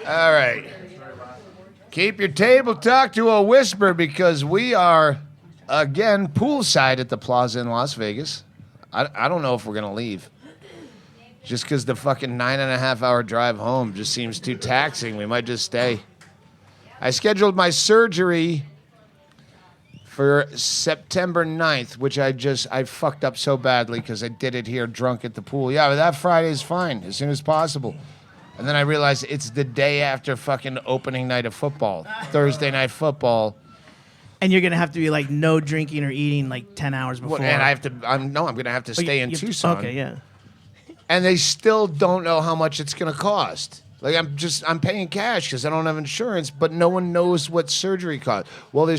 All right. Keep your table talk to a whisper because we are, again, poolside at the Plaza in Las Vegas. I don't know if we're going to leave. Just because the fucking 9.5-hour drive home just seems too taxing. We might just stay. I scheduled my surgery for September 9th, which I fucked up so badly because I did it here drunk at the pool. Yeah, but that Friday is fine, as soon as possible. And then I realized it's the day after fucking opening night of football, Thursday night football. And you're going to have to be like no drinking or eating like 10 hours before. And I'm going to have to stay in Tucson. Okay, yeah. And they still don't know how much it's going to cost. Like I'm paying cash because I don't have insurance, but no one knows what surgery costs. Well,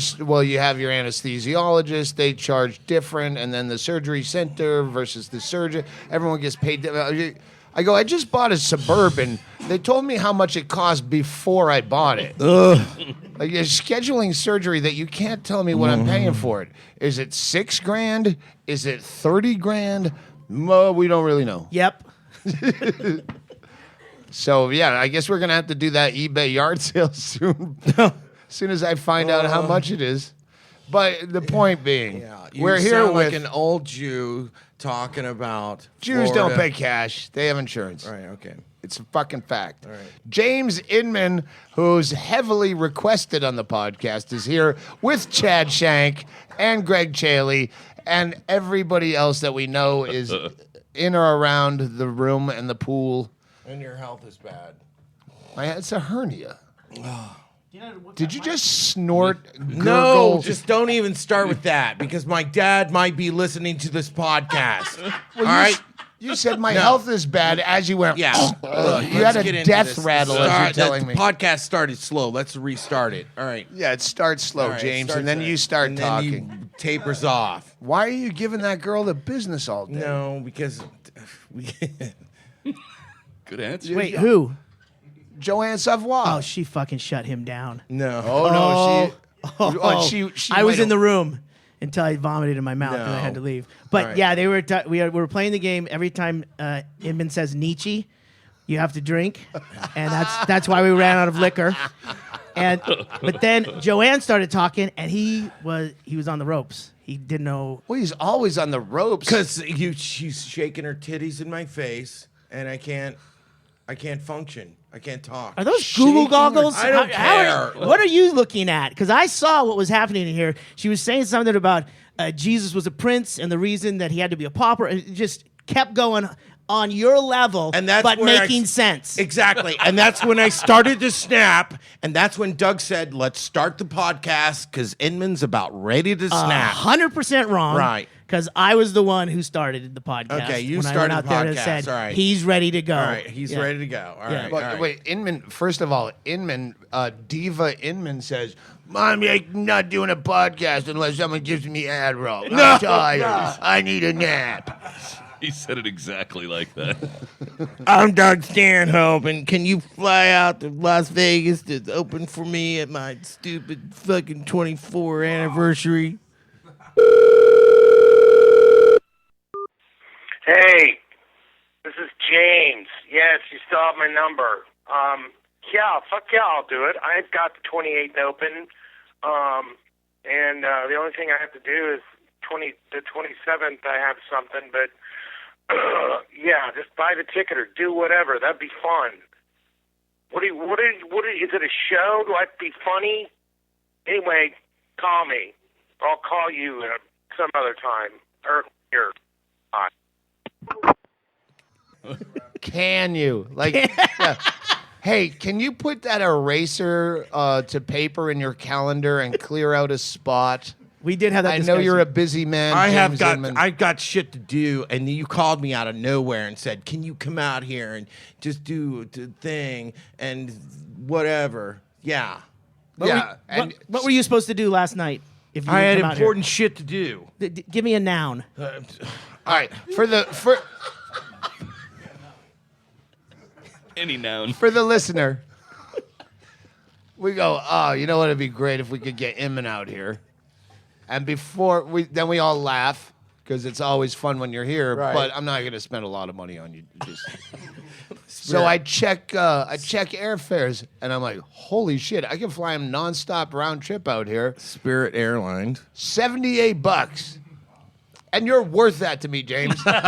you have your anesthesiologist; they charge different, and then the surgery center versus the surgeon. Everyone gets paid. I go. I just bought a Suburban. They told me how much it cost before I bought it. Like you're scheduling surgery that you can't tell me what I'm paying for it. Is it $6,000? Is it $30,000? We don't really know. Yep. So, yeah, I guess we're going to have to do that eBay yard sale soon. As soon as I find out how much it is. But the point being, we're here with... like an old Jew talking about Jews Florida. don't pay cash. They have insurance. All right, okay. It's a fucking fact. All right. James Inman, who's heavily requested on the podcast, is here with Chad Shank and Ggreg Chaille and everybody else that we know is in or around the room and the pool. And your health is bad. It's a hernia. Did you just snort? No, gurgle? just don't even start with that because my dad might be listening to this podcast. Well, all right? You said my health is bad as you went. Yeah. You had a death rattle as you're telling me. The podcast started slow. Let's restart it. All right. Yeah, it starts slow, Right, James, starts and then it. you start And talking. then you tapers off. Why are you giving that girl the business all day? No, because Good answer. Wait, who? Joanne Savoy. Oh, she fucking shut him down. no. Oh, no, she I was might in the have- room until I vomited in my mouth and I had to leave. But right. yeah, they were we were playing the game. Every time Inman says Nietzsche, you have to drink, and that's why we ran out of liquor. But then Joanne started talking, and he was on the ropes. He didn't know. Well, he's always on the ropes. Because she's shaking her titties in my face, and I can't function. I can't talk. Are those Google goggles? I don't care. What are you looking at? Because I saw what was happening in here. She was saying something about Jesus was a prince and the reason that he had to be a pauper. It just kept going on your level, And that's but where making sense. Exactly. And that's when I started to snap. And that's when Doug said, let's start the podcast because Inman's about ready to snap. 100% wrong. Right. Because I was the one who started the podcast. Okay, you when I started went out the there and podcast. said, All right. he's ready to go. All right. He's Yeah. ready to go. All Yeah. right. But all right. wait, Inman. First of all, Inman, Diva Inman says, "Mom, I'm not doing a podcast unless someone gives me Adderall. I'm tired. I need a nap." He said it exactly like that. I'm Doug Stanhope, and can you fly out to Las Vegas to open for me at my stupid fucking 24th anniversary? Hey, this is James. Yes, you still have my number. I'll do it. I've got the 28th open, and the only thing I have to do is the 27th. I have something, but yeah, just buy the ticket or do whatever. That'd be fun. Is it a show? Do I have to be funny? Anyway, call me. Or I'll call you some other time. Or here. Can you? Yeah. Hey, can you put that eraser to paper in your calendar and clear out a spot? We did have that I know discussion. you're a busy man. James Inman. I've got shit to do, and you called me out of nowhere and said, "Can you come out here and just do the thing and whatever?" Yeah, What were you supposed to do last night? If you I didn't had come out important shit to do. here? Give me a noun. All right, for Any noun. For the listener, we go, oh, you know what? It'd be great if we could get Inman out here. And before we all laugh because it's always fun when you're here. Right. But I'm not going to spend a lot of money on you. So I check airfares, and I'm like, holy shit! I can fly him nonstop round trip out here. Spirit Airlines. $78. And you're worth that to me, James. And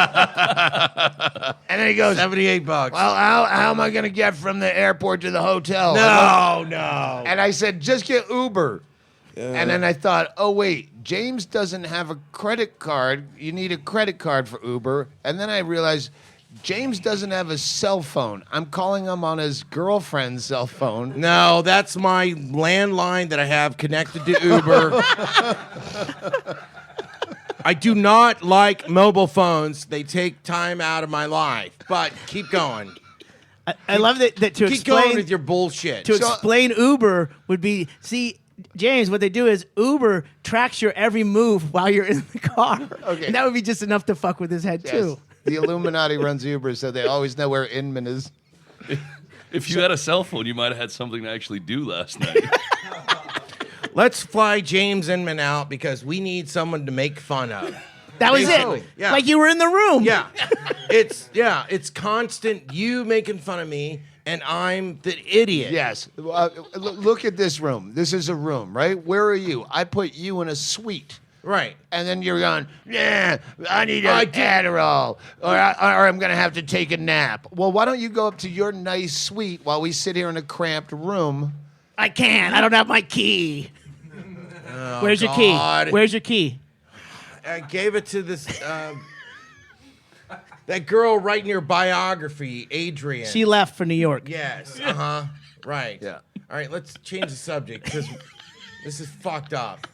then he goes, $78. well, how am I going to get from the airport to the hotel? No. And I said, just get Uber. And then I thought, oh, wait, James doesn't have a credit card. You need a credit card for Uber. And then I realized James doesn't have a cell phone. I'm calling him on his girlfriend's cell phone. No, that's my landline that I have connected to Uber. I do not like mobile phones. They take time out of my life. But keep going. I love that to Keep explain going with your bullshit. to explain Uber would be James, what they do is Uber tracks your every move while you're in the car. Okay. And that would be just enough to fuck with his head Yes, too. the Illuminati runs Uber, so they always know where Inman is. If you had a cell phone, you might have had something to actually do last night. Let's fly James Inman out because we need someone to make fun of. That was Basically, it. yeah. Like you were in the room. Yeah. It's constant you making fun of me and I'm the idiot. Yes. Look at this room. This is a room, right? Where are you? I put you in a suite. Right. And then you're going, yeah, I need an Adderall, or I'm going to have to take a nap. Well, why don't you go up to your nice suite while we sit here in a cramped room? I can't. I don't have my key. Where's your key? Where's your key? I gave it to this that girl writing your biography, Adrian. She left for New York. Yes. Right. Yeah. All right, let's change the subject because this is fucked up.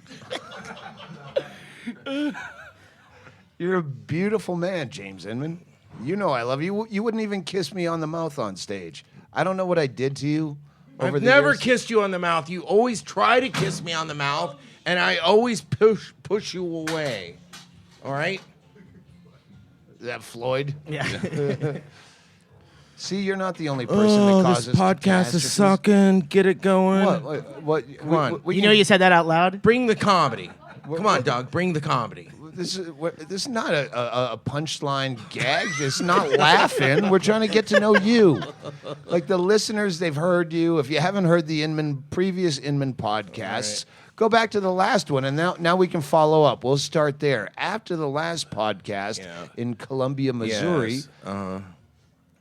You're a beautiful man, James Inman. You know I love you. You wouldn't even kiss me on the mouth on stage. I don't know what I did to you over I've the never years. kissed you on the mouth. You always try to kiss me on the mouth, and I always push you away. All right? Is that Floyd? Yeah. See, you're not the only person that causes catastrophes. sucking. Get it going. What? Come on. You know you said that out loud? Bring the comedy. Come on, Doug. Bring the comedy. This is not a punchline gag. It's not laughing. We're trying to get to know you. Like the listeners, they've heard you. If you haven't heard the previous Inman podcasts, go back to the last one, and now we can follow up. We'll start there. After the last podcast in Columbia, Missouri, Yes.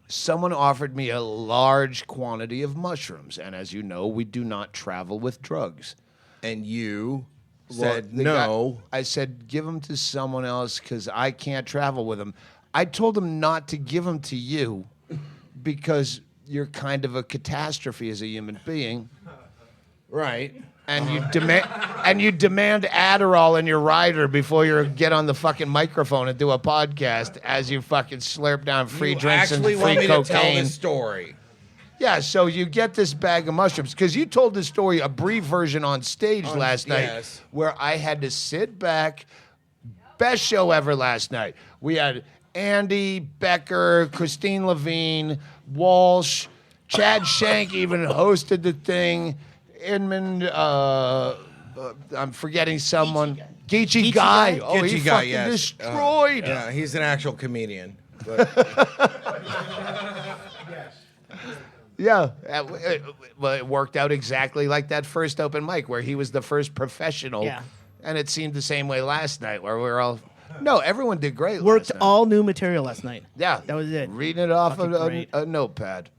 someone offered me a large quantity of mushrooms, and as you know, we do not travel with drugs. And you Well, said the no. I said, give them to someone else because I can't travel with them. I told them not to give them to you because you're kind of a catastrophe as a human being. Right. And you demand Adderall in your rider before you get on the fucking microphone and do a podcast as you fucking slurp down free You drinks and actually free want me cocaine. to tell this story. Yeah, so you get this bag of mushrooms because you told the story, a brief version on stage last night, yes. where I had to sit back. Best show ever last night. We had Andy, Becker, Kristine Levine, Walsh, Chad Shank even hosted the thing. Inman, I'm forgetting someone. Geechee Guy. Oh, he Geechee Guy, fucking yes. destroyed. Yeah, he's an actual comedian. Yeah, well, it worked out exactly like that first open mic where he was the first professional. Yeah. And it seemed the same way last night where we were all... No, everyone did great Worked last night. all new material last night. Yeah. That was it. Reading it off Fucking great. a notepad.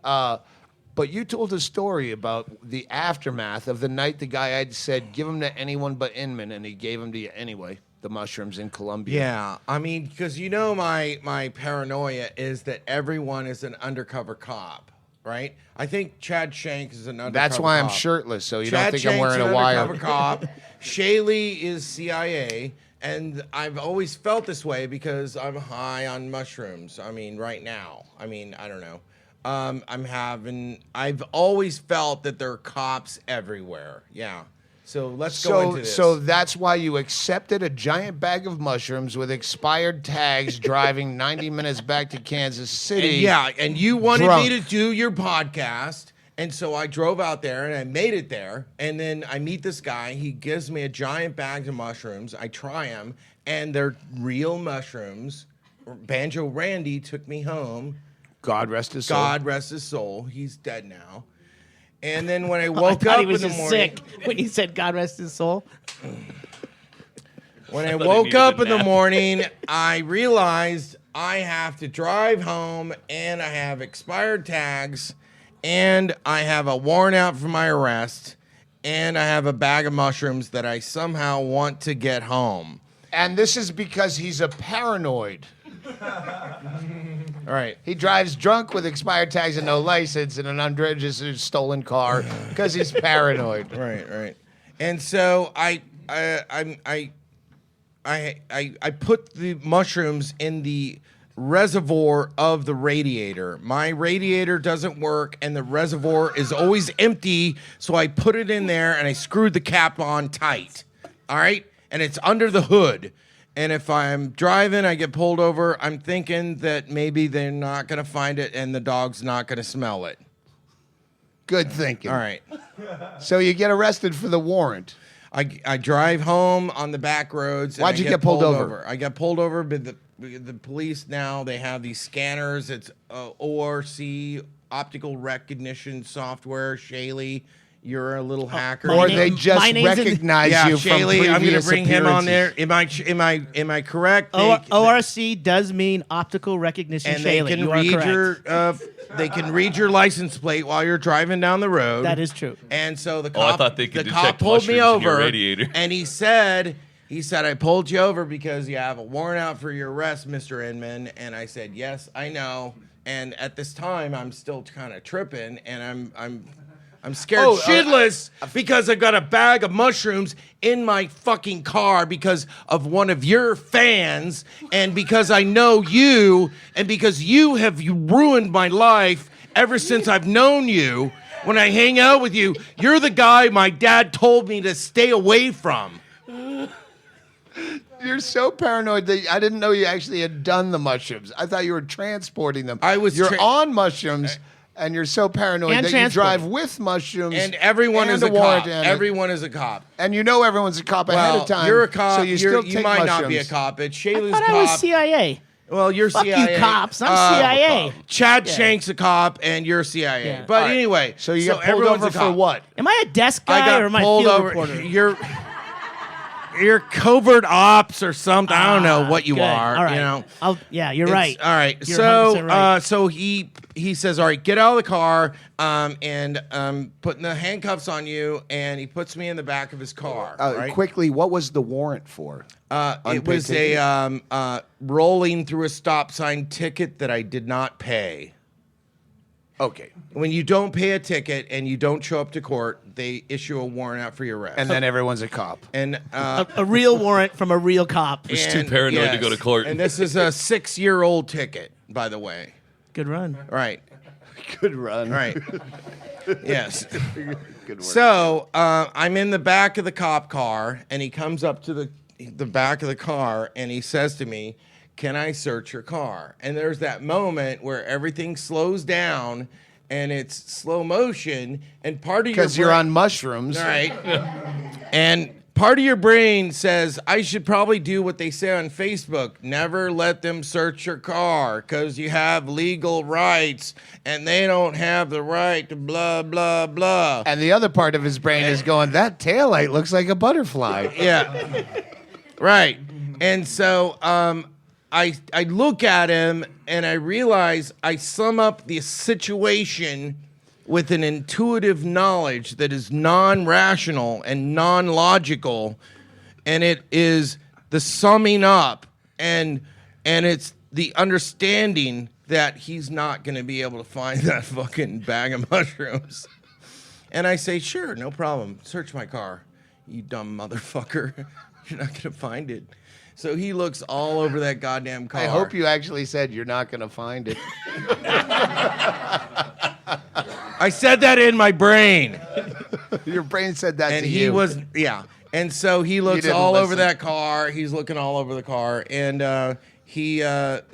But you told a story about the aftermath of the night the guy had said, give them to anyone but Inman, and he gave them to you anyway, the mushrooms in Colombia. Yeah, I mean, because you know my paranoia is that everyone is an undercover cop, right? I think Chad Shank is an undercover That's why I'm cop. shirtless, so you Chad don't think I'm Shank's wearing an a wire. undercover cop. Chaille is CIA, and I've always felt this way because I'm high on mushrooms. I mean, right now. I mean, I don't know. I've always felt that there are cops everywhere. Yeah. So let's go into this. So that's why you accepted a giant bag of mushrooms with expired tags driving 90 minutes back to Kansas City. And yeah, and you wanted drunk. me to do your podcast, And so I drove out there and I made it there. And then I meet this guy. He gives me a giant bag of mushrooms. I try them, and they're real mushrooms. Banjo Randy took me home. God rest his soul. God rest his soul. He's dead now. And then when I I woke thought up he was in the just morning, sick when you said God rest his soul. when I thought he woke needed up a in the nap. morning, I realized I have to drive home, and I have expired tags, and I have a warrant out for my arrest, and I have a bag of mushrooms that I somehow want to get home. And this is because he's a paranoid. All right. He drives drunk with expired tags and no license in an unregistered stolen car because he's paranoid. Right. And so I put the mushrooms in the reservoir of the radiator. My radiator doesn't work, and the reservoir is always empty, so I put it in there and I screwed the cap on tight. All right? And it's under the hood. And if I'm driving, I get pulled over, I'm thinking that maybe they're not going to find it and the dog's not going to smell it. Good thinking. All right. So you get arrested for the warrant. I drive home on the back roads. And Why'd I you get pulled over? I got pulled over by the police now. They have these scanners. It's ORC, optical recognition software, Chaille. You're a little hacker. Or name- they just my name's in the- recognize Yeah, you from Chaille, I'm previous gonna bring him on there. appearances. Am I correct? ORC does mean optical recognition. And they Chaille. can You are read correct. they can read your license plate while you're driving down the road. That is true. And so the Oh, I cop, thought they could the cop detect pulled me mushrooms in your over, radiator. and he said, I pulled you over because you have a warrant out for your arrest, Mr. Inman. And I said, yes, I know. And at this time, I'm still kind of tripping, and I'm scared shitless because I've got a bag of mushrooms in my fucking car because of one of your fans, and because I know you, and because you have ruined my life ever since I've known you. When I hang out with you, you're the guy my dad told me to stay away from. You're so paranoid that I didn't know you actually had done the mushrooms. I thought you were transporting them. I was You're on mushrooms, and you're so paranoid And that you transporting. drive with mushrooms. And everyone is and a warrant cop. in it. Everyone is a cop. And you know everyone's a cop ahead Well, of time. you're a cop. So you still take might mushrooms. not be a cop. It's I Shayla's thought cop. I was CIA. Well, you're Fuck CIA. you, cops. I'm CIA. Chad Shank's a cop, and you're CIA. Yeah. But All right. anyway, So you got pulled everyone's over a for cop. what? Am I a desk I guy got or am I a pulled field over. reporter? You're covert ops or something. I don't know what you Good. are. All right. You know. You're right. All right. You're So 100% right. so he says, all right, get out of the car, and putting the handcuffs on you, and he puts me in the back of his car. Right? Quickly, what was the warrant for? It Unpaid was ticket? a rolling through a stop sign ticket that I did not pay. Okay. When you don't pay a ticket and you don't show up to court, they issue a warrant out for your arrest. And then everyone's a cop. And a real warrant from a real cop. He's too paranoid to go to court. And this is a 6-year-old ticket, by the way. Good run. Right. Good run. Right. Yes. Good work. So I'm in the back of the cop car, and he comes up to the back of the car, and he says to me, can I search your car? And there's that moment where everything slows down, and it's slow motion, and part of your Because you're on mushrooms. right, and part of your brain says, I should probably do what they say on Facebook, never let them search your car because you have legal rights and they don't have the right to blah, blah, blah. And the other part of his brain is going, that taillight looks like a butterfly. Yeah. Right. And so I look at him and I realize I sum up the situation with an intuitive knowledge that is non-rational and non-logical, and it is the summing up and it's the understanding that he's not going to be able to find that fucking bag of mushrooms. And I say, sure, no problem. Search my car, you dumb motherfucker. You're not going to find it. So he looks all over that goddamn car. I hope you actually said you're not going to find it. I said that in my brain. Your brain said that And to he you. was, yeah. And so he looks didn't all over listen. that car. He's looking all over the car. And he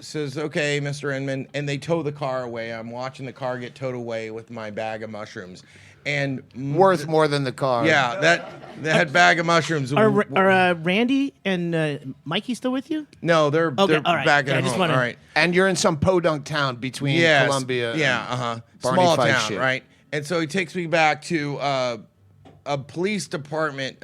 says, "Okay, Mr. Inman," and they tow the car away. I'm watching the car get towed away with my bag of mushrooms, and Worth more than the car. yeah, that bag of mushrooms. Are Randy and Mikey still with you? No, they're Okay, all right. back Yeah, I at just home. wanna- All right. And you're in some podunk town between Yes. Columbia. Yeah, and Barney small Fife town, shit. right? And so he takes me back to a police department.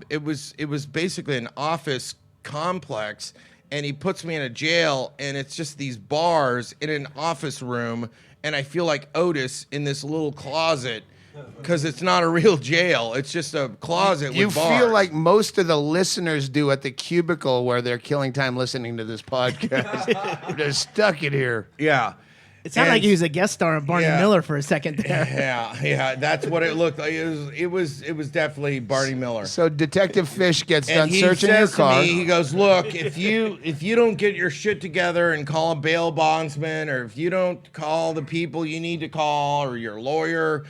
It was basically an office complex, and he puts me in a jail, and it's just these bars in an office room, and I feel like Otis in this little closet because it's not a real jail. It's just a closet You with bars. feel like most of the listeners do at the cubicle where they're killing time listening to this podcast. They're stuck in here. yeah. It sounded And- like he was a guest star on Barney Yeah. Miller for a second there. Yeah, that's what it looked like. It was definitely Barney Miller. So Detective Fish gets done And he searching your says car. to me, he goes, "Look, if you don't get your shit together and call a bail bondsman, or if you don't call the people you need to call or your lawyer,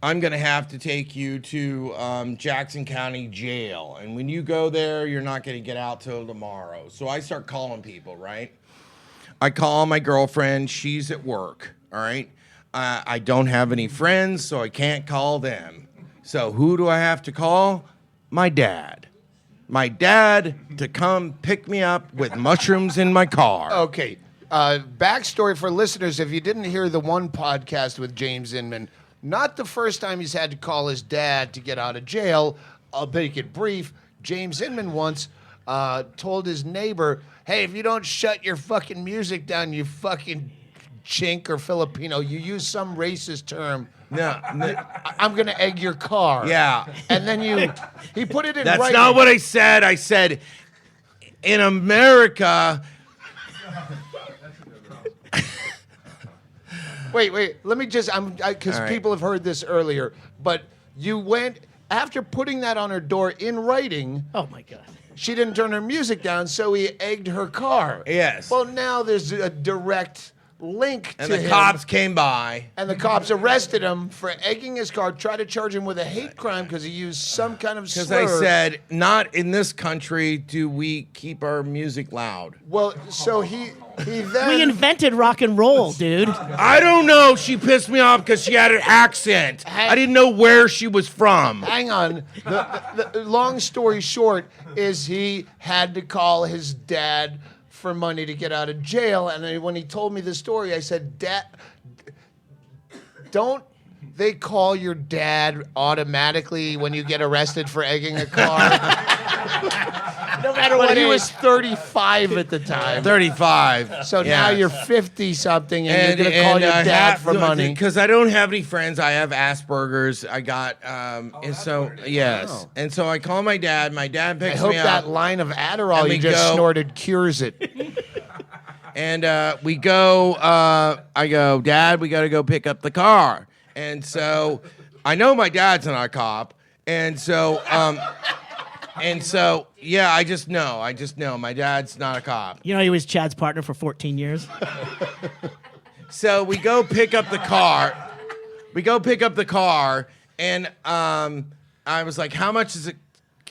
I'm gonna have to take you to Jackson County Jail. And when you go there, you're not gonna get out till tomorrow." So I start calling people, right? I call my girlfriend. She's at work. All right. I don't have any friends, so I can't call them. So who do I have to call? My dad. My dad to come pick me up with mushrooms in my car. Okay. Backstory for listeners, if you didn't hear the one podcast with James Inman, not the first time he's had to call his dad to get out of jail. I'll make it brief. James Inman once told his neighbor, "Hey, if you don't shut your fucking music down, you fucking chink or Filipino, you use some racist term, No, I'm going to egg your car." yeah. And then he put it in That's writing. not what I said. I said, in America. Wait. Let me just, because All right. people have heard this earlier, but you went, after putting that on her door in writing, Oh my God. she didn't turn her music down, so he egged her car. Yes. Well, now there's a direct link And to the him. cops came by. And the cops arrested him for egging his car, tried to charge him with a hate crime because he used some kind of Because slur. I said, not in this country do we keep our music loud. Well, so he then... We invented rock and roll, dude. I don't know. She pissed me off because she had an accent. I didn't know where she was from. Hang on. The long story short is he had to call his dad for money to get out of jail. And then when he told me the story, I said, "Dad, don't they call your dad automatically when you get arrested for egging a car?" No matter what. He was 35 at the time. 35. So now you're 50-something and you're going to call your I dad have- for money. Because I don't have any friends. I have Asperger's. I got, and so, yes. Oh. And so I call my dad. My dad I picks hope me that up. line of Adderall And you we just go- snorted cures it. And we go, I go, "Dad, we got to go pick up the car." And so I know my dad's not a cop. And so, yeah, I just know my dad's not a cop. You know, he was Chad's partner for 14 years. So we go pick up the car. And I was like, "How much does it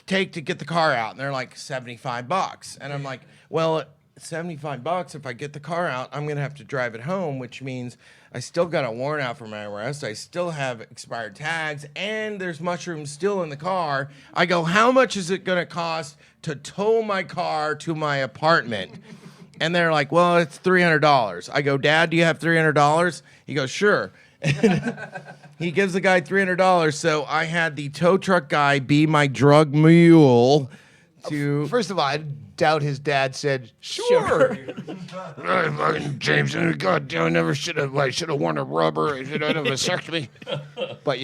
take to get the car out?" And they're like, $75. And I'm like, "Well, $75, if I get the car out, I'm going to have to drive it home, which means I still got a warrant out for my arrest. I still have expired tags, and there's mushrooms still in the car." I go, "How much is it going to cost to tow my car to my apartment?" And they're like, "Well, it's $300. I go, "Dad, do you have $300? He goes, "Sure." He gives the guy $300. So I had the tow truck guy be my drug mule to... First of all, I doubt his dad said, "Sure." Fucking James, God damn, I never should have. I should have worn a rubber. I should have had a vasectomy. But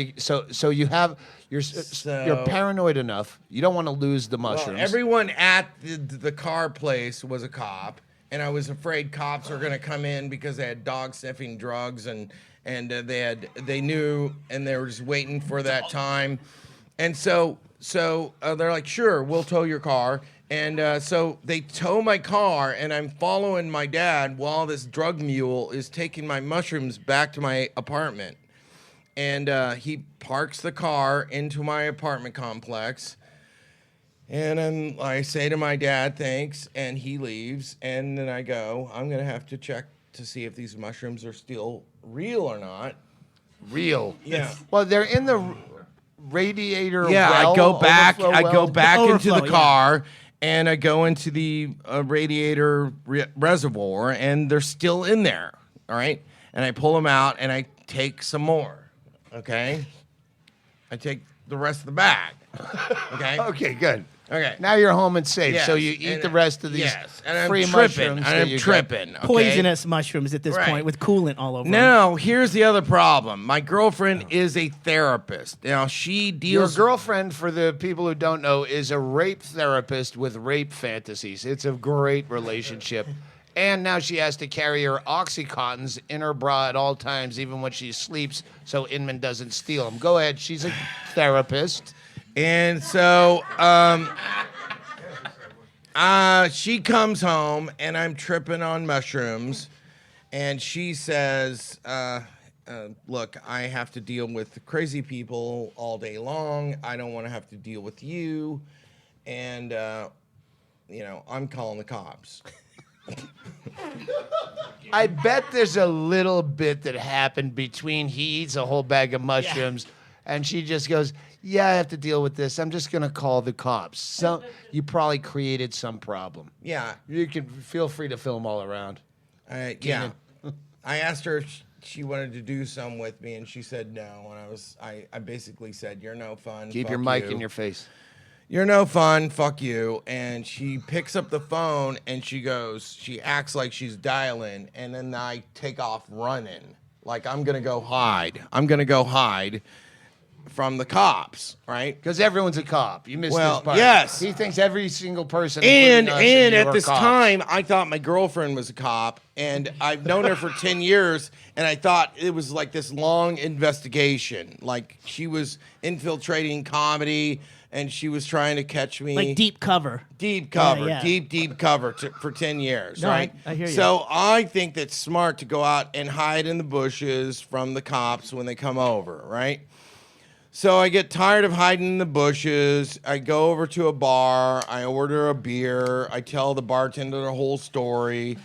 you're paranoid enough. You don't want to lose the mushrooms. Everyone at the car place was a cop, and I was afraid cops were going to come in because they had dog sniffing drugs, and they knew, and they were just waiting for that time. And so they're like, "Sure, we'll tow your car." And so they tow my car, and I'm following my dad while this drug mule is taking my mushrooms back to my apartment. And he parks the car into my apartment complex. And then I say to my dad, thanks, and he leaves. And then I go, I'm going to have to check to see if these mushrooms are still real or not. Real. Yeah. Well, they're in the radiator. Yeah, well, I go back. overflow I go well. back into the Overflow, yeah. car, and I go into the radiator reservoir, and they're still in there. All right, and I pull them out, and I take some more. Okay, I take the rest of the bag. Okay. Okay, good. Okay. Now you're home and safe, Yes, so you eat and- the rest of these yes, and I'm free tripping. mushrooms. And that I'm you get. tripping. Okay? Poisonous mushrooms at this Right. point with coolant all over them. Now, here's the other problem. My girlfriend is a therapist. Now, she Your deals. girlfriend, for the people who don't know, is a rape therapist with rape fantasies. It's a great relationship. And now she has to carry her Oxycontins in her bra at all times, even when she sleeps, so Inman doesn't steal them. Go ahead. She's a therapist. And so she comes home, and I'm tripping on mushrooms. And she says, look, I have to deal with crazy people all day long. I don't want to have to deal with you. And, I'm calling the cops. I bet there's a little bit that happened between he eats a whole bag of mushrooms and she just goes, yeah, I have to deal with this. I'm just going to call the cops. So you probably created some problem. Yeah. You can feel free to film all around. Yeah. I asked her if she wanted to do some with me, and she said no. And I basically said, you're no fun. Keep fuck your mic you. in your face. You're no fun, fuck you. And she picks up the phone and she acts like she's dialing, and then I take off running. Like I'm gonna go hide. I'm gonna go hide from the cops, right? Because everyone's a cop. You missed Well, this part. yes. He thinks every single person. And including us, you at are this cops. time, I thought my girlfriend was a cop, and I've known her for 10 years, and I thought it was like this long investigation. Like she was infiltrating comedy, and she was trying to catch me. Like deep cover. Deep cover, Yeah. deep cover for 10 years, No, right? I hear you. So I think that's smart to go out and hide in the bushes from the cops when they come over, right? So I get tired of hiding in the bushes. I go over to a bar. I order a beer. I tell the bartender the whole story.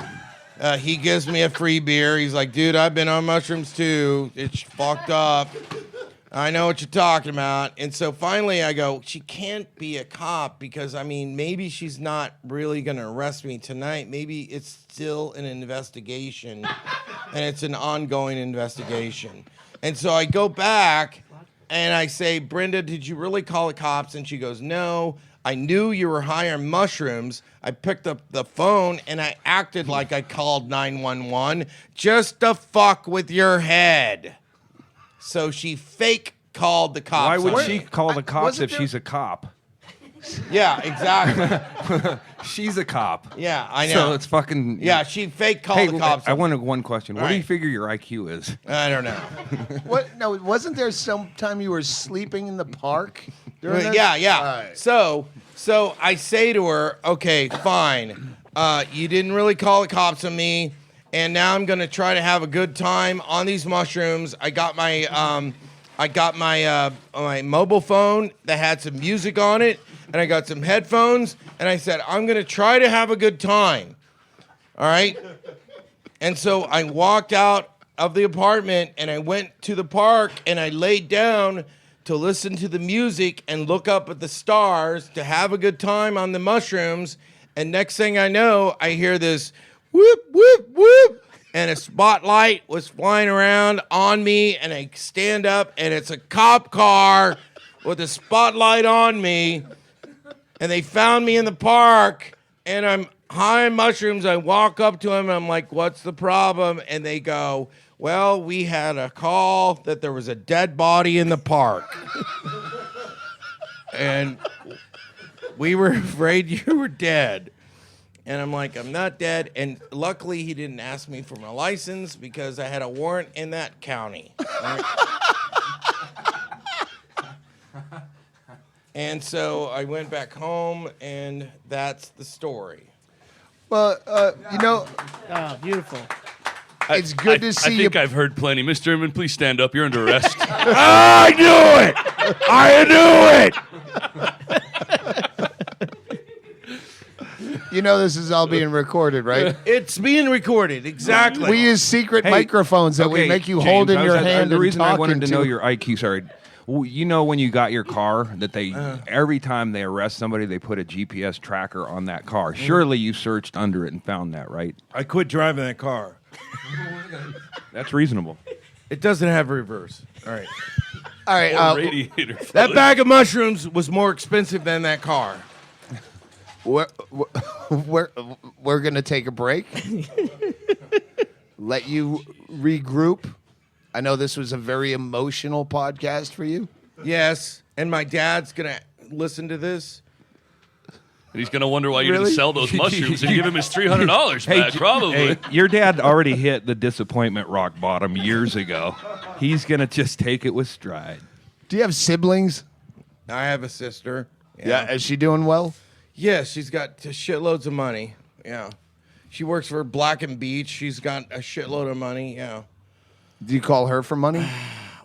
He gives me a free beer. He's like, dude, I've been on mushrooms too. It's fucked up. I know what you're talking about. And so finally I go, she can't be a cop because, maybe she's not really going to arrest me tonight. Maybe it's still an investigation, and it's an ongoing investigation. And so I go back and I say, Brenda, did you really call the cops? And she goes, no, I knew you were high on mushrooms. I picked up the phone and I acted like I called 911 just to fuck with your head. So she fake called the cops. Why would on she me. call the cops wasn't if there- she's a cop? Yeah, exactly. She's a cop. Yeah, I know. So it's fucking. Yeah, she fake called Hey, the cops. I on me. wanted one question. What do you right. figure your IQ is? I don't know. What? No, wasn't there some time you were sleeping in the park? during this? Yeah. All right. So I say to her, okay, fine. You didn't really call the cops on me, and now I'm gonna try to have a good time on these mushrooms. I got my my mobile phone that had some music on it, and I got some headphones, and I said, I'm gonna try to have a good time. All right? And so I walked out of the apartment and I went to the park and I laid down to listen to the music and look up at the stars to have a good time on the mushrooms. And next thing I know, I hear this whoop, whoop, whoop. And a spotlight was flying around on me, and I stand up and it's a cop car with a spotlight on me. And they found me in the park, and I'm high on mushrooms. I walk up to them, and I'm like, what's the problem? And they go, well, we had a call that there was a dead body in the park. And we were afraid you were dead. And I'm like, I'm not dead. And luckily, he didn't ask me for my license because I had a warrant in that county. Right? And so I went back home, and that's the story. Well, Oh, beautiful. it's good to see I you. think I've heard plenty. Mr. Inman, please stand up. You're under arrest. I knew it! I knew it! You know this is all being recorded, right? It's being recorded. Exactly. We use secret microphones that we make you hold in your hand. The reason I and wanted to talk know into. your IQ, sorry. You know when you got your car that they every time they arrest somebody, they put a GPS tracker on that car. Surely you searched under it and found that, right? I quit driving that car. That's reasonable. It doesn't have reverse. All right. All right, Radiator. That fluid. bag of mushrooms was more expensive than that car. we're gonna take a break. Let you regroup. I know this was a very emotional podcast for you. Yes, and my dad's gonna listen to this. And he's going to wonder why you Really? didn't sell those mushrooms and give him his $300 back, probably. Hey, your dad already hit the disappointment rock bottom years ago. He's gonna just take it with stride. Do you have siblings? I have a sister. Is she doing well? Yeah, she's got shitloads of money. Yeah. She works for Black and Beach. She's got a shitload of money. Yeah. Do you call her for money?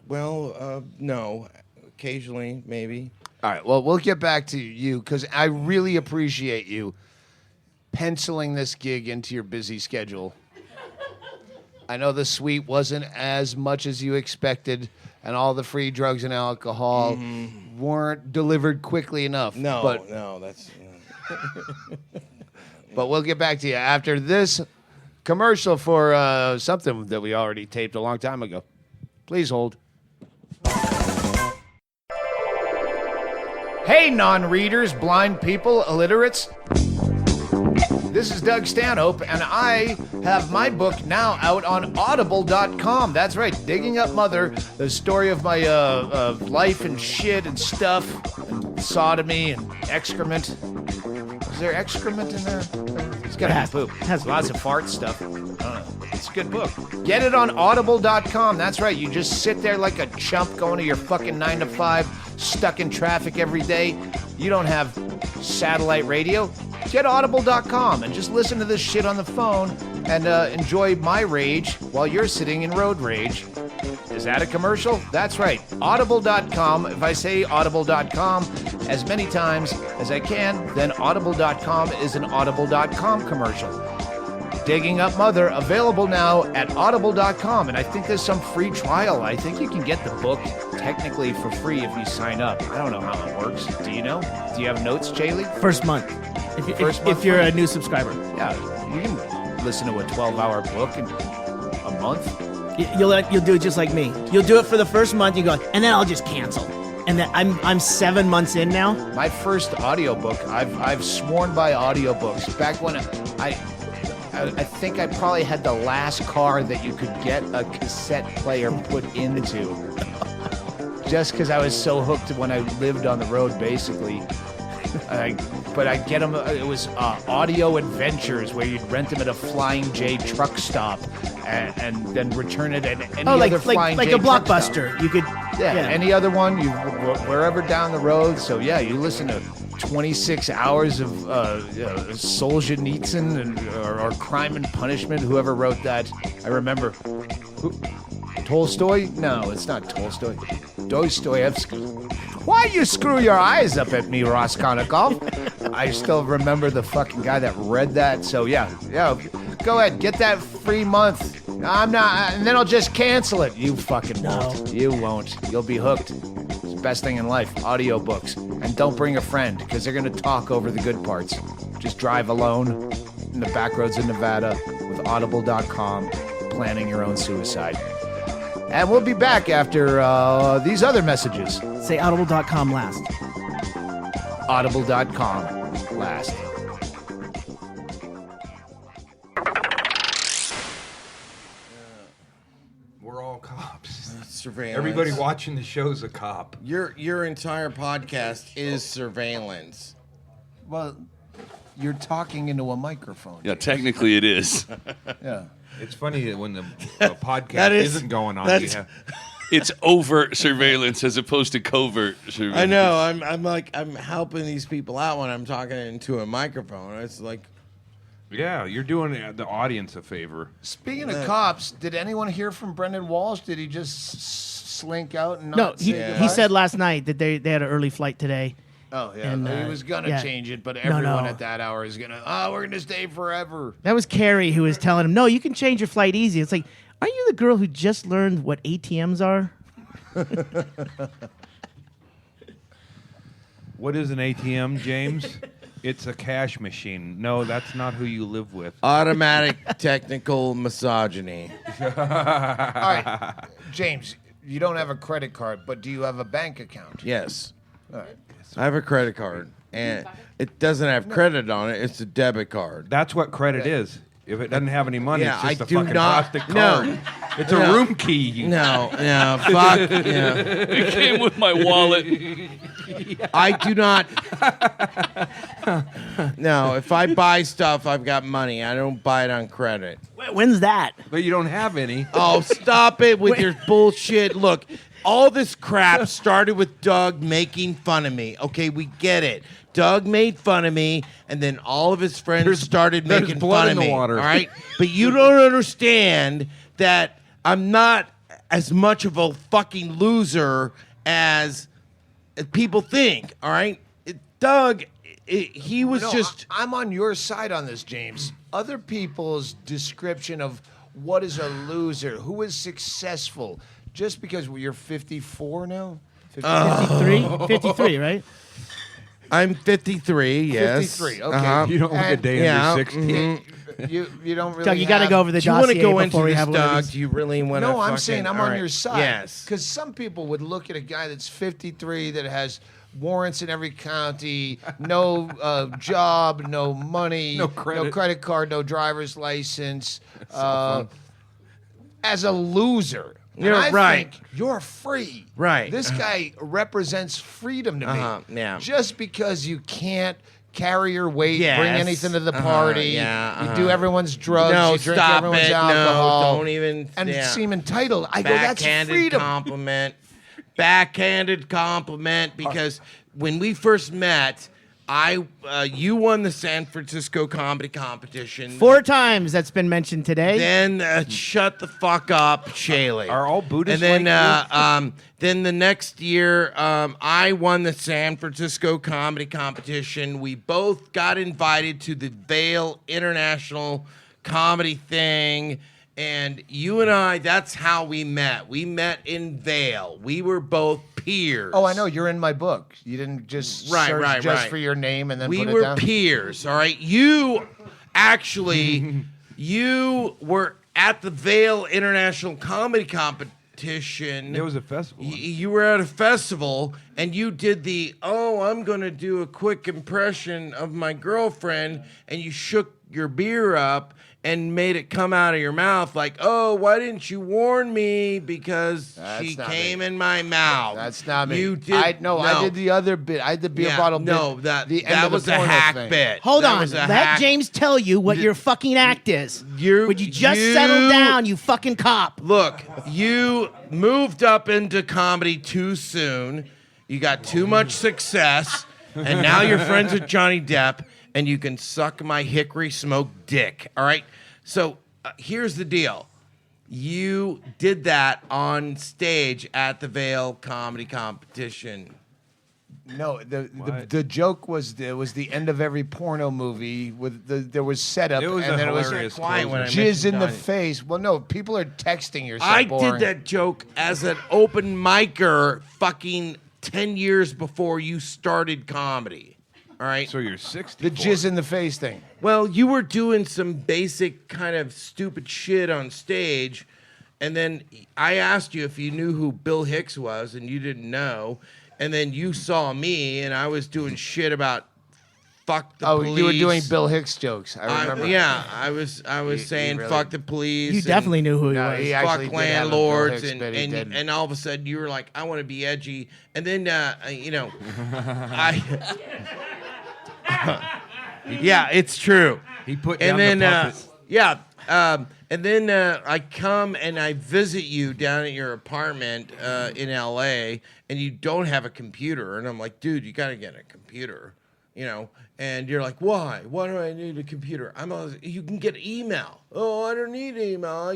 Well, no. Occasionally, maybe. All right, well, we'll get back to you because I really appreciate you penciling this gig into your busy schedule. I know the suite wasn't as much as you expected, and all the free drugs and alcohol weren't delivered quickly enough. No, that's... But we'll get back to you after this commercial for something that we already taped a long time ago. Please hold. Hey, non-readers, blind people, illiterates. This is Doug Stanhope, and I have my book now out on Audible.com. That's right, Digging Up Mother, the story of my life and shit and stuff, and sodomy and excrement. Is there excrement in there? It's got to have poop. has Lots of fart stuff. I don't know. It's a good book. Get it on Audible.com. That's right. You just sit there like a chump going to your fucking 9 to 5, stuck in traffic every day. You don't have satellite radio. Get Audible.com and just listen to this shit on the phone and enjoy my rage while you're sitting in road rage. Is that a commercial? That's right. Audible.com. If I say Audible.com as many times as I can, then Audible.com is an Audible.com commercial. Digging Up Mother, available now at Audible.com. And I think there's some free trial. I think you can get the book technically for free if you sign up. I don't know how it works. Do you know? Do you have notes, Chaille? First month. If you're a new subscriber. Yeah, you can listen to a 12-hour book in a month. You'll do it just like me. You'll do it for the first month. You go, and then I'll just cancel. And then I'm 7 months in now. My first audiobook, I've sworn by audiobooks. Back when I think I probably had the last car that you could get a cassette player put into. Just because I was so hooked when I lived on the road, basically. But I'd get them, it was audio adventures where you'd rent them at a Flying J truck stop and then return it at any other Flying like J a truck stop. Blockbuster. You could Any other one, wherever down the road. So yeah, you listen to 26 hours of Solzhenitsyn or Crime and Punishment, whoever wrote that. I remember. Tolstoy? No, it's not Tolstoy. Dostoevsky. Why you screw your eyes up at me, Raskolnikov? I still remember the fucking guy that read that. So yeah, go ahead, get that free month. I'm not, and then I'll just cancel it. You fucking won't. You won't. You'll be hooked. It's the best thing in life. Audiobooks. And don't bring a friend, because they're gonna talk over the good parts. Just drive alone in the back roads of Nevada with Audible.com, planning your own suicide. And we'll be back after these other messages. say Audible.com last. Audible.com last. We're all cops. Surveillance. Everybody watching the show's a cop. Your entire podcast is surveillance. Well, you're talking into a microphone. Yeah, technically it is. Yeah. It's funny that when the podcast isn't going on, you have... It's overt surveillance as opposed to covert surveillance. I know. I'm helping these people out when I'm talking into a microphone. It's like, Yeah, you're doing the audience a favor. Speaking of cops, did anyone hear from Brendan Walsh? Did he just slink out and No, not he say he goodbye? said last night that they had an early flight today, Oh yeah, And, he was gonna yeah. change it, but No, everyone no. at that hour is gonna. Oh, we're gonna stay forever. That was Carrie who was telling him, no, you can change your flight easy. It's like, aren't you the girl who just learned what ATMs are? What is an ATM, James? It's a cash machine. No, that's not who you live with. Automatic technical misogyny. All right, James, you don't have a credit card, but do you have a bank account? Yes. All right. I have a credit card, and it doesn't have credit on it. It's a debit card. That's what credit is. If it doesn't have any money, Yeah, it's just I a do fucking not- plastic no. card. It's No. a room key. No, fuck. Yeah. It came with my wallet. I do not. No, if I buy stuff, I've got money. I don't buy it on credit. When's that? But you don't have any. Oh, stop it with your bullshit. Look, all this crap started with Doug making fun of me. Okay, we get it. Doug made fun of me, and then all of his friends started there's making blood fun in of the me. water. All right? But you don't understand that I'm not as much of a fucking loser as people think. All right? Doug, he was No, just. I'm on your side on this, James. Other people's description of what is a loser, who is successful, just because you're 54 now? 53? 53, right? I'm 53, yes. 53, okay. Uh-huh. You don't look a And- day yeah, under 60. You don't really Doug, you got to have- go over the Do you want to dossier go into before we this, have one of Doug? these. Do you really want to? No, I'm saying I'm on your side. Yes. Because some people would look at a guy that's 53 that has warrants in every county, no job, no money, No credit. card, no driver's license, as a loser. And You're I right. think you're free. Right. This guy represents freedom to me. Yeah. Just because you can't carry your weight, Yes. bring anything to the party, yeah, you do everyone's drugs, No, you drink stop everyone's it. alcohol. No, don't even. And yeah. seem entitled. I go, that's Backhanded freedom. compliment. Backhanded compliment because when we first met, you won the San Francisco comedy competition. 4 times that's been mentioned today. Then shut the fuck up, Chaille. Are all Buddhists And then, like then the next year, I won the San Francisco comedy competition. We both got invited to the Vail International Comedy thing. And you and I, that's how we met. We met in Vail. We were both peers. Oh, I know. You're in my book. You didn't just search just for your name and then We put it were down. peers, all right? You actually, you were at the Vail International Comedy Competition. It was a festival. You were at a festival, and you did I'm going to do a quick impression of my girlfriend, and you shook your beer up and made it come out of your mouth like, oh, why didn't you warn me? Because That's she not came me. in my mouth. That's not me. You did. I did the other bit. I did the beer Yeah, bottle no, bit. that the end that of the was a porno hack thing. bit. Hold That on. was a Let hack. James tell you what your fucking act is. Would you just you- settle down, you fucking cop? Look, you moved up into comedy too soon. You got too much success, and now you're friends with Johnny Depp, and you can suck my hickory smoked dick. All right. So here's the deal. You did that on stage at the Vail Comedy Competition. No, the joke was it was the end of every porno movie with there was setup It was and a then it was hilarious quiet when I jizz mentioned in the Johnny. face. Well, no, people are texting yourself. I did that joke as an open micer fucking 10 years before you started comedy. All right? So you're 60. The jizz in the face thing. Well, you were doing some basic kind of stupid shit on stage, and then I asked you if you knew who Bill Hicks was, and you didn't know, and then you saw me, and I was doing shit about fuck the police. You were doing Bill Hicks jokes. I remember. Yeah, I was saying really- fuck the police. You and definitely knew who he No, was. he actually fuck did have a Bill landlords, Hicks bit, he did. and all of a sudden you were like, I want to be edgy, and then I. Yeah, it's true. He put And down the then, puppet. and then I come and I visit you down at your apartment in L.A. and you don't have a computer, and I'm like, dude, you got to get a computer, And you're like, why? Why do I need a computer? You can get email. Oh, I don't need email.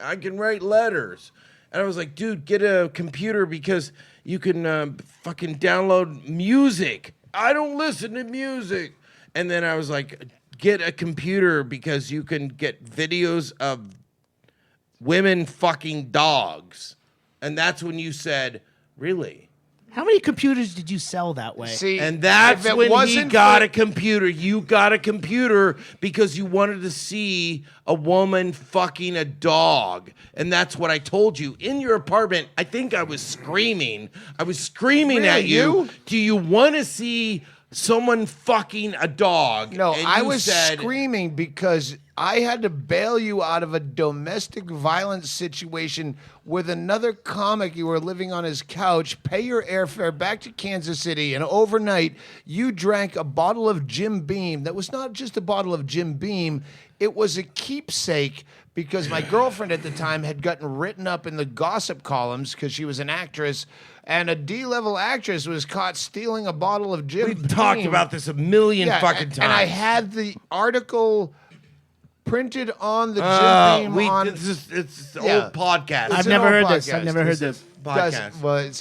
I can write letters. And I was like, dude, get a computer because you can fucking download music. I don't listen to music. And then I was like, get a computer because you can get videos of women fucking dogs. And that's when you said, really? How many computers did you sell that way? See, And that's if it when he wasn't got for- a computer. You got a computer because you wanted to see a woman fucking a dog. And that's what I told you. In your apartment, I think I was screaming. I was screaming Really, at you. you? Do you want to see someone fucking a dog? No, And I you was said, screaming because I had to bail you out of a domestic violence situation with another comic. You were living on his couch, pay your airfare back to Kansas City, and overnight you drank a bottle of Jim Beam that was not just a bottle of Jim Beam, it was a keepsake because my girlfriend at the time had gotten written up in the gossip columns because she was an actress, and a D-level actress was caught stealing a bottle of Jim Beam. We've talked about this a million fucking times. And I had the article printed on the Jim Beam it's an Yeah. old podcast. It's I've an never old heard this. podcast. I've never heard this. podcast. Well,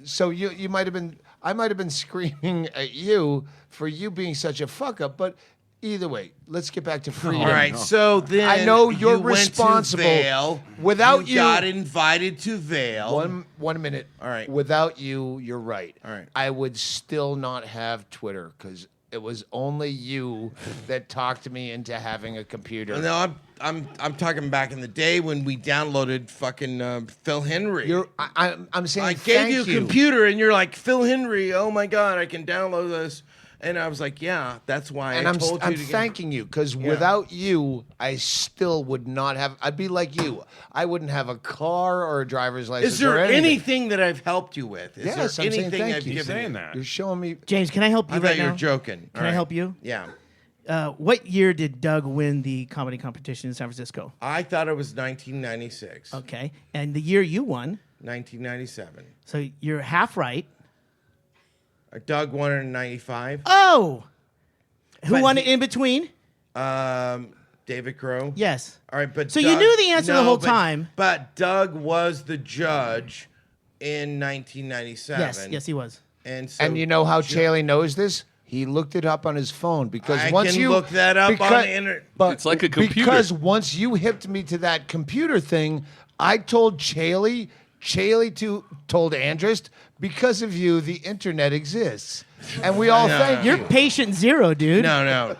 so you might have been, I might have been screaming at you for you being such a fuck up, but either way, let's get back to freedom. All right, so then I know you're you went to responsible. Vail. Without you- got invited to Vail. One minute. All right. Without you, you're right. All right. I would still not have Twitter because it was only you that talked me into having a computer. No, I'm talking back in the day when we downloaded fucking Phil Henry. I'm saying I gave thank you a computer and you're like, Phil Henry, oh my God, I can download this. And I was like, yeah, that's why And I I'm told you to get. thanking you because without you, I still would not have. I'd be like you. I wouldn't have a car or a driver's license. Is there or anything. anything that I've helped you with? Is Yes, there I'm saying anything thank I've you. given saying you? that. You're showing me. James, can I help you I right thought you now? were joking. Can I help you? Yeah. What year did Doug win the comedy competition in San Francisco? I thought it was 1996. Okay. And the year you won, 1997. so you're half right. Doug won it in 95. Oh! Who But won he- it in between? David Crow. Yes. All right, but So you knew the answer the whole time. But Doug was the judge in 1997. Yes, he was. And so And you know how Chaille knows this? He looked it up on his phone because I once can you look that up on the internet. But It's like a computer. Because once you hipped me to that computer thing, I told Chaille told Andrist, because of you, the internet exists, and we all thank You're you. patient zero, dude. No.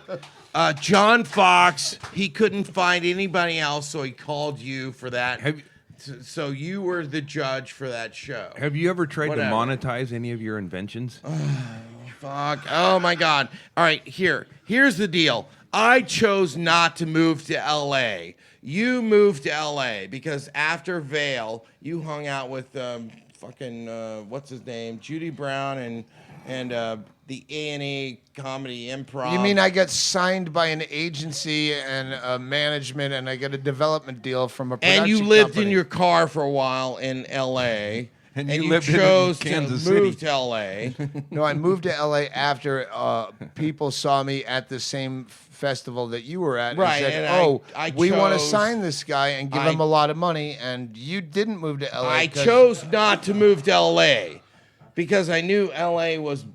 John Fox, he couldn't find anybody else, so he called you for that. So you were the judge for that show. Have you ever tried Whatever. to monetize any of your inventions? Fuck. Oh my God. All right, here's the deal. I chose not to move to LA. You moved to LA because after Vail, you hung out with what's his name? Judy Brown and the A&E Comedy Improv. You mean I got signed by an agency and a management, and I got a development deal from a production and you lived company. in your car for a while in LA. And And you you lived in chose Kansas to move City. to LA. No, I moved to LA after people saw me at the same festival that you were at. Right, And said, and I we want to chose- sign this guy and give him a lot of money. And you didn't move to LA. I 'cause- chose not to move to LA because I knew LA was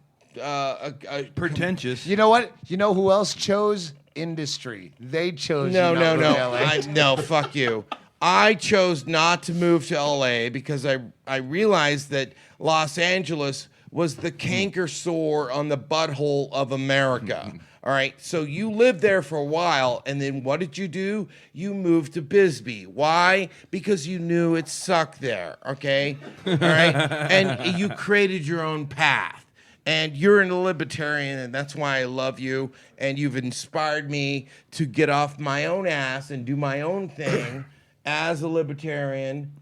Pretentious. You know what? You know who else chose? Industry. They chose No, you not no, to no. move to LA. No, fuck you. I chose not to move to LA because I realized that Los Angeles was the canker sore on the butthole of America. All right, so you lived there for a while, and then what did you do? You moved to Bisbee. Why? Because you knew it sucked there, okay? All right, and you created your own path. And you're a libertarian, and that's why I love you. And you've inspired me to get off my own ass and do my own thing as a libertarian.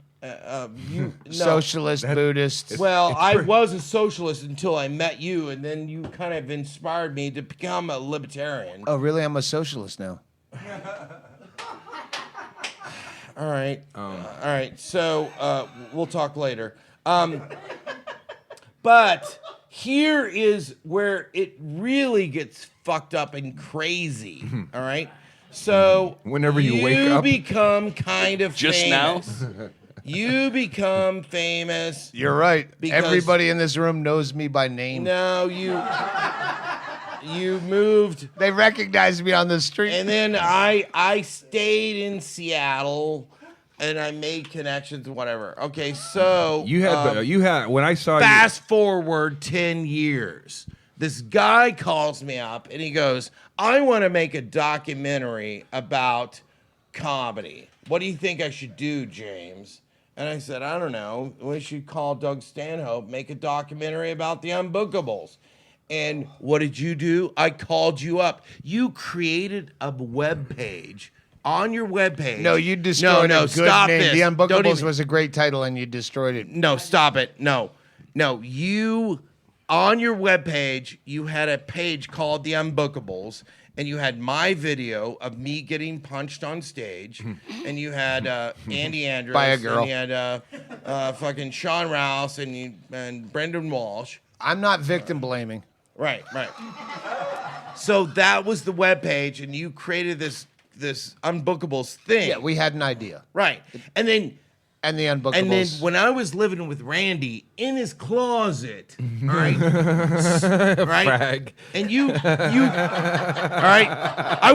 Socialist, Buddhist. Well, I was a socialist until I met you, and then you kind of inspired me to become a libertarian. Oh, really? I'm a socialist now. All right. All right. So we'll talk later. But here is where it really gets fucked up and crazy. All right. So Whenever you wake up. become kind of Just famous. now? You become famous. You're right. Because- Everybody in this room knows me by name. No, you moved. They recognize me on the street. And then I stayed in Seattle, and I made connections, whatever. Okay, so You had when I saw fast forward 10 years. This guy calls me up, and he goes, I want to make a documentary about comedy. What do you think I should do, James? And I said, I don't know. We should call Doug Stanhope, make a documentary about the UnBookables. And what did you do? I called you up. You created a web page. On your web page. No, you destroyed no, a good stop name. this. The Don't Unbookables even- was a great title, and you destroyed it. No, stop it. No, you on your webpage, you had a page called The UnBookables, and you had my video of me getting punched on stage, and you had Andy Andrist, By a girl. and you had fucking Sean Rouse, and Brendan Walsh. I'm not victim blaming. Right. So that was the webpage, and you created this UnBookables thing. Yeah, we had an idea. Right, and then. And the Unbookables. And then when I was living with Randy in his closet, all right, Frag. and you, all right, I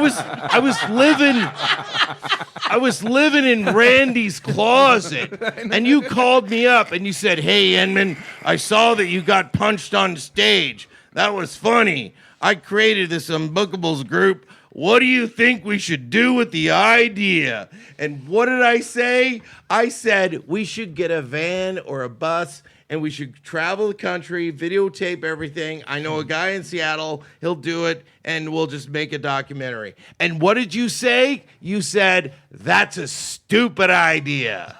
was living in Randy's closet, and you called me up and you said, "Hey, Inman, I saw that you got punched on stage. That was funny. I created this UnBookables group. What do you think we should do with the idea?" And what did I say? I said we should get a van or a bus and we should travel the country, videotape everything. I know a guy in Seattle, he'll do it, and we'll just make a documentary. And what did you say? You said, that's a stupid idea.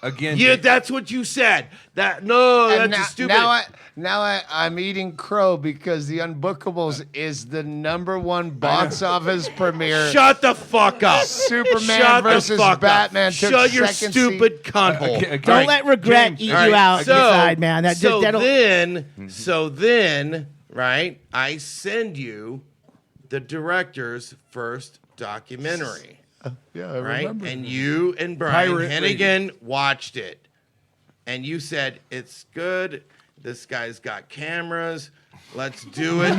Again, Yeah, that's what you said. That's a stupid Now I'm eating crow because the Unbookables is the #1 box office premiere. Shut the fuck up. Superman Shut the versus fuck up. Batman took Shut your second stupid cunt hole. Okay, Don't let regret James, eat All you right, out inside, man. So then, right, I send you the director's first documentary, Yeah, I right? remember. And you and Brian Pirate Hennigan watched it. And you said, it's good. This guy's got cameras. Let's do it.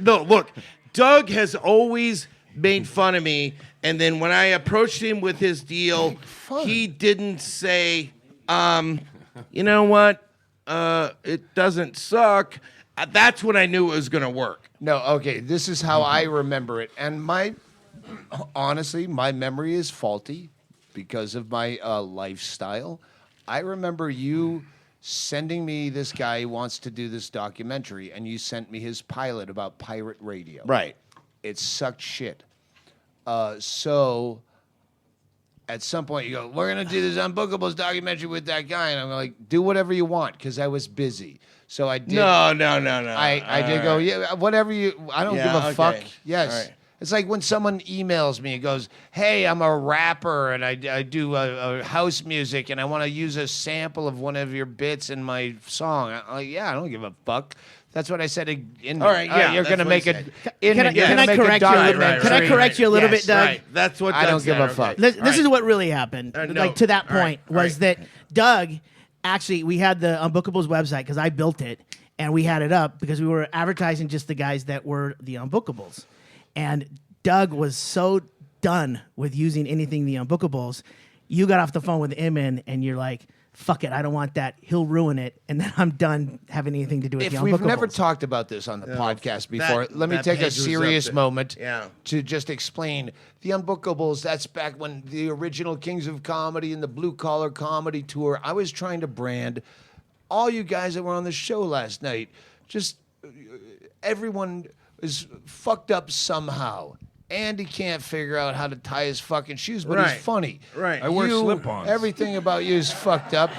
No. Look, Doug has always made fun of me. And then when I approached him with his deal, he didn't say, you know what? It doesn't suck. That's when I knew it was going to work. No, okay, this is how I remember it. And honestly, my memory is faulty because of my lifestyle. I remember you sending me this guy who wants to do this documentary, and you sent me his pilot about pirate radio. Right. It sucked shit. So at some point you go, we're going to do this UnBookables documentary with that guy. And I'm like, do whatever you want, because I was busy. So I did. No. I did go, yeah, whatever you, I don't give a fuck. okay. Yes. All right. It's like when someone emails me and goes, hey, I'm a rapper and I do a house music and I want to use a sample of one of your bits in my song. I'm like, yeah, I don't give a fuck. That's what I said. All right, yeah, you're going to that's make what a. he Can I make a correct you? documentary. Can I correct you a little Yes. bit, Doug? Right. That's what I Doug don't give said, a fuck. okay. This is what really happened. No. Like to that All right, point all was right. that Doug actually we had the UnBookables website because I built it and we had it up because we were advertising just the guys that were the UnBookables, and Doug was so done with using anything the UnBookables. You got off the phone with Inman and you're like, fuck it, I don't want that. He'll ruin it, and then I'm done having anything to do with the If UnBookables. we've never talked about this on the podcast before, let me that take a page was up serious there. moment Yeah. to just explain the UnBookables. That's back when the original Kings of Comedy and the Blue Collar Comedy Tour. I was trying to brand all you guys that were on the show last night. Just everyone is fucked up somehow. Andy can't figure out how to tie his fucking shoes, but Right. he's funny. Right. I wear slip-ons. Everything about you is fucked up.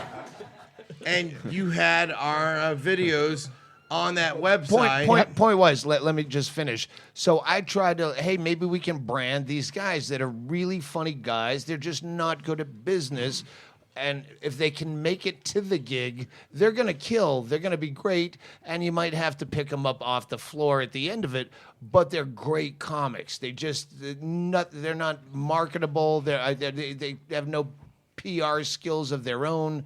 And you had our videos on that website. Point was, let me just finish. So I tried to, hey, maybe we can brand these guys that are really funny guys. They're just not good at business. and if they can make it to the gig, they're going to kill. They're going to be great, and you might have to pick them up off the floor at the end of it. But they're great comics. They're not marketable. They have no PR skills of their own.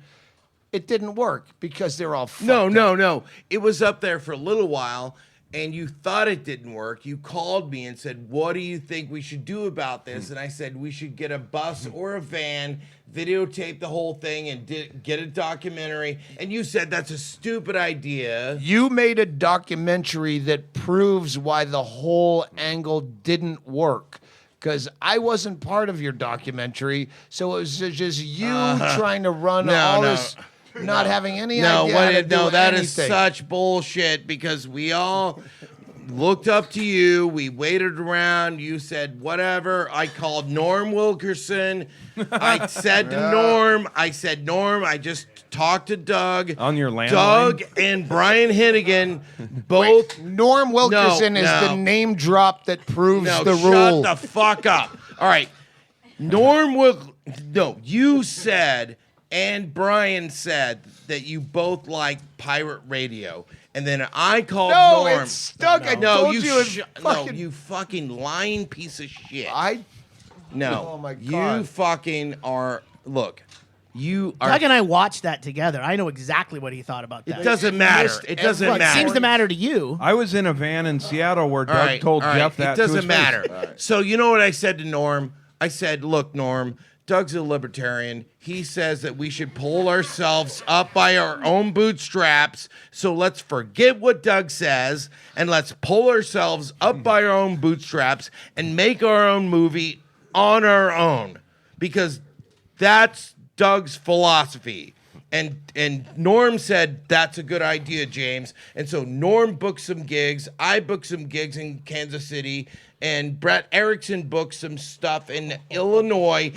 It didn't work because they're all fucked up. No. It was up there for a little while, and you thought it didn't work. You called me and said, what do you think we should do about this? And I said, we should get a bus or a van, videotape the whole thing, and get a documentary. And you said, that's a stupid idea. You made a documentary that proves why the whole angle didn't work. Because I wasn't part of your documentary, so it was just you trying to run this... Not having any idea how to do that anything. is such bullshit because we all looked up to you. We waited around. You said whatever. I called Norm Wilkerson. I said to Norm, I just talked to Doug. On your landline? Doug and Brian Hennigan both. Wait, Norm Wilkerson is the name drop that proves the rule. Shut the fuck up. All right. You said... And Brian said that you both like pirate radio. And then I called Norm. No, it's stuck. I told you. You fucking lying piece of shit. No. Oh, my God. You fucking are... Look, you are... Doug and I watched that together. I know exactly what he thought about that. It doesn't matter. It doesn't Well, matter. it seems to matter to you. I was in a van in Seattle where Doug told Jeff that. It doesn't to his matter. face. So you know what I said to Norm? I said, look, Norm, Doug's a libertarian. He says that we should pull ourselves up by our own bootstraps. So let's forget what Doug says and let's pull ourselves up by our own bootstraps and make our own movie on our own. Because that's Doug's philosophy. And Norm said, that's a good idea, James. And so Norm booked some gigs. I booked some gigs in Kansas City. And Brett Erickson booked some stuff in Illinois,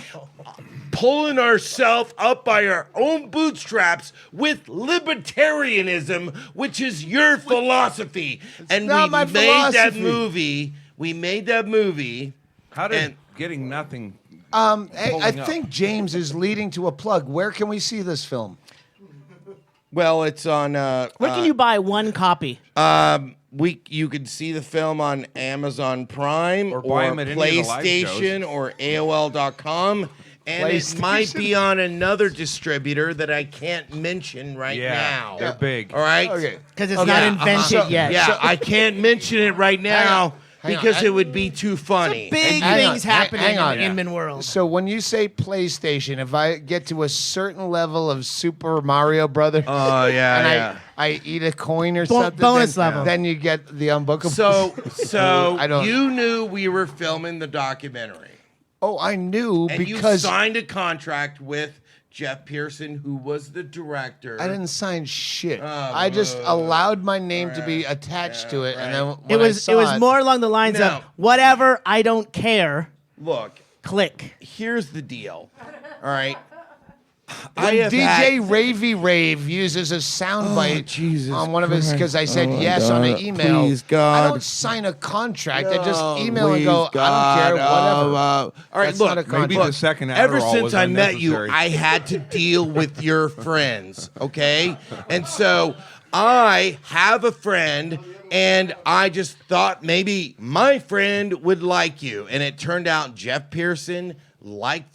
pulling ourselves up by our own bootstraps with libertarianism, which is your philosophy. And not my philosophy. We made that movie. How did getting nothing... Hey, I think James is leading to a plug. Where can we see this film? Well, it's on... Where can you buy one copy? You can see the film on Amazon Prime Or or buy 'em at any of the live PlayStation shows. or AOL.com. And it might be on another distributor that I can't mention right now. They're big. All right? Okay. Because it's not invented yet. Yeah, I can't mention it right now Hang on. because it would be too funny. Big Hang on, things happening hang on. in the Inman world. So when you say PlayStation, if I get to a certain level of Super Mario Brothers, Oh, yeah, and I eat a coin or something, bonus then, level. then you get the unbookable. So I don't- you knew we were filming the documentary. Oh, I knew And because you signed a contract with Jeff Pearson, who was the director. I didn't sign shit. I just allowed my name to be attached to it, and then when It was I saw more along the lines No. of whatever, I don't care. Look, Click. here's the deal. All right. When have DJ had- Ravey Rave uses a soundbite Jesus on one of his because I said Oh, yes on an God. email. Please, God. I don't sign a contract. I just Oh, email and go, please, I don't care, God. whatever. All right, That's look. not a Maybe contract. the second Ever Adderall since was I met you, unnecessary. I had to deal with your friends, okay? And so I have a friend, and I just thought maybe my friend would like you. And it turned out Jeff Pearson liked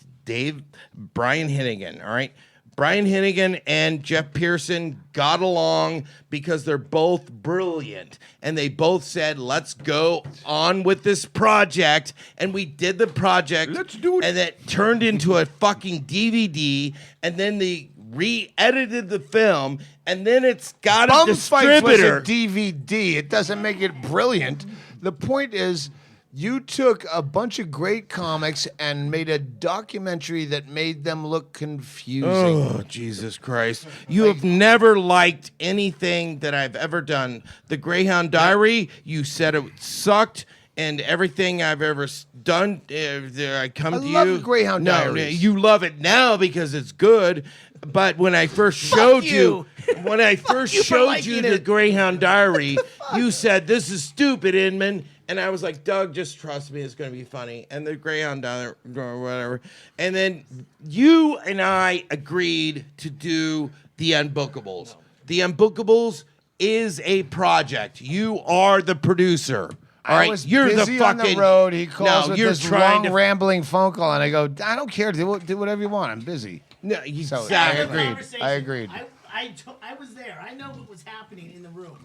Brian Hennigan, all right? Brian Hennigan and Jeff Pearson got along because they're both brilliant. And they both said, let's go on with this project. And we did the project. Let's do it. And it turned into a fucking DVD. And then they re-edited the film. And then it's got a Bum Fights was distributor. a DVD. It doesn't make it brilliant. The point is, you took a bunch of great comics and made a documentary that made them look confusing. Oh, Jesus Christ. You have never liked anything that I've ever done. The Greyhound Diary, you said it sucked, and everything I've ever done, I come to you. love the Greyhound No, Diaries. you love it now because it's good. But when I first showed you, when I first you for showed liking you the it. Greyhound Diary, you said, this is stupid, Inman. And I was like, Doug, just trust me, it's going to be funny. And the Greyhound down there, or whatever. And then you and I agreed to do the Unbookables. The Unbookables is a project. You are the producer. All right, I was you're busy the on fucking. the road. He calls No, with you're this trying long, to rambling phone call, and I go, I don't care. Do whatever you want. I'm busy. No, So exactly. I agreed. I was there. I know what was happening in the room.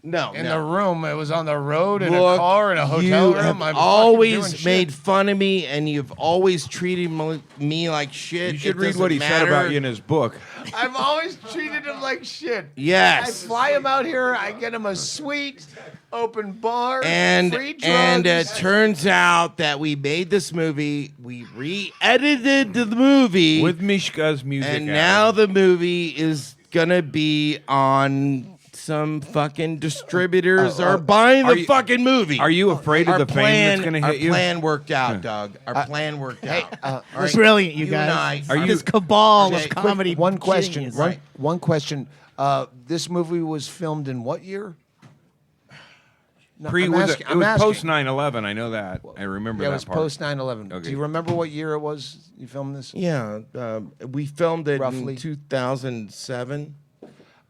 No, In no. the room, it was on the road, in Look, a car, in a hotel you room. have I'm fucking doing always shit. made fun of me, and you've always treated me like shit. You should It read what he doesn't said about matter. you in his book. I've always treated him like shit. Yes. I fly him out here. I get him a suite, open bar, And free drugs. it turns out that we made this movie. We re-edited the movie, With Mishka's music. and out. now the movie is gonna be on. Some fucking distributors are buying Are the you- fucking movie. Are you afraid of Our the fame that's going to our hit you? plan worked out, Doug. Our plan worked out. All right? Brilliant, you and guys. I- Are you- This cabal Okay, of comedy. One question. genius. One question. This movie was filmed in what year? No, It I'm was asking- post 9/11. I know that. I remember Yeah, it that was part. post 9/11. Okay. Do you remember what year it was you filmed this? Yeah, we filmed it Roughly. in 2007.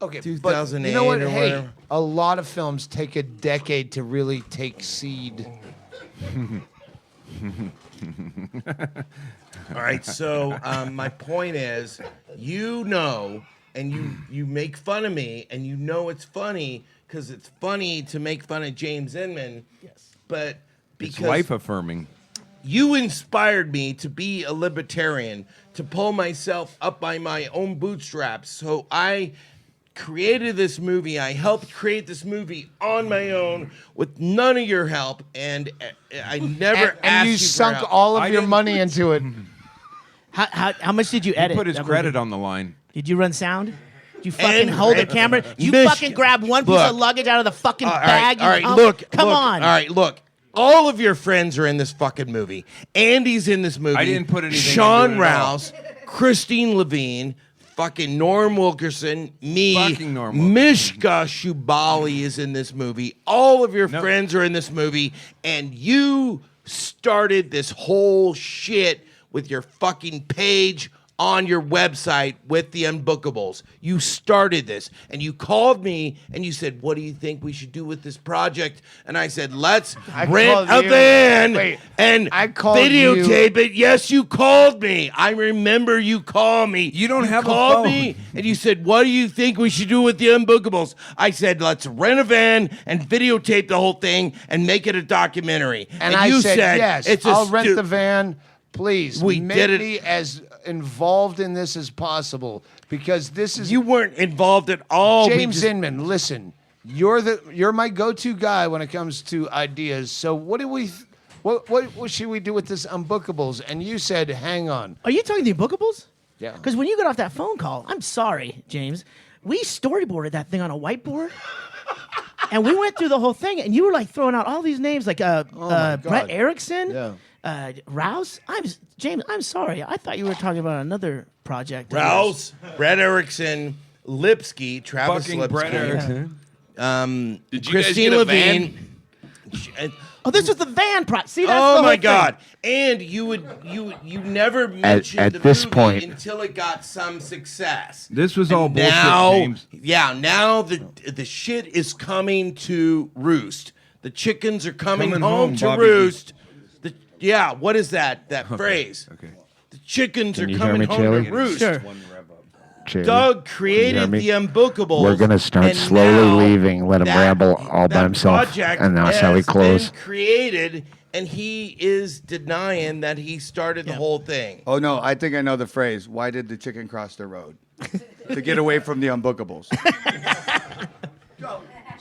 Okay, 2008 but you know what? or Hey, whatever. a lot of films take a decade to really take seed. All right, so my point is, you know, and you make fun of me, and you know it's funny because it's funny to make fun of James Inman. Yes, but It's because life affirming. you inspired me to be a libertarian, to pull myself up by my own bootstraps. So I created this movie. I helped create this movie on my own with none of your help, and I never And asked you you for sunk help. all of I your didn't- money into it. How much did you edit? Put his that credit movie? on the line. Did you run sound? Did you fucking And- hold the camera? Did you Mish- fucking grab one piece Look. of luggage out of the fucking All bag? right, you cunt? look. Come look, on. All right, look. All of your friends are in this fucking movie. Andy's in this movie. I didn't put anything Sean into it at all. Rouse, Kristine Levine, fucking Norm Wilkerson, me, Fucking Norm Mishka Shubali is in this movie. All of your No. friends are in this movie, and you started this whole shit with your fucking page on your website with the Unbookables. You started this, and you called me and you said, "What do you think we should do with this project?" And I said, "Let's I rent called a you. van Wait, and I called videotape it." Yes, you called me. I remember you called me. You don't have a called phone. me and you said, "What do you think we should do with the Unbookables?" I said, "Let's rent a van and videotape the whole thing and make it a documentary." And I you said, yes, "It's a I'll rent stu- the van. Please, We make did it. me as involved in this as possible because this is You weren't involved at all. We James just- Inman. Listen, you're my go-to guy when it comes to ideas. So what should we do with this Unbookables? And you said, hang on. Are you talking the Bookables? Yeah. Because when you got off that phone call, I'm sorry, James, we storyboarded that thing on a whiteboard. And we went through the whole thing, and you were like throwing out all these names, like my Brett God. Erickson, Yeah. Rouse. James. I'm sorry. I thought you were talking about another project. of Rouse, Brett Erickson, Lipsky, Travis Fucking Lipsky, Brett Erickson. Did you guys Christine get a Levine. van? yours. Oh, this was the van project. See, that's the Oh whole my thing. God! And you never mentioned at the this movie point- until it got some success. This was all And bullshit, now, James. yeah, now the shit is coming to roost. The chickens are coming Coming home, home, to Bobby. roost. Yeah, what is that phrase? Okay. The chickens are you hear coming me, home Chaille? to roost. Sure. Doug created me? the Unbookables. We're gonna start and slowly now leaving, let him that- ramble all by that himself, project and that's how we has close. been created, and he is denying that he started the whole thing. Oh no, I think I know the phrase. Why did the chicken cross the road? To get away from the Unbookables.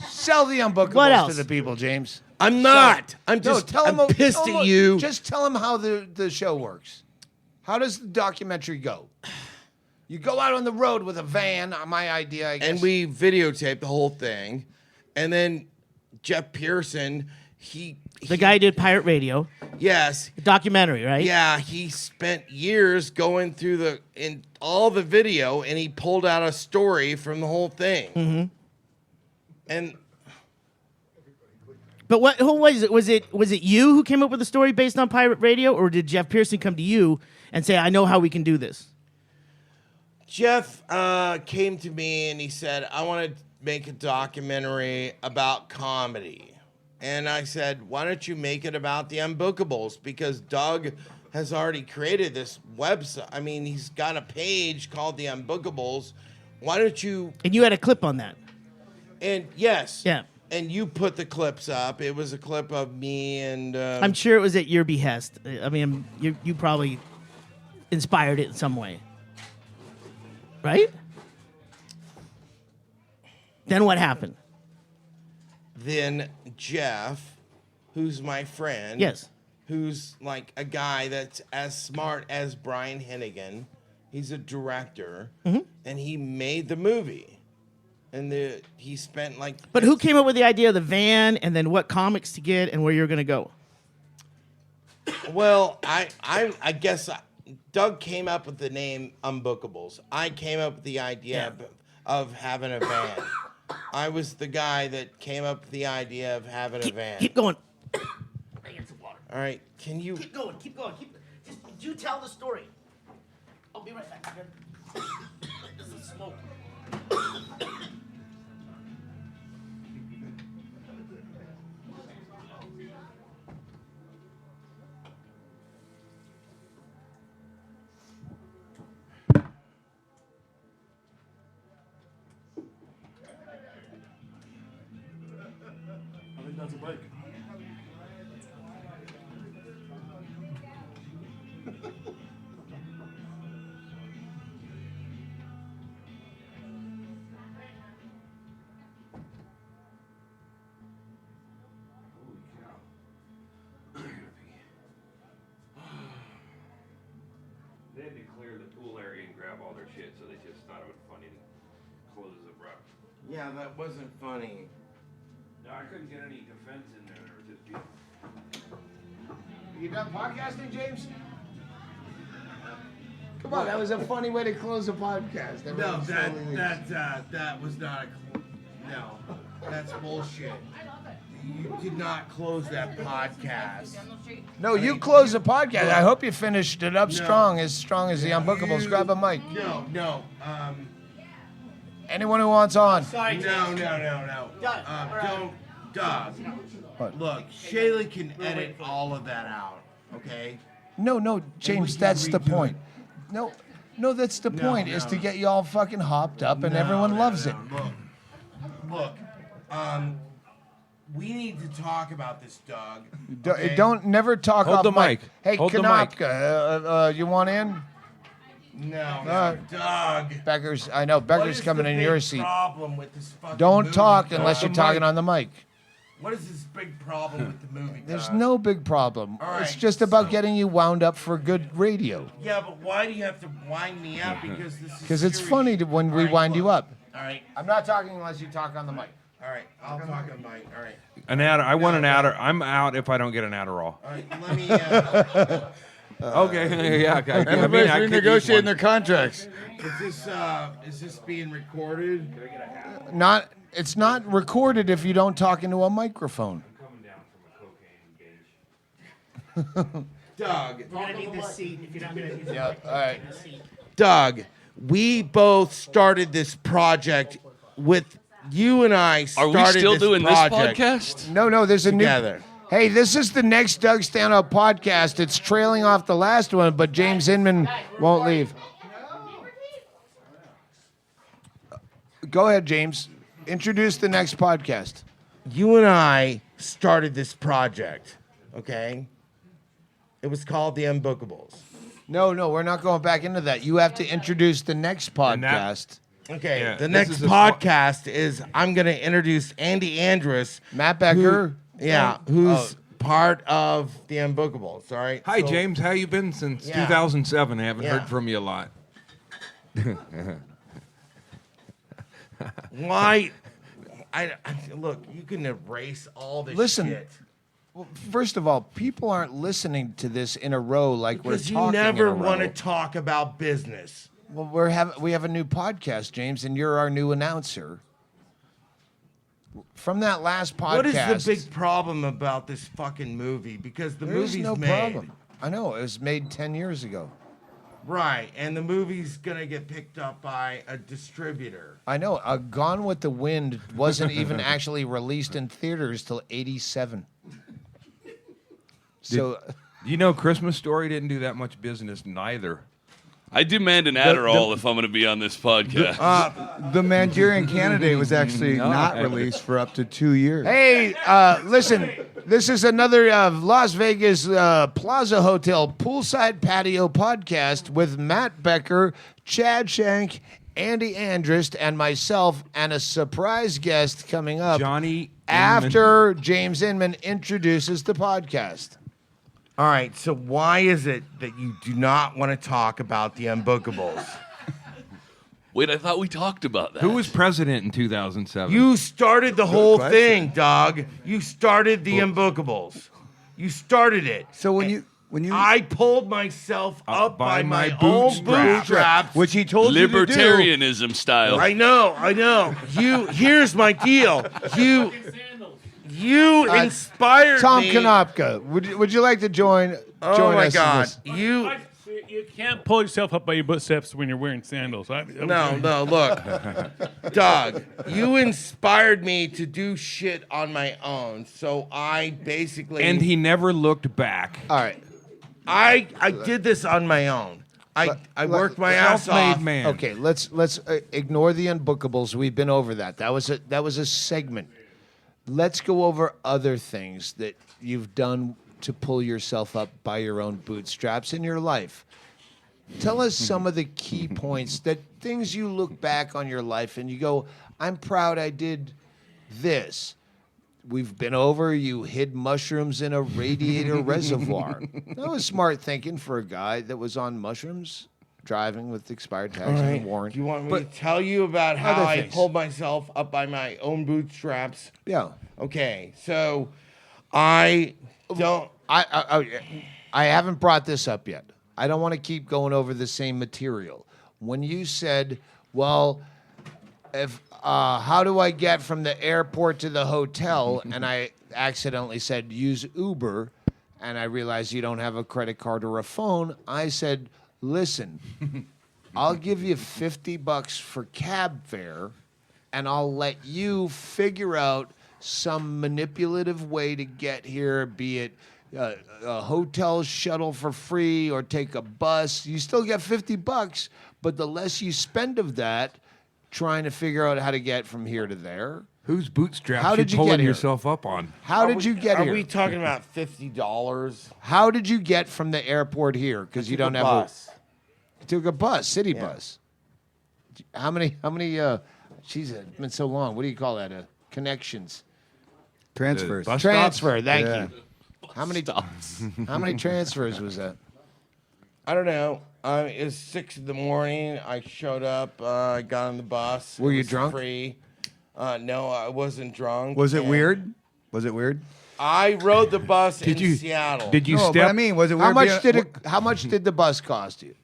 Sell the Unbookables What to else? the people, James. I'm not. I'm No, just. tell I'm him. pissed tell him- at you. Just tell him how the show works. How does the documentary go? You go out on the road with a van. My idea, I guess. And we videotaped the whole thing, and then Jeff Pearson, The guy who did Pirate Radio, yes, documentary, right? yeah, he spent years going through in all the video, and he pulled out a story from the whole thing. Mm-hmm. And But who was it? Was it you who came up with the story based on pirate radio, or did Jeff Pearson come to you and say, "I know how we can do this"? Jeff came to me and he said, I want to make a documentary about comedy. And I said, why don't you make it about the Unbookables? Because Doug has already created this website. I mean, he's got a page called the Unbookables. Why don't you... And you had a clip on that. And yes. Yeah. And you put the clips up. It was a clip of me and... I'm sure it was at your behest. I mean, you probably inspired it in some way. Right? Then what happened? Then Jeff, who's my friend... Yes. Who's like a guy that's as smart as Brian Hennigan. He's a director, and he made the movie. And he spent like... But who came up with the idea of the van, and then what comics to get, and where you're going to go? Well, I guess Doug came up with the name Unbookables. I came up with the idea of having a van. I was the guy that came up with the idea of having a van. Keep going. All right, can you... Keep going. Just you tell the story. I'll be right back. This is smoke. I think that's a bike. They had to clear the pool area and grab all their shit, so they just thought it would be funny to close it abrupt. Yeah, that wasn't funny. No, I couldn't get any defense in there. There was just people. You done podcasting, James? Come on, that was a funny way to close a podcast. No, that was not a... No, that's bullshit. You did not close that podcast. No, you closed the podcast. I hope you finished it up strong as the Unbookables. Grab a mic. No. Anyone who wants on. Sorry, No. Doug. What? Look, Chaille can edit all of that out, okay? No, James, that's the point. No, that's the point, is to get you all fucking hopped up and everyone loves it. Look, we need to talk about this, Doug. Okay? Don't never talk Hold off the mic. Hey, Hold the mic. Kanopka, you want in? No, Doug. Becker's, I know, Becker's coming in your seat. Problem with this fucking Don't movie, talk Doug? unless you're talking on the mic. What is this big problem with the movie, There's Doug? no big problem. All It's right, just about so- getting you wound up for good radio. Yeah, but why do you have to wind me up? Because this is Because it's serious funny shit. when All we right, wind you look. up. All right, I'm not talking unless you talk on the mic. all right. I'll talk on mic. All right. An Adder. I want an Adder. I'm out if I don't get an Adderall. All right, let me... Okay. Yeah. Everybody's I could use renegotiating one. their contracts. is this being recorded? It's not recorded if you don't talk into a microphone. Doug. You're going to need this seat if you're not going to use Yeah, all right. Doug, we both started this project with... You and I Are started we still doing project this podcast? No, there's a together. Hey, this is the next Doug Stanhope podcast. It's trailing off the last one, but James Inman won't leave. Go ahead, James. Introduce the next podcast. You and I started this project, okay? It was called the Unbookables. No, we're not going back into that. You have to introduce the next podcast. Okay, Yeah, the this next is a podcast is I'm going to introduce Andy Andrist. Matt Becker. Who's part of the Unbookables, all right? Hi, So- James. How you been since Yeah. 2007? I haven't Yeah. heard from you a lot. Why? Look, you can erase all this Listen, shit. Well, first of all, people aren't listening to this in a row like Because we're you talking never in a want to row. talk about business. Well, we have a new podcast, James, and you're our new announcer. from that last podcast. What is the big problem about this fucking movie? Because the There's movie's no made. problem. I know it was made 10 years ago. Right, and the movie's gonna get picked up by a distributor. I know. Gone with the Wind wasn't even actually released in theaters till '87. So, You know, Christmas Story didn't do that much business neither. I demand an Adderall if I'm going to be on this podcast. The Manchurian Candidate was actually not released for up to 2 years. hey, listen. This is another Las Vegas Plaza Hotel Poolside Patio podcast with Matt Becker, Chad Shank, Andy Andrist, and myself, and a surprise guest coming up Johnny after James Inman introduces the podcast. All right, so why is it that you do not want to talk about the Unbookables? Wait, I thought we talked about that. Who was president in 2007? You started the whole question. thing, dog. You started the Unbookables. You started it. So when you I pulled myself up by my own bootstraps. bootstraps. which he told you to do. Libertarianism style. I know. Here's my deal. You inspired Tom me. Konopka, would you like to join Oh my us in God. this? You can't pull yourself up by your bootstraps when you're wearing sandals. No, look. Doug, you inspired me to do shit on my own. So I basically And he never looked back. All right. I did this on my own. I worked my ass off. Self-made man. Okay, let's ignore the Unbookables. We've been over that. That was a segment. Let's go over other things that you've done to pull yourself up by your own bootstraps in your life. Tell us some of the key points, that things you look back on your life and you go, I'm proud I did this. We've been over, you hid mushrooms in a radiator reservoir. That was smart thinking for a guy that was on mushrooms, driving with expired tags and a warrant. Do you want me to tell you about how Other I things. pulled myself up by my own bootstraps? Yeah. Okay, so I don't. I haven't brought this up yet. I don't want to keep going over the same material. When you said, well, if how do I get from the airport to the hotel? And I accidentally said, use Uber. And I realized you don't have a credit card or a phone. I said, listen, I'll give you $50 for cab fare, and I'll let you figure out some manipulative way to get here, be it a hotel shuttle for free or take a bus. You still get $50, but the less you spend of that trying to figure out how to get from here to there. Whose bootstraps How did you pulling get here? yourself up on? How did you get Are here? we talking about $50? How did you get from the airport here? Because you don't have bus. You took a bus, city bus. How many? Geez, it's been so long. What do you call that? Connections. Transfers. Bus Transfer. Thank Yeah. you. How many? How many transfers was that? I don't know. It was 6 in the morning. I showed up. I got on the bus. Were It you was drunk? Free. No, I wasn't drunk. Was it and weird? Was it weird? I rode the bus in you- Seattle. Did you No, step? but I mean, was it weird? How much being- did it? How much did the bus cost you?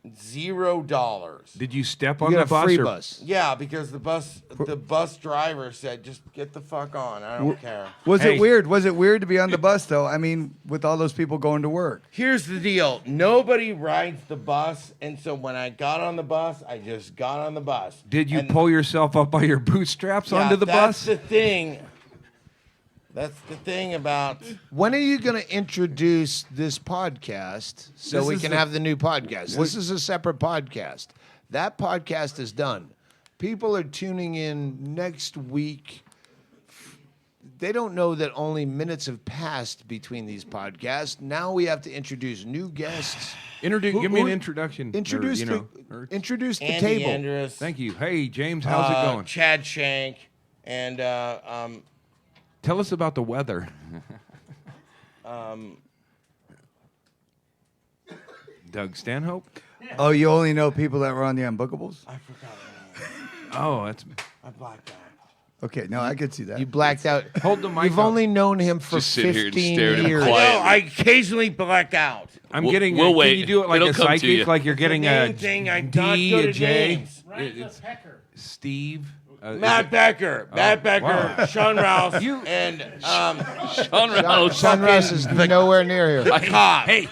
$0. Did you step You on got the a bus? free or- bus. Yeah, because the bus driver said, "Just get the fuck on. I don't care." Was Hey. it weird? Was it weird to be on the bus though? I mean, with all those people going to work. Here's the deal. Nobody rides the bus, and so when I got on the bus, I just got on the bus. Did you And- pull yourself up by your bootstraps Yeah, onto the that's bus? the thing. That's the thing about. When are you going to introduce this podcast so This we is can the- have the new podcast? This is a separate podcast. That podcast is done. People are tuning in next week. They don't know that only minutes have passed between these podcasts. Now we have to introduce new guests. Give me an introduction. Introduce introduce the Andy table. Andrist, Thank you. Hey, James, how's it going? Chad Shank, and Tell us about the weather. Doug Stanhope? Oh, you only know people that were on the Unbookables? I forgot. Oh, that's. I blacked out. Okay, no, I could see that. You blacked out. Hold the mic You've up. only known him for Just sit here and 15 stare at him years. quietly. No, I occasionally black out. I'm We'll- getting. we'll Can wait. you do it like It'll a come to psychic? you. Like you're getting Name a thing, I'm D, not good a at J? names. It's Steve. Matt Becker, Sean Rouse, and Sean Reynolds. Sean Ross is nowhere near here. Hey,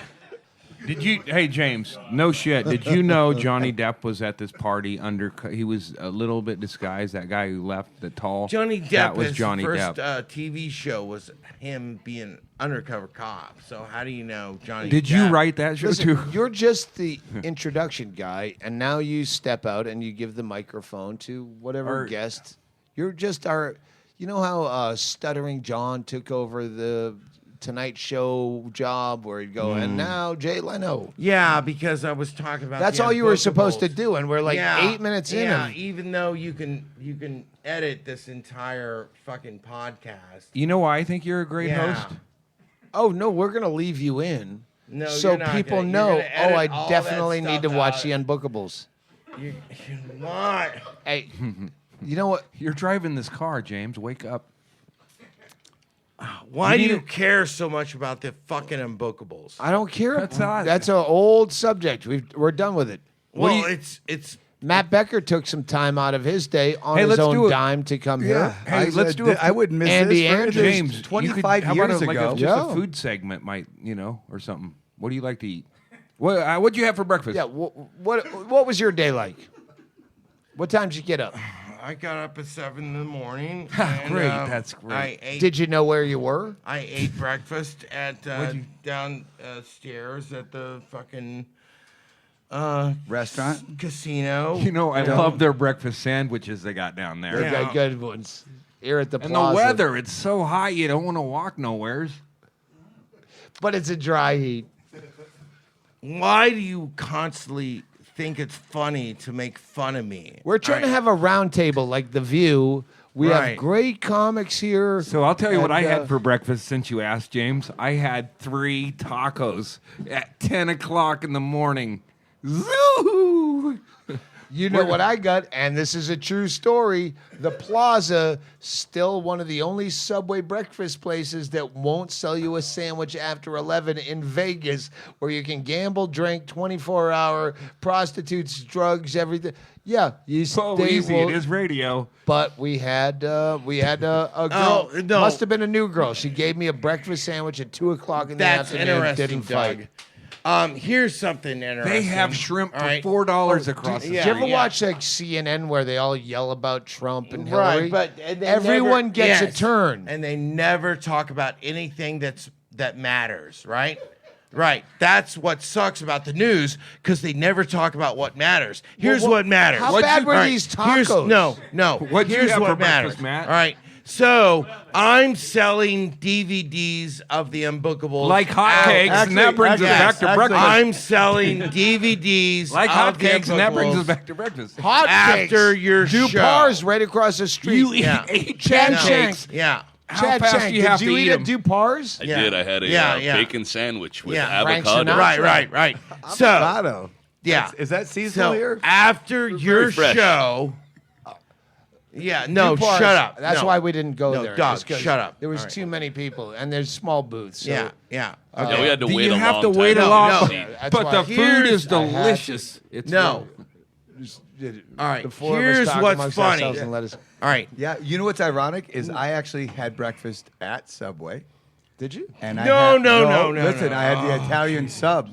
Hey, James. No shit. Did you know Johnny Depp was at this party he was a little bit disguised. That guy who left, the tall. Johnny Depp. That was his Johnny first Depp. TV show was him being undercover cop. So how do you know Johnny? Did Depp? you write that show Listen, too? you're just the introduction guy, and now you step out and you give the microphone to whatever guest. You're just our. You know how Stuttering John took over the Tonight Show job, where he'd go, and now Jay Leno. Yeah, because I was talking about. That's the all you were supposed to Unbookables. do, and we're like 8 minutes in. Yeah, and- even though you can edit this entire fucking podcast. You know why I think you're a great host? Oh no, we're gonna leave you in. No, so you're not people gonna- know. you're gonna edit I all definitely that need to stuff watch out. the Unbookables. You're not. Hey, you know what? You're driving this car, James. Wake up. Why do you care so much about the fucking Unbookables? I don't care. That's odd. That's an old subject. We're done with it. Well, it's Matt Becker took some time out of his day on Hey, his let's do own it. dime to come Yeah. here. Hey, let's do it. I wouldn't miss Andy this. Andrist. James, 25 how years about ago. just Yeah. a food segment might, or something. What do you like to eat? What'd you have for breakfast? Yeah. What was your day like? What time did you get up? I got up at 7 in the morning. Great, that's great. Did you know where you were? I ate breakfast at downstairs at the fucking Restaurant? casino. I love their breakfast sandwiches they got down there. They got good ones here at the And Plaza. the weather, it's so hot you don't want to walk nowheres. But it's a dry heat. Why do you constantly think it's funny to make fun of me? We're trying to have a round table like The View. We have Right. great comics here. So I'll tell you what I And, had for breakfast since you asked, James. I had 3 tacos at 10 o'clock in the morning. Zoo! You know what I got, and this is a true story. The Plaza, still one of the only Subway breakfast places that won't sell you a sandwich after 11 in Vegas, where you can gamble, drink, 24-hour, prostitutes, drugs, everything. Yeah, So they easy, will- it is radio. But we had a girl. Oh, no. Must have been a new girl. She gave me a breakfast sandwich at 2:00 in the That's afternoon. interesting, Didn't fight. Doug. Here's something interesting. They have shrimp for All right. $4 across the yeah. Did you ever yeah. watch like CNN where they all yell about Trump and Right, Hillary? but they everyone never- gets yes. a turn. and they never talk about anything that matters, right? Right. That's what sucks about the news, because they never talk about what matters. Here's what matters. How bad were All right, these here's- tacos? No. What'd you Here's have what for matters. breakfast, Matt? All right. So I'm selling DVDs of the Unbookables. Like hotcakes, and that brings us back to breakfast. I'm selling DVDs Like of the hotcakes, and that brings us Unbookables back to breakfast. Hot after cakes. your show. Dupar's right across the street. You Yeah. ate Chad pancakes. Shank. Yeah. How Chad fast Shank, do you did have you to eat eat at 'em? Dupar's? I did. I had a Yeah. bacon sandwich with Yeah. Frank avocado. Sinatra. Right. So Avocado. yeah. Is that seasonal So here? after your fresh. show, yeah, no, Dupar's. shut up. That's No. why we didn't go No, there. dog, just 'cause shut up. There was All right. too many people, and there's small booths. So Yeah. Yeah, we had to Do wait you a have long to time. wait a No, long no. time? That's But why the food is I had to. delicious. It's No. All right, The four here's of us talk what's amongst funny. ourselves and let us. All right. Yeah, you know what's ironic is I actually had breakfast at Subway. Did you? And No, I had, no. Listen, I had the Italian sub,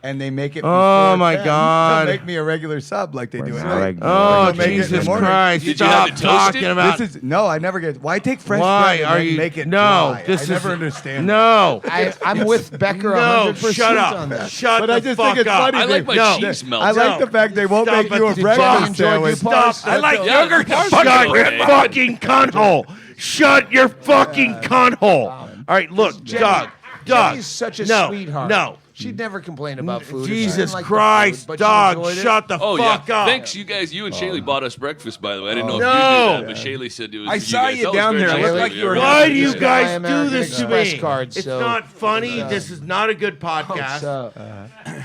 and they make it. Oh, before my 10. God. They'll make me a regular sub like they do at night. Oh, They'll make it in the Jesus morning. Christ. Did you have Stop it talking toasted? about This is no, I never get. Why take fresh why bread and are then you make it no, dry? this I is never understand. No. I'm with Becker No, 100% shut on up. that. Shut But the I just fuck think it's up. funny. I like my No. cheese melt. I like the fact they won't Stop make you a it. breakfast Enjoy sandwich. Dupar's? I like Yeah, yogurt. Dupar's Shut is your okay. fucking cunt hole. Shut your fucking cunt hole. All right, look, Doug. Jenny's such a no, sweetheart. No. She'd never complain about food. If she Jesus didn't like the Christ, food, but she Doug, enjoyed it. shut the Oh yeah, fuck up. thanks you guys. You and Chaille bought us breakfast, by the way. I didn't know No. if you did that, but Chaille said it was. I saw guys. you That was down very there. It nice looked of like you were Why do you Buy guys do American this to Express me? cards, It's so- not funny. This is not a good podcast. So,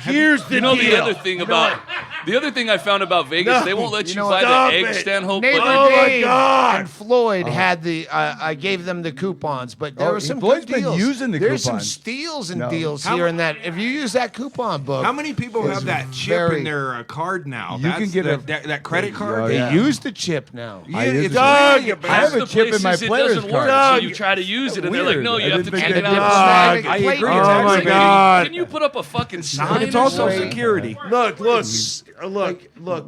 Here's the You know deal. the other thing about The other thing I found about Vegas, they won't let you know buy what? the egg, Stanhope. Neighbor but Dave and Floyd had the. I gave them the coupons, but there were some Floyd's good been deals. using the There's coupons. some steals and deals here and that. If you use that coupon book, How many people have that chip very- in their card now? You can get that credit card. they yeah. use the chip now. Yeah, use it's the- really a I have bad- a chip in my places it player's doesn't card. work, so you try to use it, and they're like, weird. no, you I have to didn't pick think it they up. did. I agree. It's Oh actually- my God. Can you put up a fucking sign? It's or also something? security. Look,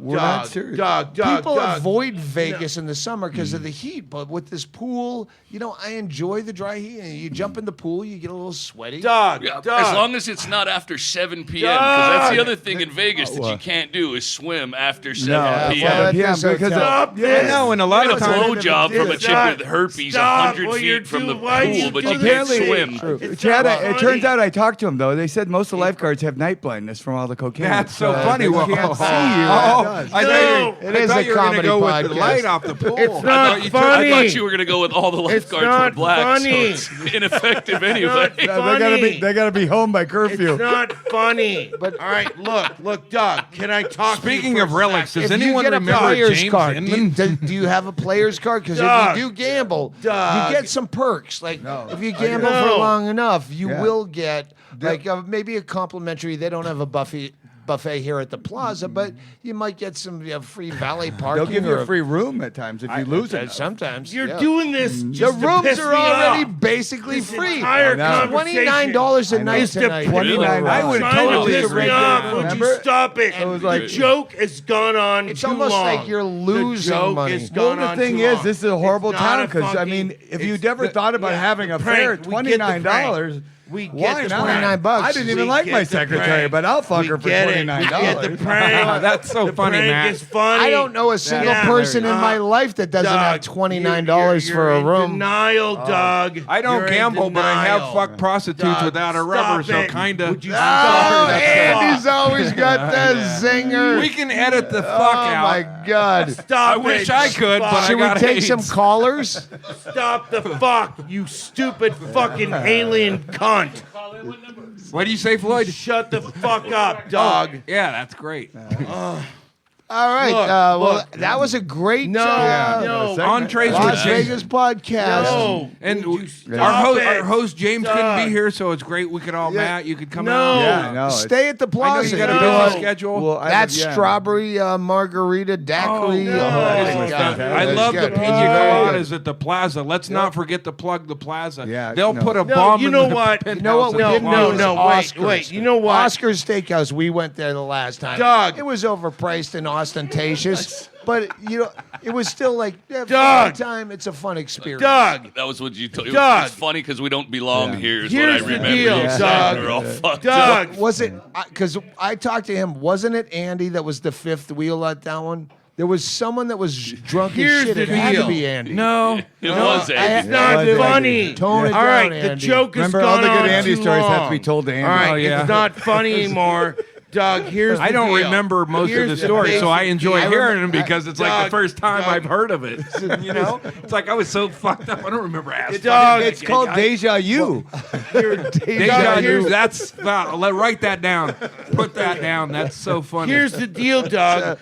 We're not dog, serious. dog. People avoid Vegas in the summer because of the heat, but with this pool, I enjoy the dry heat. And you jump in the pool, you get a little sweaty. Dog, Yeah, dog. as long as it's not after 7 p.m. Because that's the other thing in Vegas that you can't do is swim after 7 p.m. well, Yeah, that's because hotel. No, and a lot of Get a times. blowjob from a chick Stop. with herpes Stop 100 what you're feet from the doing. Why you pool, but do you can't Apparently, swim. Chad, not it turns funny. out I talked to him though. They said most of the lifeguards have night blindness from all the cocaine. That's so funny. They Well, can't see you. I thought No. you It is were a going to comedy go with the podcast. light off the pool. It's not I funny. thought you were going to go with all the It's lifeguards not were black, funny. so it's ineffective anyway. not funny. They gotta be home by curfew. It's not funny. But all right, look, Doug. Can I talk? Speaking to you of for a relics, second? does If you anyone get a remember player's James card, Inman? do you have a player's card? Because if Doug. you do gamble, Doug. you get some perks. Like if you I gamble know. for long enough, you Yeah. will get like maybe a complimentary. They don't have a buffet here at the Plaza, but you might get some free valet parking. They'll give you or a free room at times if you lose it. Sometimes You're yeah. doing this. The Just to rooms piss are me already off. basically This free. entire I know. conversation $29 a night is to tonight. $29. I would trying totally to piss agree me with off. that. Would Remember? you stop it? It was like- the joke has gone on It's too almost long. like you're losing the joke money. Has Well, gone the on thing too is, long. this is a horrible It's not town a because I fucking- mean, if it's you'd ever the- thought about yeah, having a the fare prank. at We get the $29, We get why the not? prank. $29. I didn't even We like get my the secretary, prank. but I'll fuck We her for get it. $29. We get the prank. That's so the funny, prank Matt. is funny. I don't know a single Yeah. person in my Uh-huh. life that doesn't have Doug, $29 you're for a in room. Denial, Doug. I don't You're in gamble, but I have denial. fucked prostitutes Doug, without a stop rubber, so it. kind of. Would you Oh, stop it? Andy's always got the zinger. We can edit the fuck Oh out. my God! Stop I wish it. I could, but I Should we got take AIDS. some callers? Stop the fuck, you stupid fucking alien cunt. What do you say, Floyd? Shut the fuck up, dog. Yeah, that's great. All right. Look, Well, look. that was a great No, Yeah. no. Entrees with Las James. Vegas podcast. No. And Would you our, stop it? host James couldn't Doug. be here, so it's great. We could all, Yeah. Matt, you could come No. out. Yeah, no. Stay at the I know Plaza. you got a No. busy schedule. Well, That strawberry margarita daiquiri. no. my It's God. I That's love the good. pina coladas at the Plaza. Let's not forget to plug the Plaza. Yeah, They'll no. put a No, bomb you in know the what? penthouse You know what? We at the didn't Plaza. know. No, Oscars. wait. You know what? Oscar's Steakhouse. We went there the last time. Doug. It was overpriced and ostentatious, but it was still like Doug. fun time. It's a fun experience. Doug. That was what you told. Doug. It's funny because we don't belong here. Is Here's what I the remember. deal, you saying. Doug. We're all fucked Doug. up. Was it? Because I talked to him. Wasn't it Andy that was the fifth wheel at that one? There was someone that was drunk Here's as shit. the It had to deal. be Andy. No. It was I- Andy. It's not Was it? funny. Tone it All right, down, the Andy. joke has Remember, all gone the good on Andy too stories long. have to be told to Andy. All right, Oh, yeah. it's not funny anymore. Doug, here's the I don't deal. remember most Here's of the story, so I basic enjoy deal. hearing them because it's like Doug, the first time Doug. I've heard of it. You know, it's like I was so fucked up. I don't remember asking. Doug, It's called Deja Vu. Deja here's- vu. That's write that down. Put that down. That's so funny. Here's the deal, Doug.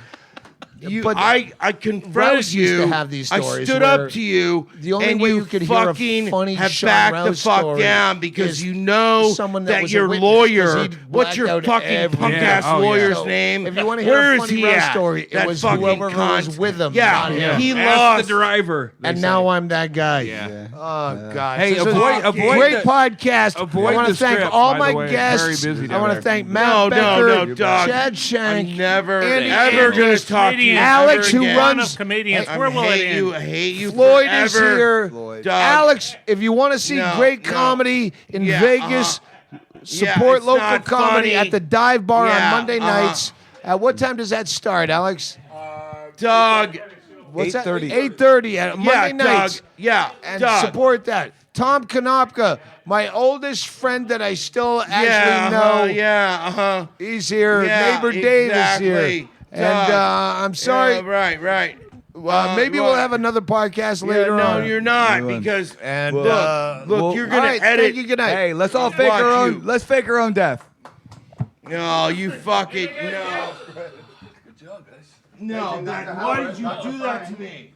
But I confronted Rouse used you. to have these I stories stood where up to you. the only and way you you could hear a fucking funny have Sean backed the Rouse fuck story down because is you know someone that that was a your witness 'cause lawyer. he'd What's your blacked out fucking every- punk Yeah, ass oh, yeah. lawyer's So, name? if you wanna hear Where a is funny he Rouse at? story, it That was fucking whoever was cunt. with him, Yeah, not him. he Ask lost. the driver. And now I'm that guy. Yeah. Oh God! Hey, So this is avoid- a avoid great the- podcast. avoid I want to the thank script, all by my the way. It's guests. very busy I down want to there. thank No, Matt Becker, no, Doug. Chad Shank, I'm never, Andy ever going Andrist, to talk to you. Alex, ever who again. runs- Of comedians. I Where will it hate end? you. I hate you. Floyd is forever. here. Doug. Alex, if you want to see No, great no. comedy in Yeah, Vegas, Yeah, support it's local not comedy funny. at the Dive Bar Yeah, on Monday nights. At what time does that start, Alex? Doug. What's 8:30. that? 8:30 at Monday nights. Doug. Yeah, And Doug. support that. Tom Konopka, my oldest friend that I still actually know. Yeah. He's here. Yeah, Neighbor Dave is exactly. here. And Doug. I'm sorry. Yeah, right. Maybe we'll have another podcast later no, on. you're not will. because And look, well, you're all gonna right, edit. thank you. Good night. Hey, let's all fake Watch our own. you. Let's fake our own death. No, you fucking no. No, why did you do that to me?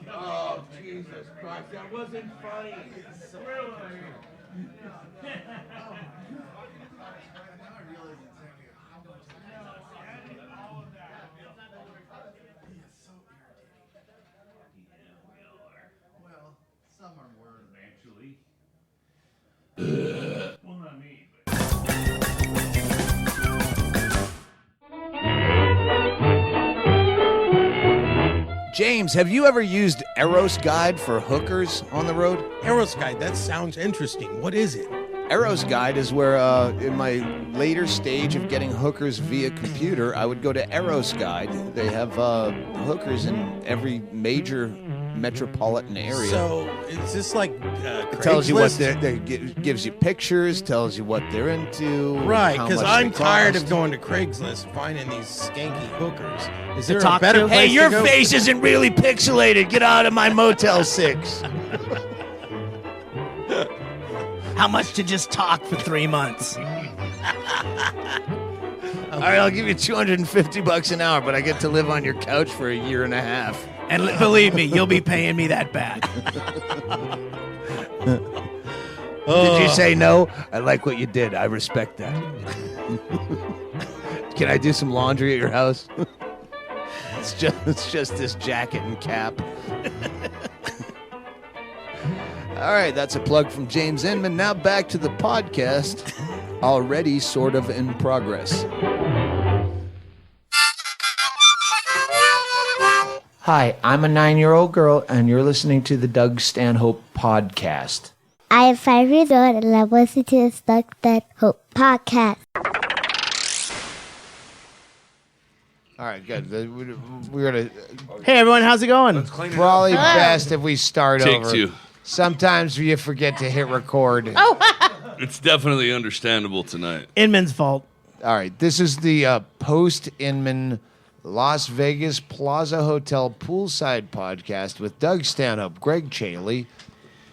Oh, Jesus Christ, that wasn't funny. Well, not me. James, have you ever used Eros Guide for hookers on the road? Eros Guide, that sounds interesting. What is it? Eros Guide is where, in my later stage of getting hookers via computer, I would go to Eros Guide. They have hookers in every major metropolitan area. So, is this like It tells you what Craigslist? gives you pictures, tells you what they're into. Right, how because much I'm they tired cost. of going to Craigslist and finding these skanky hookers. Is there a talk better to? place Hey, your to go? face isn't really pixelated. Get out of my Motel 6. How much to just talk for 3 months? All right, I'll give you $250 an hour, but I get to live on your couch for a year and a half. And believe me, you'll be paying me that back. Did you say no? I like what you did. I respect that. Can I do some laundry at your house? It's just this jacket and cap. All right, that's a plug from James Inman. Now back to the podcast, already sort of in progress. Hi, I'm a 9-year-old girl, and you're listening to the Doug Stanhope podcast. I am 5 years old and I listen to the Doug Stanhope podcast. All right, good. We're going to Hey, everyone, how's it going? probably best if we start Take over. two. Sometimes you forget to hit record. It's definitely understandable tonight. Inman's fault. All right, this is the post-Inman Las Vegas Plaza Hotel Poolside podcast with Doug Stanhope, Ggreg Chaille,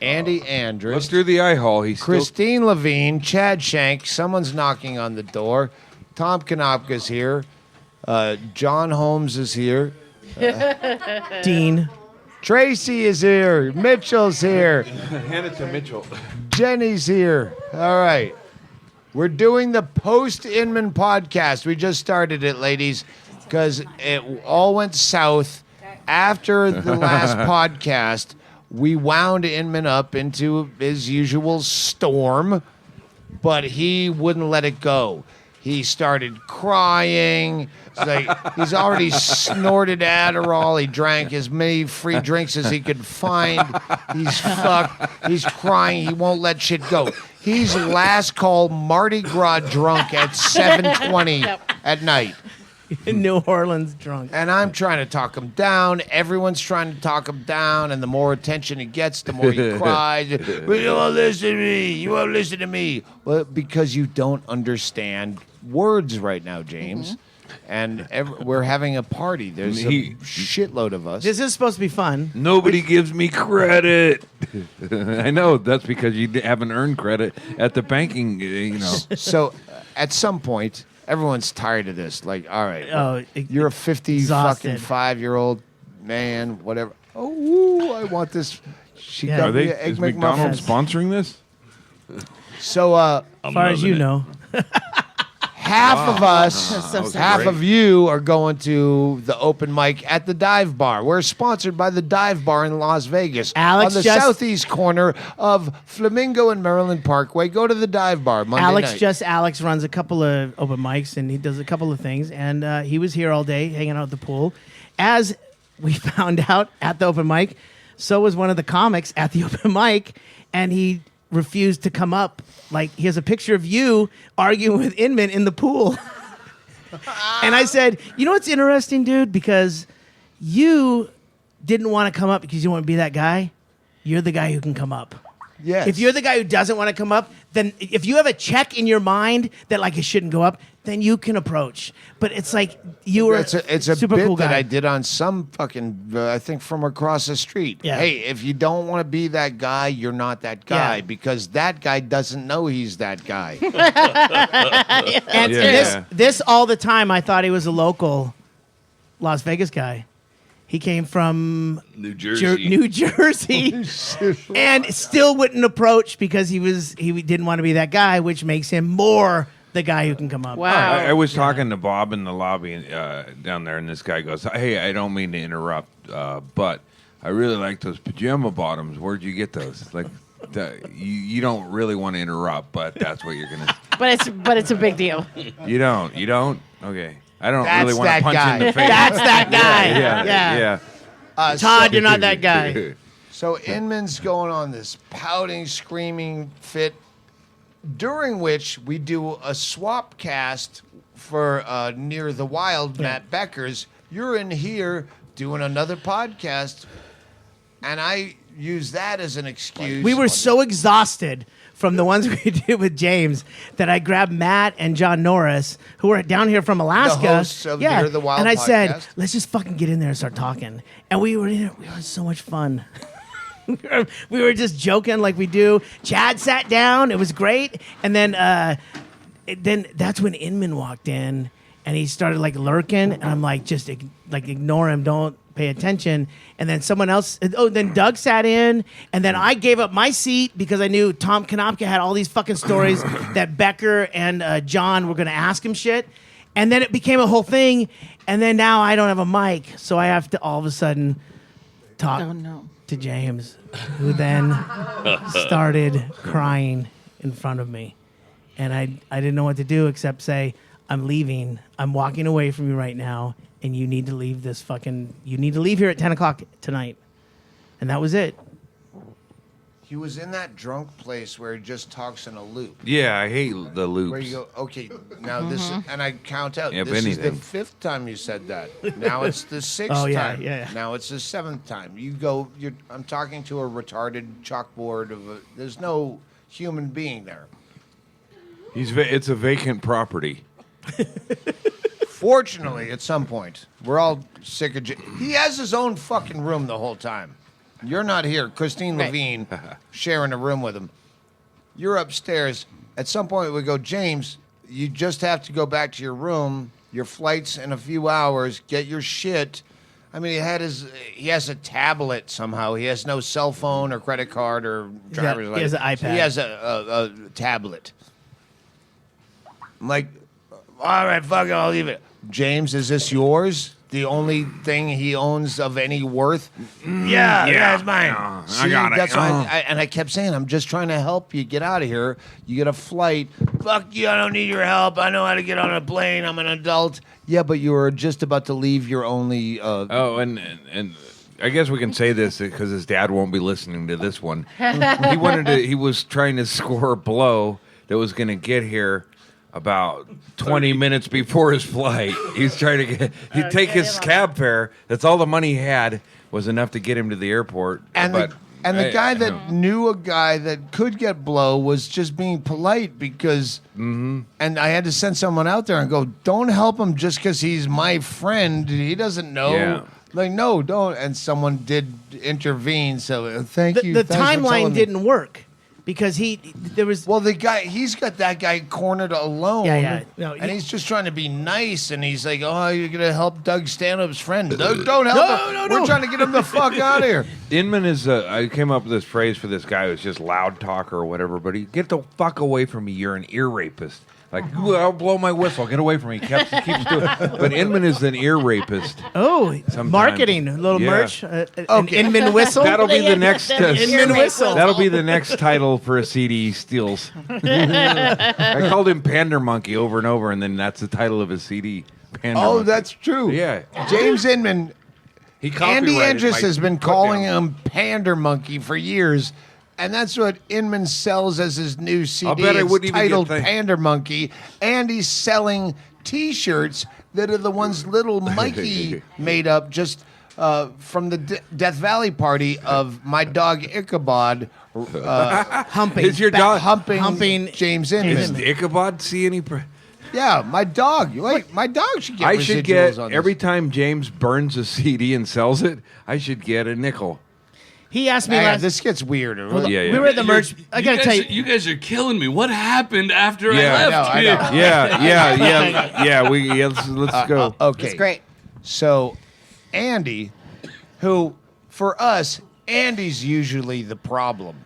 Andy Look Andrist, through the eye hole. He's Kristine Levine, Chad Shank. Someone's knocking on the door. Tom Konopka's here. John Holmes is here. Dean. Tracy is here. Mitchell's here. Hand it to Mitchell. Jenny's here. All right. We're doing the post-Inman podcast. We just started it, ladies, because it all went south after the last podcast. We wound Inman up into his usual storm, but he wouldn't let it go. He started crying. It's like he's already snorted Adderall. He drank as many free drinks as he could find. He's fucked. He's crying. He won't let shit go. He's last call Mardi Gras drunk at 7:20 at night. In New Orleans drunk. And I'm trying to talk him down. Everyone's trying to talk him down. And the more attention he gets, the more he cries. Well, you won't listen to me. You won't listen to me. Well, because you don't understand words right now, James. And we're having a party. There's a shitload of us. This is supposed to be fun. Nobody gives me credit. I know that's because you haven't earned credit at the banking. So at some point, everyone's tired of this. Like, all right, you're a 50 exhausted. fucking 5-year-old man, whatever. Oh, woo, I want this. She Yeah. got Are me they? an egg Is McDonald's McMuffin. sponsoring this? So As far as you know. half of us, So sad. half of you are going to the open mic at the Dive Bar. We're sponsored by the Dive Bar in Las Vegas. Alex on the just- southeast corner of Flamingo and Maryland Parkway. Go to the Dive Bar Monday night. Alex runs a couple of open mics and he does a couple of things. And he was here all day hanging out at the pool. As we found out at the open mic, so was one of the comics at the open mic. And he refused to come up. Like, he has a picture of you arguing with Inman in the pool. And I said, you know what's interesting, dude? Because you didn't want to come up because you want to be that guy. You're the guy who can come up. Yes. If you're the guy who doesn't want to come up, then if you have a check in your mind that like it shouldn't go up, then you can approach. But it's like you were It's a super bit cool guy. that I did on some fucking, I think from across the street. Yeah. Hey, if you don't want to be that guy, you're not that guy Yeah. because that guy doesn't know he's that guy. And Yeah. this all the time, I thought he was a local Las Vegas guy. He came from New Jersey. New Jersey, and still wouldn't approach because he didn't want to be that guy, which makes him more the guy who can come up. Wow. I was talking to Bob in the lobby down there, and this guy goes, "Hey, I don't mean to interrupt, but I really like those pajama bottoms. Where'd you get those? Like, you don't really want to interrupt, but that's what you're gonna. But it's a big deal. You don't. Okay, I don't That's really want that to punch guy. you in the face. That's that guy. Yeah. Todd, you're not that guy. So Inman's going on this pouting, screaming fit, during which we do a swap cast for Near the Wild, Matt Becker's. You're in here doing another podcast, and I use that as an excuse. We were so exhausted from the ones we did with James that I grabbed Matt and John Norris, who were down here from Alaska. The hosts of Near the Wild and I said, podcast. let's just fucking get in there and start talking. And we were in it. We had so much fun. We were just joking like we do. Chad sat down. It was great. And then that's when Inman walked in and he started like lurking. And I'm like, just like ignore him. Don't pay attention. And then someone else. Then Doug sat in. And then I gave up my seat because I knew Tom Konopka had all these fucking stories that Becker and John were going to ask him shit. And then it became a whole thing. And then now I don't have a mic. So I have to all of a sudden talk to James, who then started crying in front of me. And I didn't know what to do except say, I'm leaving. I'm walking away from you right now. And you need to leave you need to leave here at 10 o'clock tonight. And that was it. He was in that drunk place where he just talks in a loop. Yeah, I hate the loops. Where you go, okay, now this is, and I count out. Yeah, this is the anything. 5th time you said that. Now it's the 6th Oh, yeah, time. yeah. Now it's the 7th time. You go, I'm talking to a retarded chalkboard there's no human being there. It's a vacant property. Fortunately, at some point, we're all sick of he has his own fucking room the whole time. You're not here. Kristine Levine sharing a room with him. You're upstairs. At some point, we go, James, you just have to go back to your room. Your flight's in a few hours. Get your shit. I mean, he has a tablet somehow. He has no cell phone or credit card or driver's license. He has an iPad. He has a tablet. I'm like, all right, fuck it, I'll leave it. James, is this yours? The only thing he owns of any worth? Yeah, it's mine. I got it. That's why I kept saying, I'm just trying to help you get out of here. You get a flight. Fuck you, I don't need your help. I know how to get on a plane. I'm an adult. Yeah, but you were just about to leave your only... and I guess we can say this because his dad won't be listening to this one. He was trying to score a blow that was going to get here about 20 minutes before his flight. He's trying to he'd take his cab fare. That's all the money he had was enough to get him to the airport. And the guy that knew a guy that could get blow was just being polite because, and I had to send someone out there and go, don't help him just because he's my friend. He doesn't know. Yeah. Like, no, don't. And someone did intervene. So thank you. The Thanks for telling timeline me. didn't work because the guy, he's got that guy cornered alone. Yeah. No, and he's just trying to be nice. And he's like, oh, you're going to help Doug Stanhope's friend. Doug, don't help him. We're trying to get him the fuck out of here. Inman is, I came up with this phrase for this guy who's just loud talker or whatever, but he get the fuck away from me. You're an ear rapist. Like, "Ooh, I'll blow my whistle. Get away from me. He keeps doing it. But Inman is an ear rapist. Oh, Sometimes. marketing, a little merch, an Inman whistle. That'll be the next Inman whistle. That'll be the next title for a CD he steals. I called him Pander Monkey over and over, and then that's the title of his CD. Pander Monkey. That's true. Yeah. James Inman. He Andy copyrighted Andrist my has been put calling down. him Pander Monkey for years, and that's what Inman sells as his new CD. I'll bet I It's wouldn't even titled get Pander Monkey, and he's selling T-shirts that are the ones little Mikey made up just from the Death Valley party of my dog Ichabod humping. Is your dog humping James Inman. Does Ichabod see any... Yeah, my dog. Wait, my dog should get I residuals should get on this. every time James burns a CD and sells it. I should get a nickel. He asked me Hang on, last. this gets weirder. Yeah. We were at the merch. I gotta tell you. You guys are killing me. What happened after Yeah. I left I here? know. Yeah. Let's go. Okay. It's great. So, Andy, who for us, Andy's usually the problem,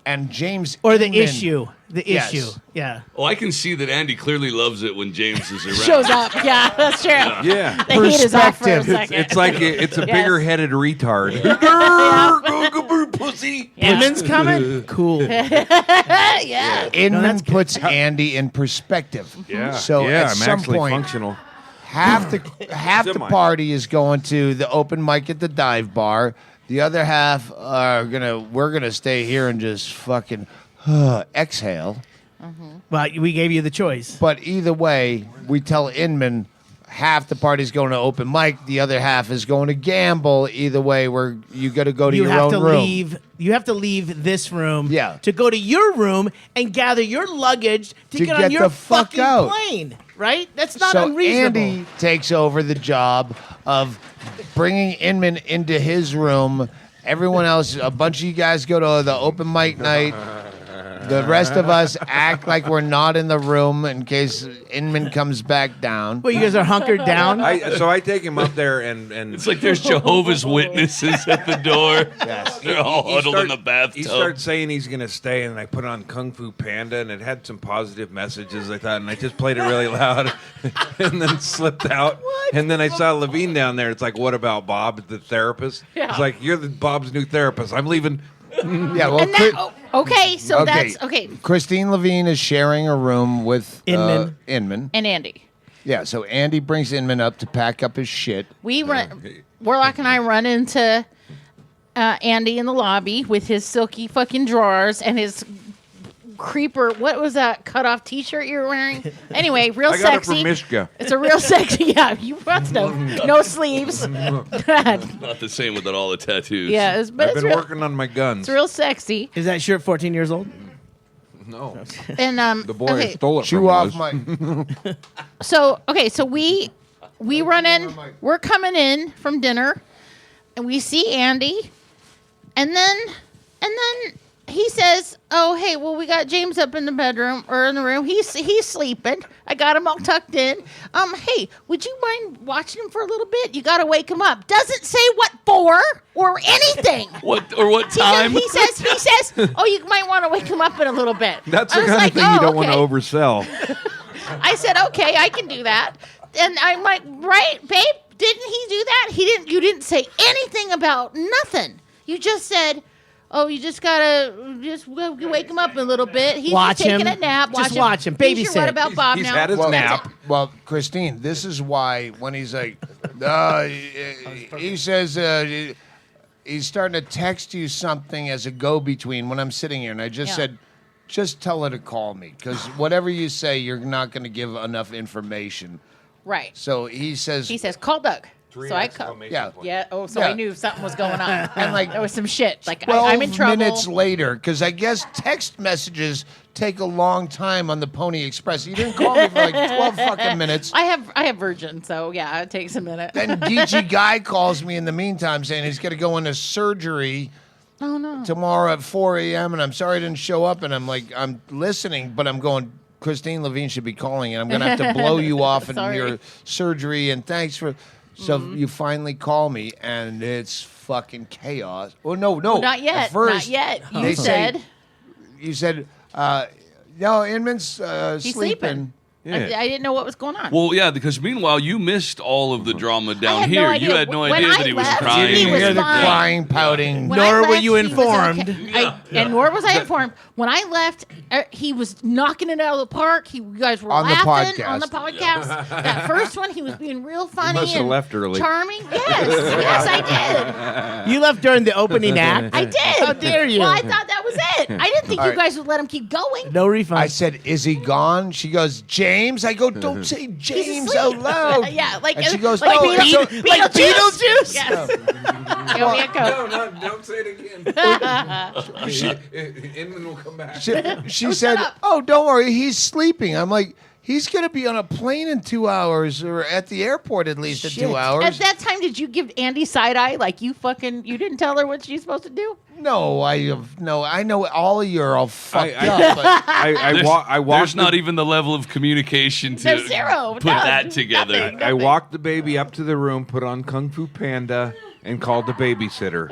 and James Or the Inman- issue. The Yes. issue. Yeah. Oh, I can see that Andy clearly loves it when James is around. Shows up. Yeah, that's true. Yeah. The heat is off for a Perspective. second. It's like it's a Yes. bigger-headed retard. Pussy. Inman's coming? Cool. yeah. Inman puts Andy in perspective. Yeah. So yeah, at I'm some actually point, functional. half the Semi. party is going to the open mic at the dive bar. The other half are we're gonna stay here and just fucking exhale. Well, we gave you the choice. But either way, we tell Inman half the party's going to open mic, the other half is going to gamble. Either way, you got to go to You your have own to room. leave. You have to leave this room. Yeah. To go to your room and gather your luggage to To get get on your the fuck fucking out. plane. Right? That's not So unreasonable. Andy takes over the job of bringing Inman into his room. Everyone else, a bunch of you guys go to the open mic night. The rest of us act like we're not in the room in case Inman comes back down. Well, you guys are hunkered down. So I take him up there and It's like there's Jehovah's Witnesses at the door. Yes. They're all huddled in the bathtub. He starts saying he's going to stay, and I put on Kung Fu Panda, and it had some positive messages, I thought, and I just played it really loud and then slipped out. And then I saw Levine down there. It's like, what about Bob, the therapist? Yeah. It's like, you're Bob's new therapist. I'm leaving. Yeah, well, And that, okay, so that's okay. Kristine Levine is sharing a room with Inman. Inman. And Andy, Yeah, so Andy brings Inman up to pack up his shit. Warlock and I run into Andy in the lobby with his silky fucking drawers and his creeper. What was that cut off T-shirt you were wearing? Anyway, real I got sexy. it from Mishka. It's a real sexy. Yeah, you must have no sleeves. Not the same without all the tattoos. Yeah, but I've it's been real. working on my guns. It's real sexy. Is that shirt 14 years old? No. And The boy okay. stole it Chew from off us. my. So we run in. We're coming in from dinner, and we see Andy, and then he says, "Oh, hey, well, we got James up in the bedroom or in the room. He's sleeping. I got him all tucked in. Hey, would you mind watching him for a little bit? You got to wake him up. Doesn't say what for or anything. What time? He says, oh, you might want to wake him up in a little bit. That's I the was kind like, of thing you "Oh, don't want to okay." oversell. I said, okay, I can do that. And I'm like, right, babe, didn't he do that? You didn't say anything about nothing. You just said, oh, you just gotta wake him up a little bit. He's Watch just taking him. a nap. Just watch him. He's your Babysit. What about Bob He's now? had his nap. Well, Kristine, this is why when he's like, he says he's starting to text you something as a go-between when I'm sitting here, and I just said, just tell her to call me because whatever you say, you're not going to give enough information. Right. So he says, Call Doug. So I called. yeah. Yeah. Oh, so Yeah. I knew something was going on. And like there was some shit. Like 12 I'm in trouble. minutes later, because I guess text messages take a long time on the Pony Express. You didn't call me for like 12 fucking minutes. I have Virgin, so yeah, it takes a minute. Then DG Guy calls me in the meantime saying he's going to go into surgery oh no. tomorrow at 4 a.m. and I'm sorry I didn't show up. And I'm like, I'm listening, but I'm going, Kristine Levine should be calling and I'm going to have to blow you off in Sorry. your surgery. And thanks for... So you finally call me, and it's fucking chaos. Oh, no. Not yet. At first, Not yet. they You said. You said, no, Inman's He's sleeping. Yeah. I didn't know what was going on. Well, yeah, because meanwhile you missed all of the drama down had no here. idea. You had no When idea I that he was left, crying. he You was hear the fine. crying, pouting. When I Nor were left, you he was informed. okay. And nor was I informed. When I left, he was knocking it out of the park. You guys were On the laughing podcast. on the podcast. That first one, he was being real funny must have and left early. charming. Yes, I did. You left during the opening act. I did. How dare you? Well, I thought that was it. I didn't think All you right. guys would let him keep going. No refund. I said, is he gone? She goes, James. I go, don't say He's James asleep. out loud. Yeah, like And she goes, like "Oh, Beetlejuice. so- like Beetlejuice? Yes. Give me a Coke. Don't say it again. Inman will come back. She said, oh, don't worry. He's sleeping. I'm like, He's going to be on a plane in 2 hours, or at the airport at least in 2 hours. At that time, did you give Andy side eye? Like you didn't tell her what she's supposed to do? No, I know all of you are all fucked up. But I walked. There's not even the level of communication to There's zero. put that together. Nothing. I walked the baby up to the room, put on Kung Fu Panda, and called the babysitter.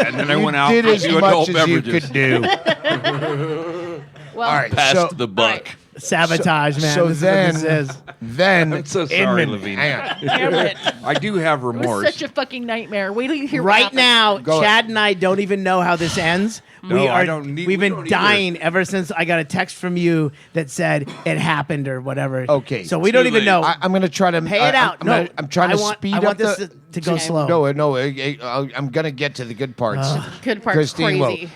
And then I went out did for as two much adult as you beverages. could do. Well, All right, Passed the buck. right. Sabotage, man. So This is what this is. then I'm so sorry, Inman, Levine. hang on. Damn it. I do have It was remorse. such a fucking nightmare. Wait till you hear what Right happened. now, Go Chad and I don't even know how this ends. No, I don't need- We've we been don't dying ever since I got a text from you that said it happened or whatever. Okay. So we Too don't even late. know. I'm going to try to Pay it out. I'm trying to speed I up want this the. to go slow. No, I'm going to get to the good parts. Good part's Kristine, crazy.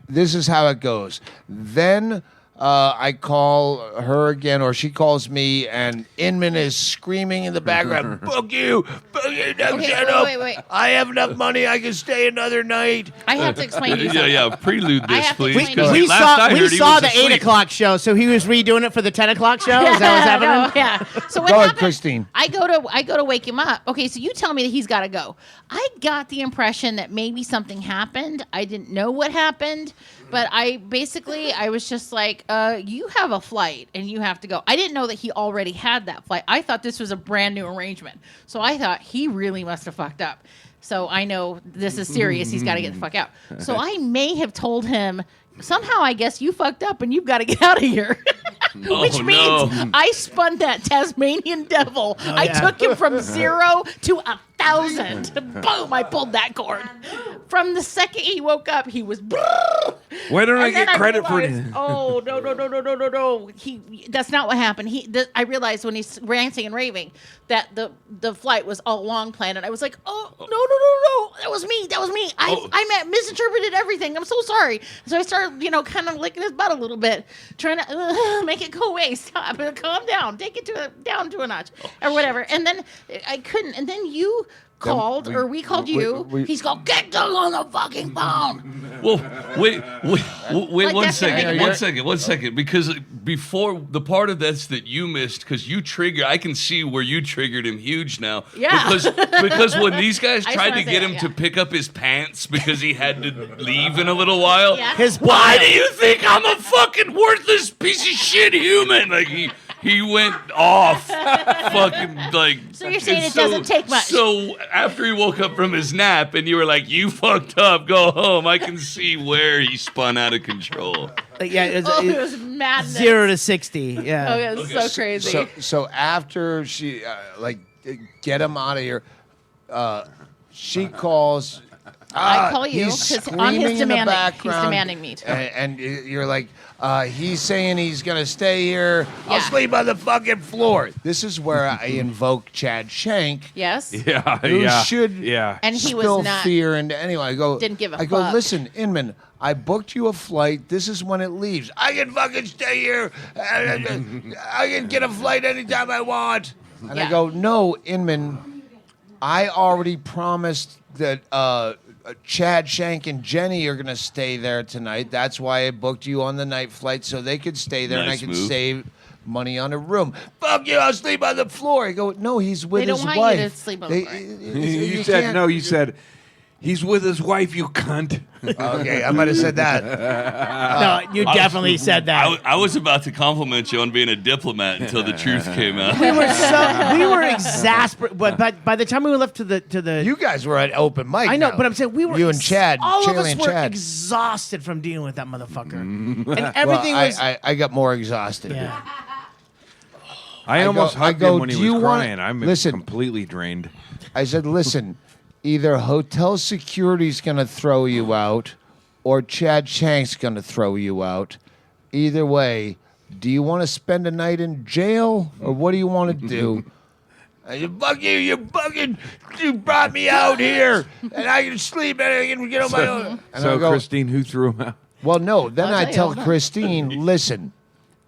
this is how it goes. Then I call her again, or she calls me, and Inman is screaming in the background, "Book you! Book you! No, Okay, shut wait, up! wait, wait. I have enough money. I can stay another night." I have to explain to you Yeah, something. yeah. Prelude I this, have to please. explain 'cause to you. We last saw I heard, he the was 8 asleep. o'clock show, so he was redoing it for the 10 o'clock show. Is that what's happening? No, yeah. So what Go ahead, happened? Kristine. I go to wake him up. Okay, so you tell me that he's got to go. I got the impression that maybe something happened. I didn't know what happened, but I was just like, you have a flight and you have to go. I didn't know that he already had that flight. I thought this was a brand new arrangement. So I thought he really must have fucked up. So I know this is serious. He's got to get the fuck out. So I may have told him, somehow I guess you fucked up and you've got to get out of here. Which Oh, means no. I spun that Tasmanian devil. I yeah. took him from 0 to 1,000. Boom! I pulled that cord. From the second he woke up, he was. Why don't I And then get credit for realized, it? Oh no! That's not what happened. I realized when he's ranting and raving that the flight was all long planned, and I was like, oh no! That was me. I misinterpreted everything. I'm so sorry. So I started, kind of licking his butt a little bit, trying to make it go away. Stop. Calm down. Take it down to a notch or whatever. And then I couldn't. And then you called, or we called you. He's called, get Doug on the fucking phone. Well, wait, Like, one that's second, one second, because before the part of this that you missed, because you triggered, I can see where you triggered him huge now. Yeah. Because when these guys I just tried wanna to say get that, him yeah. to pick up his pants because he had to leave in a little while. Yeah. Why do you think I'm a fucking worthless piece of shit human? Like he went off, fucking like. So you're saying and it doesn't take much. So after he woke up from his nap, and you were like, "You fucked up. Go home." I can see where he spun out of control. Yeah, it was madness. 0 to 60. Yeah. Oh, yeah, it's so crazy. So after she get him out of here, she calls. I call you he's because on his screaming in the demanding, he's background, demanding me to. and you're like, he's saying he's gonna stay here. I'll Yeah. sleep on the fucking floor. This is where I invoke Chad Shank. Yes. Yeah, Who should And he was spill not- fear into anyway. I go. Didn't give a I go. fuck. Listen, Inman. I booked you a flight. This is when it leaves. I can fucking stay here. I can get a flight anytime I want. And I Yeah. go, no, Inman. I already promised that Chad, Shank, and Jenny are gonna stay there tonight. That's why I booked you on the night flight so they could stay there and I Nice could move. save money on a room. Fuck you! I'll sleep on the floor. I go, no, he's with They don't his want wife. you to sleep on the floor. You said can't- no. You said he's with his wife. You cunt. Okay, I might have said that. No, you definitely said that. I was about to compliment you on being a diplomat until the truth came out. we were exasperated. But by the time we left to the You guys were at open mic. I know, now. but I'm saying we were. You and Chad, all of Chaille us and were Chad. exhausted from dealing with that motherfucker, and Well, everything was. I got more exhausted. Yeah. I almost I hugged go, him when he "Do was you wanna-" crying. I'm Listen. completely drained. I said, listen, either hotel security's going to throw you out or Chad Shank's going to throw you out. Either way, do you want to spend a night in jail or what do you want to do? Fuck you, you brought me out here and I can sleep and I can get on my own. And I So, go, Kristine, who threw him out? well, no, then I'll I tell tell you. Kristine, listen,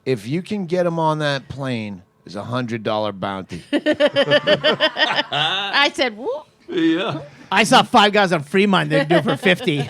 if you can get him on that plane, it's $100 bounty. I said, whoop. Yeah. I saw 5 guys on Fremont. They do it for 50.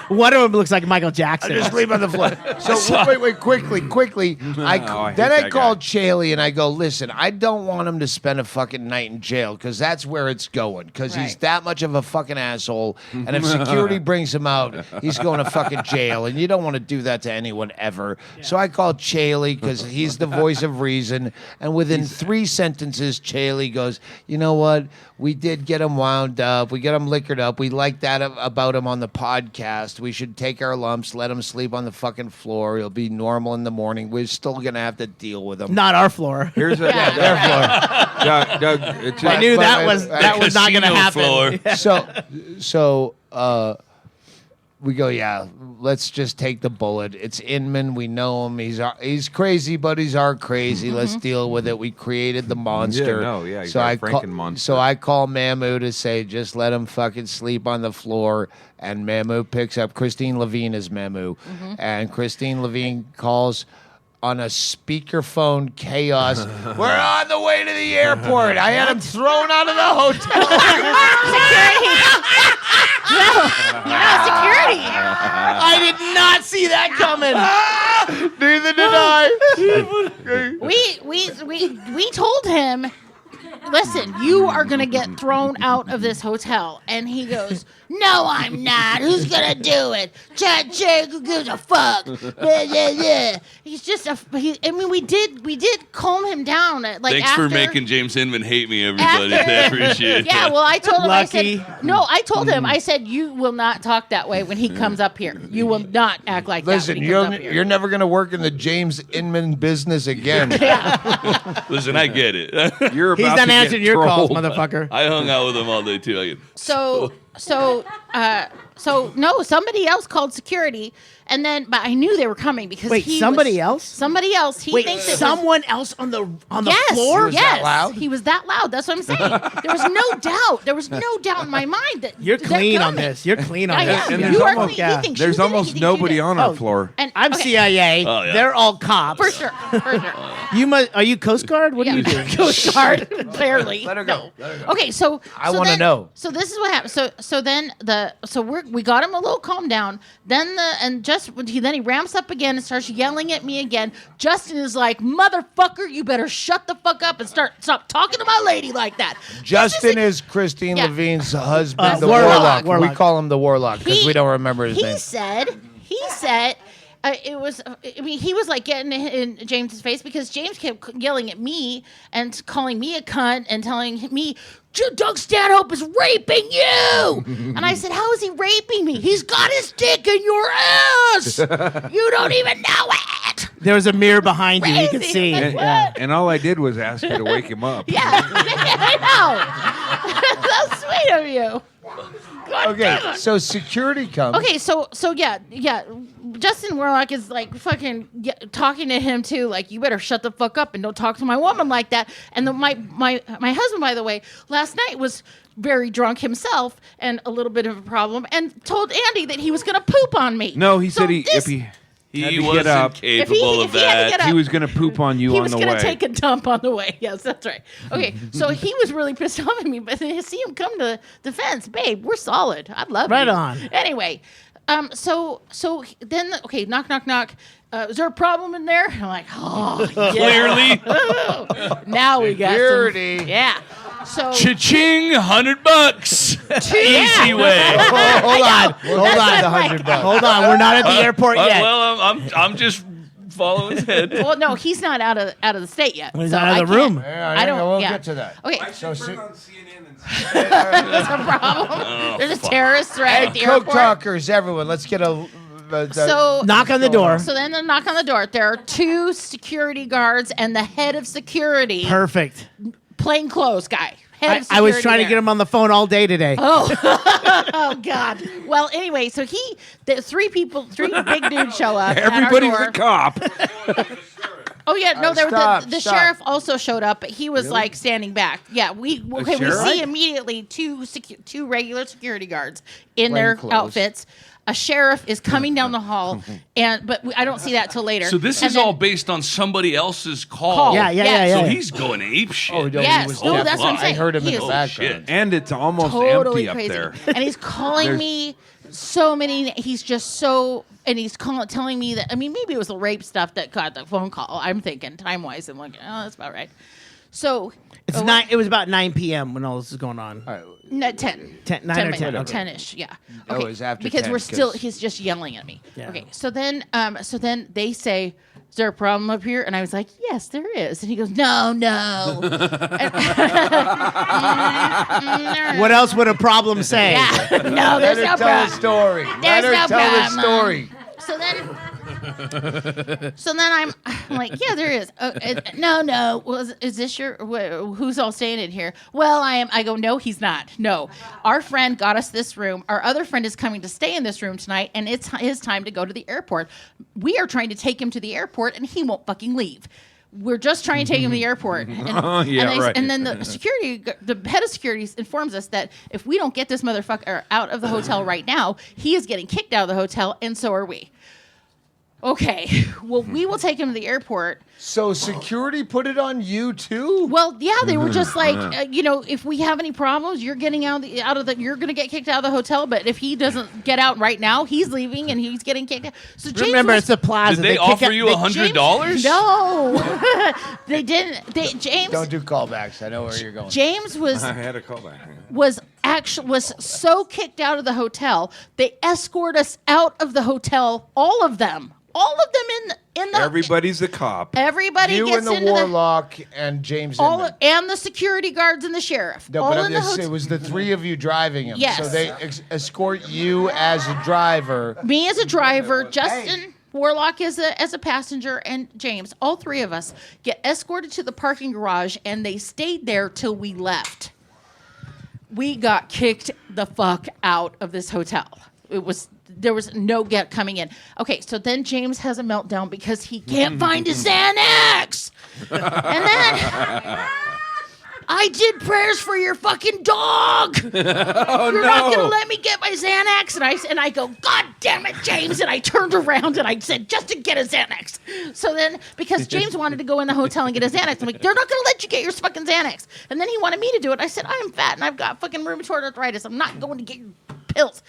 One of them looks like Michael Jackson. I just sleep on the floor. So wait, quickly. I hate Then I that called guy. Chaille and I go, listen, I don't want him to spend a fucking night in jail because that's where it's going. Because he's Right. that much of a fucking asshole. And if security brings him out, he's going to fucking jail. And you don't want to do that to anyone ever. So I called Chaille because he's the voice of reason. And within 3 sentences, Chaille goes, you know what? We did get him wound up. We get him liquored up. We like that about him on the podcast. We should take our lumps, let him sleep on the fucking floor. He'll be normal in the morning. We're still going to have to deal with him. Not our floor. Here's a Their floor. Doug, it's I knew that was not going to Casino happen. floor. So we go, yeah, let's just take the bullet. It's Inman. We know him. He's crazy, but he's our crazy. Let's deal with it. We created the monster. he's our Franken-monster. So I call Mamu to say, just let him fucking sleep on the floor. And Mamu picks up. Kristine Levine is Mamu. And Kristine Levine calls on a speakerphone chaos. We're on the way to the airport. I had him thrown out of the hotel. Security. I did not see that coming. Neither did I. We told him, listen, you are gonna get thrown out of this hotel, and he goes, no, I'm not. Who's gonna do it? Chad Jake, who gives a fuck? Blah, blah, blah. He's just we did calm him down. Like Thanks after, for making James Inman hate me, everybody. I appreciate Yeah, it. well, I told him. Lucky. I told him. I said, you will not talk that way when he comes up here. You will not act like Listen, that when he comes up here. you're never going to work in the James Inman business again. Listen, I get it. You're He's about not to get answering your calls, trolled. motherfucker. I hung out with him all day too. So somebody else called security, and then but I knew they were coming because Wait, somebody else? Somebody else. He Wait, thinks it was, someone else on the yes, floor? Yes, that loud? he was that loud. That's what I'm saying. There was no doubt. There was no doubt in my mind that You're they're clean on coming. this. You're clean on I this. am. And You are almost- clean. He thinks There's you did it. He almost thinks you nobody did it. on our floor. And I'm okay, CIA. Oh, yeah. They're all cops. for sure. Are you Coast Guard? What are you doing? Coast Guard, barely. Let her go. Okay, so I wanna then- know. So this is what happened. So then we got him a little calmed down. Then he ramps up again and starts yelling at me again. Justin is like, "Motherfucker, you better shut the fuck up and stop talking to my lady like that." Justin is Kristine Yeah. Levine's husband, the Warlock. warlock. We call him the warlock because we don't remember his name. He said. It was. I mean, he was like getting in James's face because James kept yelling at me and calling me a cunt and telling me, "Doug Stanhope is raping you." And I said, "How is he raping me? He's got his dick in your ass. You don't even know it." There was a mirror behind you. You could Crazy. see. Like, Yeah. what? And all I did was ask you to wake him up. Yeah, I know. That's sweet of you. God Okay, damn it. so security comes. Okay, so yeah. Justin Warlock is like fucking talking to him too, like, you better shut the fuck up and don't talk to my woman like that. And my husband, by the way, last night was very drunk himself and a little bit of a problem, and told Andy that he was gonna poop on me. No, he So said if this- he had He to get wasn't up, capable if of he had to that. get up- he was going to poop on you he on was the gonna way. take a dump on the way. Yes, that's right. Okay, so he was really pissed off at me, but then to see him come to the fence, babe, we're solid. I love Right you. on. Anyway, so then okay, knock. Is there a problem in there? I'm like, oh, yeah. Clearly. Now we got Security. some, yeah. So Cha-ching, $100. Easy way. Hold on. The $100. Hold on. We're not at the airport yet. Well, I'm just following his head. well, no, he's not out of the state yet. He's so out of I the can't- room. Yeah, I don't. We'll yeah. get to that. Okay, So, there's a problem. There's a terrorist threat at the Coke airport. talkers, everyone. Let's get a. So Knock on the door. So then the knock on the door. There are 2 security guards and the head of security, Perfect. plain clothes guy. Head of I was security trying to there. get him on the phone all day today. Oh God. Well, anyway, so the 3 big dudes show up. Everybody's at our a door. cop. Oh yeah, no, there Stop, the stop. sheriff also showed up, but he was like standing back. Yeah, we sheriff? see immediately 2 regular security guards in their Plainclothes. outfits. a sheriff is coming down the hall, but I don't see that till later. So this And is then- all based on somebody else's call. Yeah. So he's going ape shit. Oh, no, he Yes. was Oh, that's definitely- what I'm saying. I heard him He in the is- background. And it's almost totally empty crazy. up there. And he's calling me so many. He's just so, and he's telling me that. I mean, maybe it was the rape stuff that got the phone call. I'm thinking time wise, I'm like, oh, that's about right. So It's 9. It was about 9 p.m. when all this is going on. No, 10. 9 or 10. Okay. 10-ish, yeah. Oh, Okay. it was after because 10, we're still. 'cause- He's just yelling at me. Yeah. Okay. So then they say, "Is there a problem up here?" And I was like, "Yes, there is." And he goes, "No." What else would a problem say? Yeah. No, there's Let no her tell problem. the story. There's Let her no tell the problem. story. So then I'm like, yeah, there is. No. Is this your? Who's all staying in here? Well, I am. I go, no, he's not. No, our friend got us this room. Our other friend is coming to stay in this room tonight, and it's his time to go to the airport. We are trying to take him to the airport, and he won't fucking leave. We're just trying to take him to the airport. And, right. and then the head of security informs us that if we don't get this motherfucker out of the hotel right now, he is getting kicked out of the hotel, and so are we. Okay, well, we will take him to the airport. So security put it on you too? Well, yeah, they were just like, if we have any problems, you're getting you're going to get kicked out of the hotel. But if he doesn't get out right now, he's leaving and he's getting kicked out. So James Remember, it's a Plaza. Did they offer you $100? No, they didn't. James. Don't do callbacks. I know where you're going. James I had a callback. was so kicked out of the hotel. They escort us out of the hotel. All of them in the. Everybody's a cop. Everybody You gets and the into warlock and James Inman. and the security guards and the sheriff. No, all but in the hotel. it was the three of you driving him. Yes. So they escort you as a driver. Me as a driver, Justin Warlock as a passenger, and James. All three of us get escorted to the parking garage, and they stayed there till we left. We got kicked the fuck out of this hotel. There was no get coming in. Okay, so then James has a meltdown because he can't find his Xanax. And then I did prayers for your fucking dog. You're not gonna let me get my Xanax. And I go, God damn it, James. And I turned around and I said, Justin, get a Xanax. So then, because James wanted to go in the hotel and get his Xanax, I'm like, they're not gonna let you get your fucking Xanax. And then he wanted me to do it. I said, I'm fat and I've got fucking rheumatoid arthritis. I'm not going to get your pills.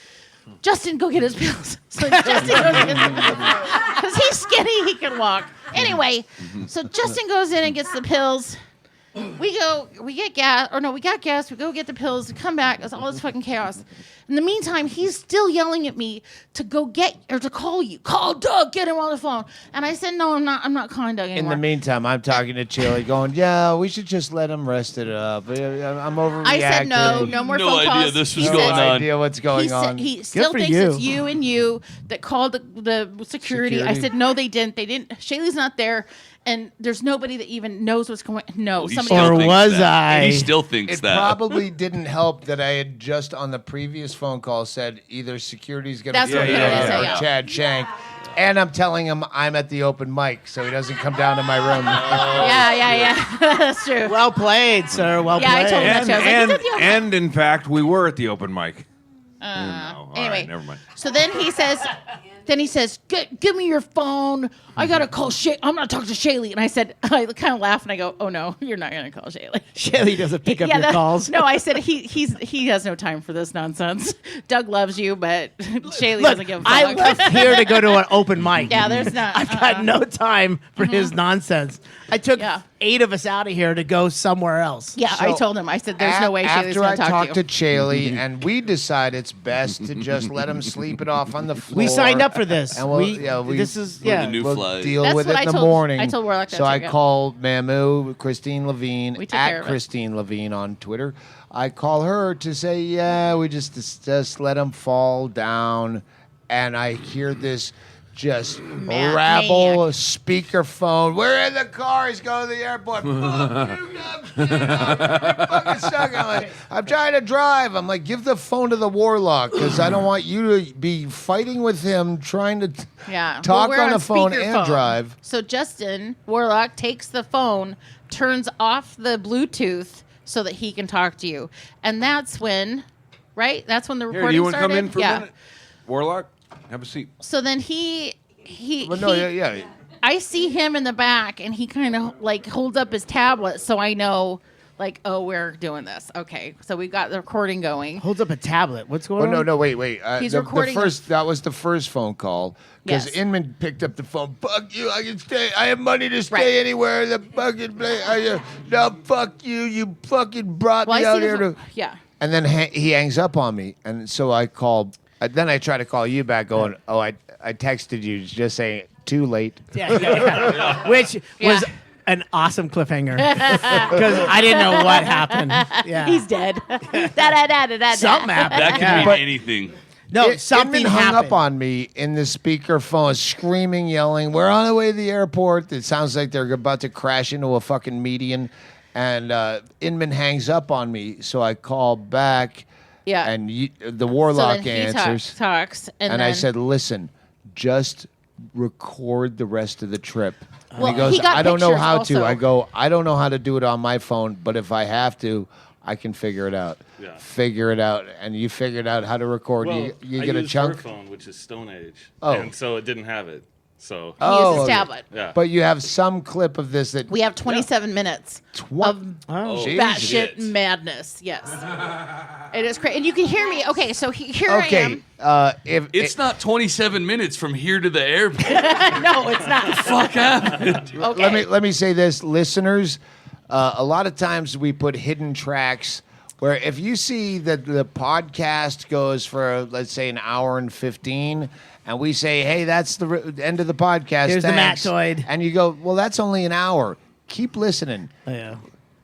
Justin, go get his pills. So Justin goes and gets the pills. Because he's skinny, he can walk. Anyway, so Justin goes in and gets the pills. We get gas, we got gas, we go get the pills, we come back, it's all this fucking chaos. In the meantime, he's still yelling at me to go get, or to call you. Call Doug, get him on the phone. And I said, no, I'm not calling Doug In anymore. the meantime, I'm talking to Chaille going, yeah, we should just let him rest it up. I'm overreacting. I said, no more No phone idea calls. this was He going said- on. No idea what's going on. He still for thinks you. it's you and you that called the security. I Security. said, no, they didn't. They didn't. Shaylee's not there. And there's nobody that even knows what's going on. No, He somebody still else. Or thinks was that. I? He still thinks It that. probably didn't help that I had just on the previous phone call said either security's going to That's be what here he did say, or yeah. Chad Shank. And I'm telling him I'm at the open mic, so he doesn't come down to my room. Yeah. That's true. Well played, sir. Well Yeah, I played. told him that. And, too. I was like, and, "It's at the open mic." and in fact, we were at the open mic. No, all Anyway, right, never mind. so then he says, give me your phone. I gotta call Shay. I'm gonna talk to Shaylee. And I said, I kind of laugh and I go, oh no, you're not gonna call Shaylee. Shaylee doesn't pick up your calls. No, I said he has no time for this nonsense. Doug loves you, but Shaylee Look, doesn't give a fuck. I left here to go to an open mic. Yeah, there's not. I've got no time for his nonsense. I took 8 of us out of here to go somewhere else. Yeah, I So, told him. I said, there's no way Shaylee's After I gonna talk talked to to you. Chaille, and we decide it's best to just let him sleep it off on the floor. We signed up for this. And This is We're the new we'll flight. deal That's with what it I in the told- morning. I told Warlock that so I too, yeah. called Mamu, Kristine Levine, We took care at of it. Kristine Levine on Twitter. I call her to say, yeah, we just let him fall down. And I hear this just rabble, maniac. speakerphone. We're in the car. He's going to the airport. Fuck you, I'm fucking stuck. I'm trying to drive. I'm like, give the phone to the warlock because I don't want you to be fighting with him trying to talk we're on the phone and speakerphone. drive. So Justin Warlock takes the phone, turns off the Bluetooth so that he can talk to you, and that's when, right? That's when the Here, recording do you want to started. come in for a minute? Warlock? Have a seat. So then he Well, no, yeah. I see him in the back, and he kind of like holds up his tablet, so I know, like, oh, we're doing this. Okay, so we got the recording going. Holds up a tablet. What's going Oh on? no, wait. He's The recording first that was the first phone call because Yes. Inman picked up the phone. Fuck you! I can stay. I have money to stay Right. anywhere. The fucking place. No, fuck you! You fucking brought Well, me I out see here the, to. yeah. And then he hangs up on me, and so I called. Then I tried to call you back, going, "Oh, I texted you just saying too late." Yeah. Which was an awesome cliffhanger because I didn't know what happened. Yeah. He's dead. Something Something happened. That could Yeah. mean But- anything. No, something Inman hung happened. up on me in the speaker phone, screaming, yelling, "We're on the way to the airport." It sounds like they're about to crash into a fucking median. And Inman hangs up on me, so I call back. Yeah. And the So warlock then he answers. talks, and And then, I said, "Listen, just record the rest of the trip." And Well, he goes, he got "I don't know pictures how also. to." I go, "I don't know how to do it on my phone, but if I have to, I can figure it out." Yeah. Figure it out, and you figured out how to record. Well, you I get a used chunk. her phone, which is Stone Age. Oh. And so it didn't have it. So he Oh, used his okay. tablet. yeah. But you have some clip of this that We have 27 minutes of Jesus. batshit madness. Yes, it is crazy, and you can hear me. Okay, so here I Okay, am. if It's not 27 minutes from here to the airport. No, it's not. Fuck happened. Okay. let me say this, listeners. A lot of times we put hidden tracks where if you see that the podcast goes for, let's say, an hour and 15, and we say, "Hey, that's the end of the podcast." Here's the thanks," Mactoid. and you go, "Well, that's only an hour." Keep listening. Yeah.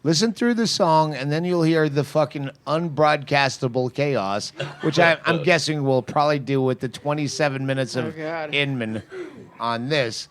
Listen through the song, and then you'll hear the fucking unbroadcastable chaos, which I'm guessing we'll probably do with the 27 minutes of God. Inman on this.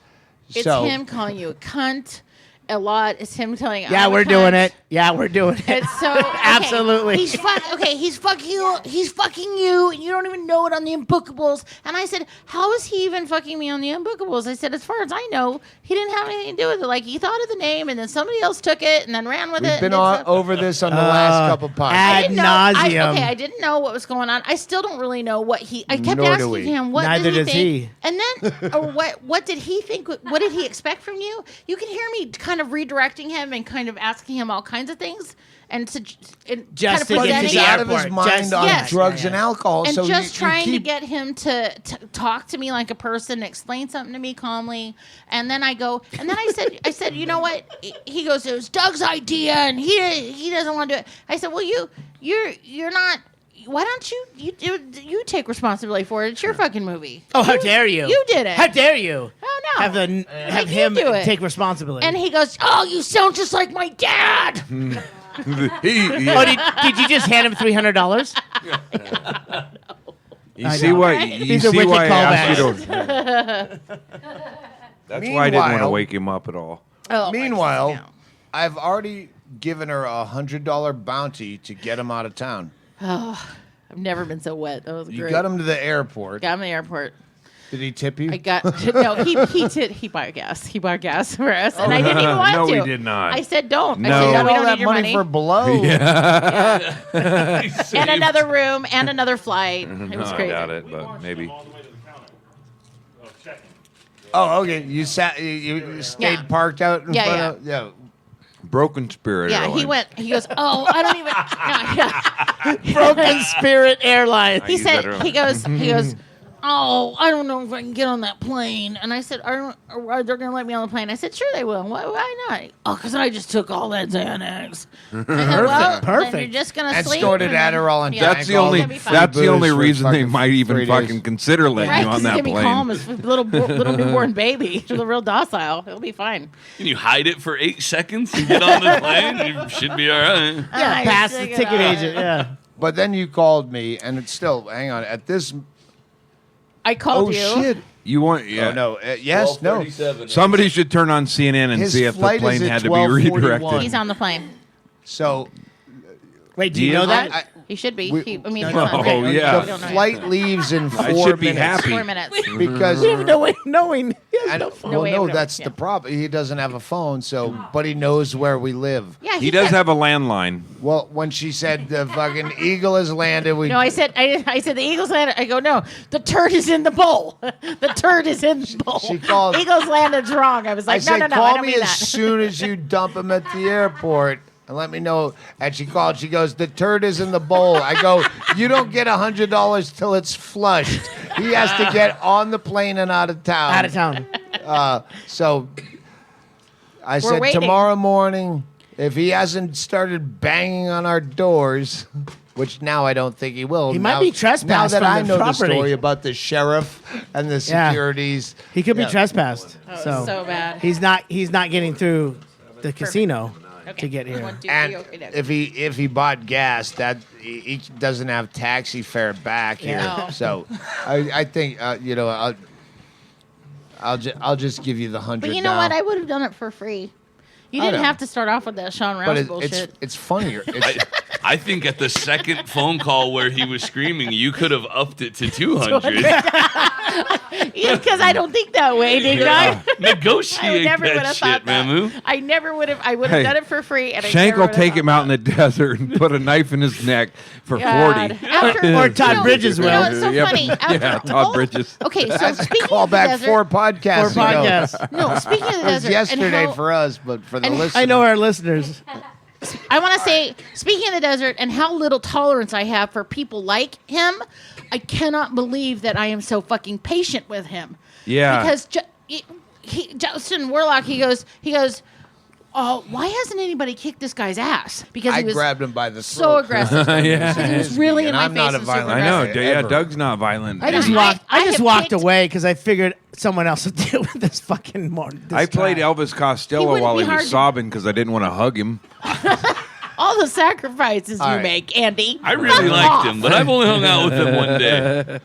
It's so, him calling you a cunt a lot. It's him telling you, Yeah, I'm a we're doing cunt. it. Yeah, we're doing it. It's so okay, Absolutely. He's fucking you. He's fucking you, and you don't even know it on the Unbookables. And I said, how is he even fucking me on the Unbookables? I said, as far as I know, he didn't have anything to do with it. Like he thought of the name, and then somebody else took it, and then ran with we've it. been and did stuff. over this on the last couple podcasts. I ad didn't know. nauseum. I didn't know what was going on. I still don't really know what he. I kept Nor do asking we. him, what Neither did does he he. think? And then, or what did he think? What did he expect from you? You can hear me kind of redirecting him and kind of asking him all kinds of things, and to and Just to kind of get to presenting the it. out of his airport. mind Just- on Yes. drugs Yeah. and alcohol. And so just you trying to keep, get him to talk to me like a person, explain something to me calmly, and then I said, you know what? He goes, it was Doug's idea, and he doesn't want to do it. I said, well, you're not. Why don't you take responsibility for it? It's your fucking movie. Oh, how dare you? You did it. How dare you? Oh no. Have Make him you do it. take responsibility. And he goes, oh, you sound just like my dad. Oh, did you just hand him $300? You see why? You These are see wicked why I asked you callbacks. to. That's why I didn't want to Meanwhile- wake him up at all. Oh, Meanwhile, yeah. I've already given her a $100 bounty to get him out of town. I've never been so wet. That was You great. got him to the airport. Got him to the airport. Did he tip you? I got no. He bought gas. He bought gas for us, and I didn't even want No, to. he did not. I said, "Don't." No. I You said, got "No, we all don't that need your money money." for blow. And another room, and another flight. It No, was I crazy. doubt it, but maybe. All the way to the counter. Oh, check. Oh, okay. You sat. You stayed Yeah. parked out in Yeah, front yeah. of. Yeah. Broken Spirit Yeah, Airlines. he went. He goes, "Oh, I don't even." No, yeah. Broken Spirit Airlines. He use that said, earlier. he goes, "Oh, I don't know if I can get on that plane." And I said, "Are they going to let me on the plane?" I said, "Sure they will. Why not?" "Oh, because I just took all that Xanax." I said, well, Perfect. Then you're just going to And sleep. snorted then- Adderall and Yeah. That's the Alcohol. only. It'll be fine. That's the only Booze for reason they fucking might even 3 days. fucking consider letting Right, you on because that he's gonna be calm plane. as a little newborn baby. He's real docile. He'll be fine. Can you hide it for 8 seconds and get on the plane? You should be all right. Yeah, I pass the figured ticket out. agent. Yeah. But then you called me, and it's still. Hang on. At this. I called Oh you. shit. You want? Yeah. Oh no. Yes. No. Somebody should turn on CNN and His see if the flight is plane at had to be 12:41. redirected. He's on the plane. So Wait, do you know that? He should be. We- He, I mean, Oh, it's not great. yeah. We The don't know yet. flight leaves in 4 I should be minutes. happy. 4 minutes. Because No way knowing. and, No well, way no, of knowing, that's yeah. the problem. He doesn't have a phone, so but he knows where we live. Yeah, He does said- have a landline. Well, when she said the fucking eagle has landed, we No, I said the Eagles landed. I go, no, the turd is in the bowl. The turd is in the bowl. She called- Eagles landed's wrong. I was I like, said, no, I call don't me mean as that. soon as you dump him at the airport and let me know. And she called. She goes, the turd is in the bowl. I go, you don't get $100 till it's flushed. He has to get on the plane and out of town. Out of town. So I said, waiting. tomorrow morning, if he hasn't started banging on our doors, which now I don't think he will. He might now- be trespassed Now that from I the know property. the story about the sheriff and the Yeah. securities. He could be Yeah. trespassed. Oh, so bad. He's not getting through the casino Okay. to get here. 1, 2, 3, And okay, then. if he bought gas, that he doesn't have taxi fare back here. Yeah. No. So I think I'll just give you the 100. But you know now. what? I would have done it for free. You I didn't know. have to start off with that Sean Rouse But bullshit. it's funnier. It's, I think at the second phone call where he was screaming, you could have upped it to 200. Because I don't think that way, didn't I? Negotiate never would that have shit, thought that. Mamu. I never would have. I would have Hey, done it for free. And I Shank never will would have take thought him out in the desert and put a knife in his neck for God. 40. After, Or Todd Bridges you will. know, it's so Yeah, funny. but- After, yeah, Todd Bridges. Okay, so that's speaking call of the back desert, 4 podcasts. For ago. podcasts. no, speaking of the It was desert, yesterday and how, for us, but for the and listeners. I know our listeners. I want to say, speaking of the desert and how little tolerance I have for people like him, I cannot believe that I am so fucking patient with him. Yeah. Because Justin Warlock, he goes, oh, why hasn't anybody kicked this guy's ass? Because I he was grabbed him by the throat. so aggressive. Yeah. He was really in And my I'm face not a and super violent I know. aggressive. Yeah, Ever. Doug's not violent. I just I- walked. I I just have walked picked- away because I figured someone else would deal with this fucking more. I played Elvis He Costello wouldn't while be he hard was to- sobbing because I didn't want to hug him. All the sacrifices All you right. make, Andy. I really Fuck liked off. him, but I've only hung out with him one day.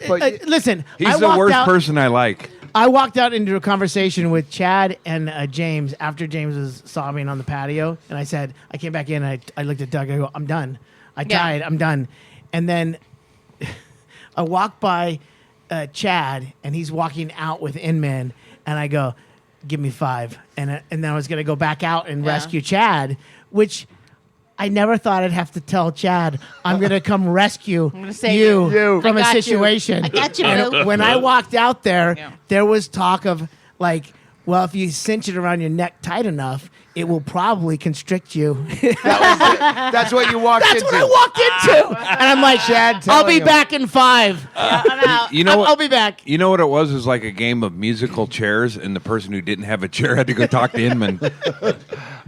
But Listen, He's I the walked worst out, person I like. I walked out into a conversation with Chad and James after James was sobbing on the patio, and I said, I came back in, I looked at Doug, I go, I'm done. I Yeah. tried, I'm done. And then I walked by Chad, and he's walking out with Inman, and I go, give me 5. And then I was going to go back out and Yeah. rescue Chad, which I never thought I'd have to tell Chad, I'm going to come rescue gonna save you you. from I a got you. situation. I got you, And boo. when I walked out there, Yeah. there was talk of like, well, if you cinch it around your neck tight enough, it will probably constrict you. that's what you walked That's into. what I walked into. And I'm like, Chad I'll be telling him. back in 5. I'm out. You know what? I'll be back. You know what it was? It was like a game of musical chairs, and the person who didn't have a chair had to go talk to Inman.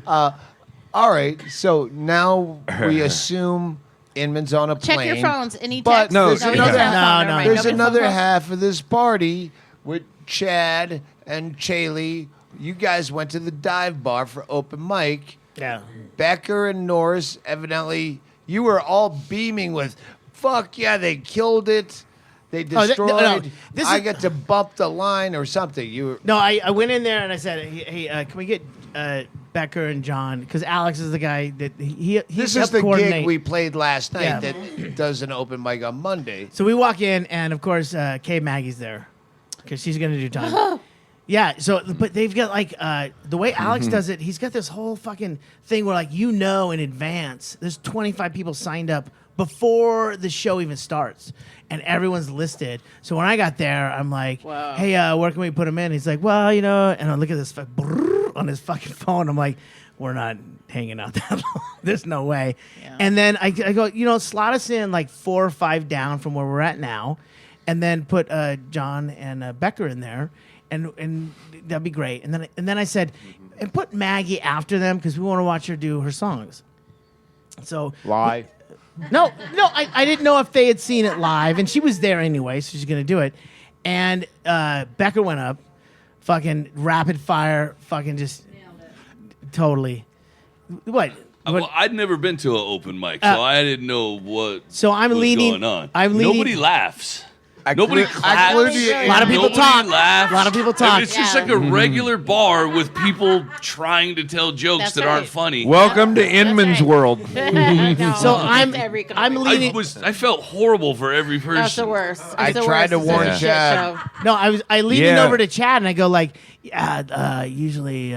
All right, so now we assume Inman's on a Check plane. your phones. Any But text? no, he's there's on another- his phone. No, Never no. mind. There's Nobody another phone calls? half of this party with Chad and Chaille. You guys went to the dive bar for open mic. Yeah. Becker and Norris, evidently, you were all beaming with, fuck yeah, they killed it. They no, destroyed. no. This I is- get to bump the line or something. You were, No, I went in there and I said, hey, can we get Becker and John? Because Alex is the guy that he this is helped the coordinate. gig we played last night Yeah. that does an open mic on Monday. So we walk in, and of course, Kay Maggie's there because she's gonna do time. Yeah. So, but they've got like the way Alex does it. He's got this whole fucking thing where, like, in advance, there's 25 people signed up before the show even starts, and everyone's listed. So when I got there, I'm like, Wow. "Hey, where can we put him in?" He's like, "Well, and I look at this on his fucking phone. I'm like, "We're not hanging out that long. There's no way." Yeah. And then I go, slot us in like 4 or 5 down from where we're at now, and then put John and Becker in there, and that'd be great. And then I said, and put Maggie after them because we want to watch her do her songs. So Lie. no, I didn't know if they had seen it live, and she was there anyway, so she's gonna do it. And Becker went up, fucking rapid fire, fucking just totally. What? Well, I'd never been to an open mic, so I didn't know what So I'm was leading. going on. I'm leading. Nobody laughs. Nobody clapped. A lot of people Nobody talk. laughed. A lot of people I mean, talk. it's just like a regular bar with people trying to tell jokes That's that aren't right. funny. Welcome to Inman's right. world. No, So it's every I'm comedy. leaning. I felt horrible for every person. That's the worst. I It's the tried to worst. It's warn a shit Chad. show. No, I leaned Yeah. over to Chad and I go like, yeah, usually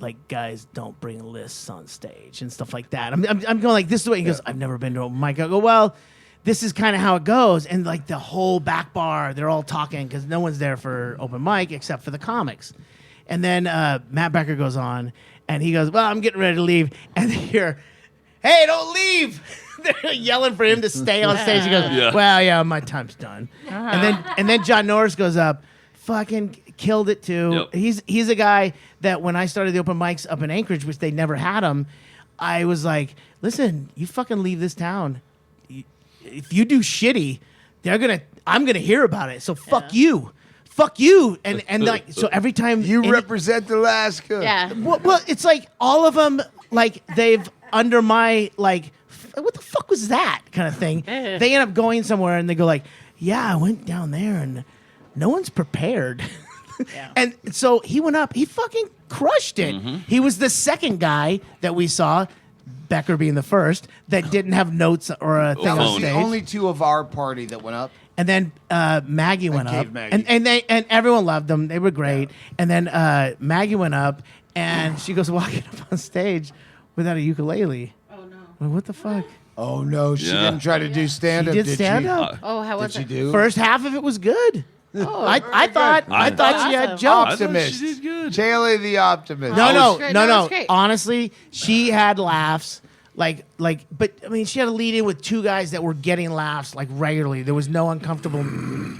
like guys don't bring lists on stage and stuff like that. I'm going like this is the way he goes. I've never been to open mic. I go, well, this is kind of how it goes. And like the whole back bar, they're all talking because no one's there for open mic except for the comics. And then Matt Becker goes on and he goes, well, I'm getting ready to leave. And they hear, hey, don't leave. They're yelling for him to stay on stage. He goes, Yeah. well, yeah, my time's done. And then John Norris goes up, fucking killed it too. Yep. He's a guy that when I started the open mics up in Anchorage, which they never had him, I was like, listen, you fucking leave this town. If you do shitty, I'm gonna hear about it. So fuck you. Fuck you. And like so every time You represent Alaska. Yeah. well, it's like all of them, like they've under my like, what the fuck was that kind of thing? They end up going somewhere and they go like, yeah, I went down there and no one's prepared. And so he went up, he fucking crushed it. He was the second guy that we saw, Becker being the first, that didn't have notes or a thing That on was the stage. only two of our party that went up. And then Maggie went Cave up, Maggie. and everyone loved them. They were great. And then Maggie went up, and she goes walking up on stage without a ukulele. Oh no. Like, what the fuck? Oh no, she Yeah. didn't try to do stand up. She did stand up. Oh, how was Did she it? do? First half of it was good. Oh, I thought she had Awesome. jokes. Optimist. she did good. Chaille the optimist. No, no, great. no, No, no. that's great. Honestly, she had laughs. But I mean, she had a lead in with two guys that were getting laughs like regularly. There was no uncomfortable.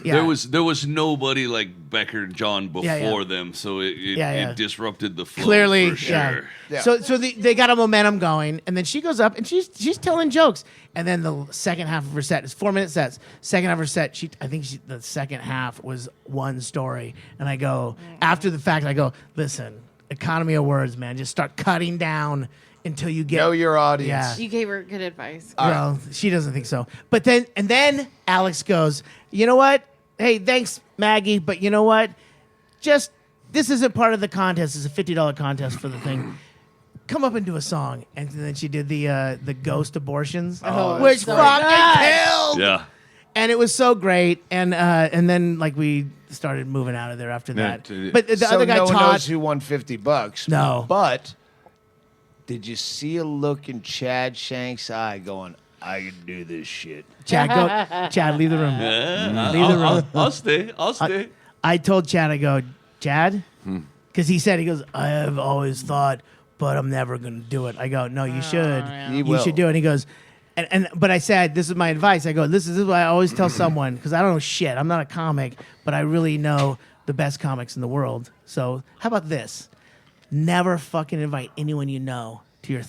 Yeah. There was nobody like Becker and John before Yeah. them, so it Yeah. it disrupted the flow. Clearly, for sure. Yeah. So they got a momentum going, and then she goes up and she's telling jokes, and then the second half of her set is 4-minute sets. Second half of her set, the second half was one story, and I go after the fact, I go, listen, economy of words, man, just start cutting down until you get Know your audience. Yeah. You gave her good advice. Well, she doesn't think so. But then Alex goes, you know what? Hey, thanks, Maggie, but you know what? Just this isn't part of the contest. It's a $50 contest for the thing. Come up and do a song. And then she did the ghost abortions, which so fucking good. killed. Yeah. And it was so great. And then like we started moving out of there after that. But the So other guy no one Todd. knows who won $50. No. But did you see a look in Chad Shank's eye going, I can do this shit? Chad, leave the room. Leave the room. I'll stay. I'll stay. I told Chad, I go, Chad, because he goes, I have always thought, but I'm never going to do it. I go, no, you should. You You will. should do it. And he goes, but I said, this is my advice. I go, this is what I always tell someone, because I don't know shit. I'm not a comic, but I really know the best comics in the world. So how about this? Never fucking invite anyone you know to your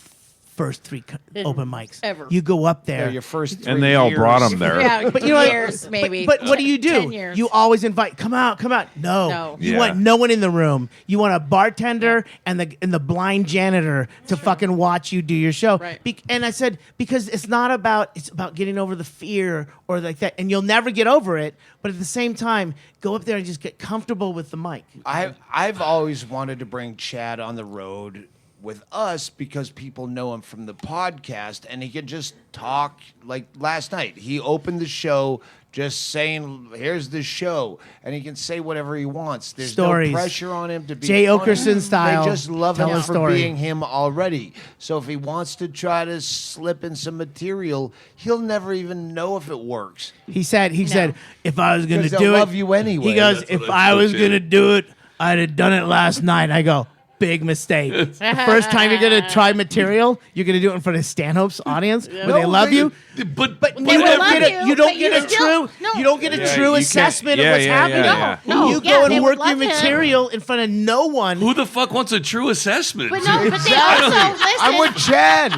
first 3 open mics. Ever. You go up there. Your first 3 And they all years. brought him there. Yeah, But you know, years maybe. But what do you do? 10 years. You always invite. Come out. No, No. you Yeah. want no one in the room. You want a bartender and the blind janitor to fucking watch you do your show. Right. And I said because it's about getting over the fear or like that, and you'll never get over it. But at the same time, go up there and just get comfortable with the mic. I've always wanted to bring Chad on the road with us because people know him from the podcast and he can just talk. Like last night, he opened the show just saying, here's the show, and he can say whatever he wants. There's Stories. no pressure on him to be Jay funny. Okerson style. They just love Tell him a for story. being him already. So if he wants to try to slip in some material, he'll never even know if it works. He said if I was going to 'Cause do they'll it, love you anyway. He goes, That's if what I was told going to you. do it, I'd have done it last night. I go, big mistake. The first time you're going to try material, you're going to do it in front of Stanhope's audience where they love you. But But They you will don't love get you, you don't but get you a still- true no. you don't get a Yeah, true you can't- assessment yeah, of what's yeah, happening. yeah, No, You yeah, go they and would work your love him. material in front of no one. who the fuck wants a true assessment? But no, but they I also don't listen. I'm with Chad.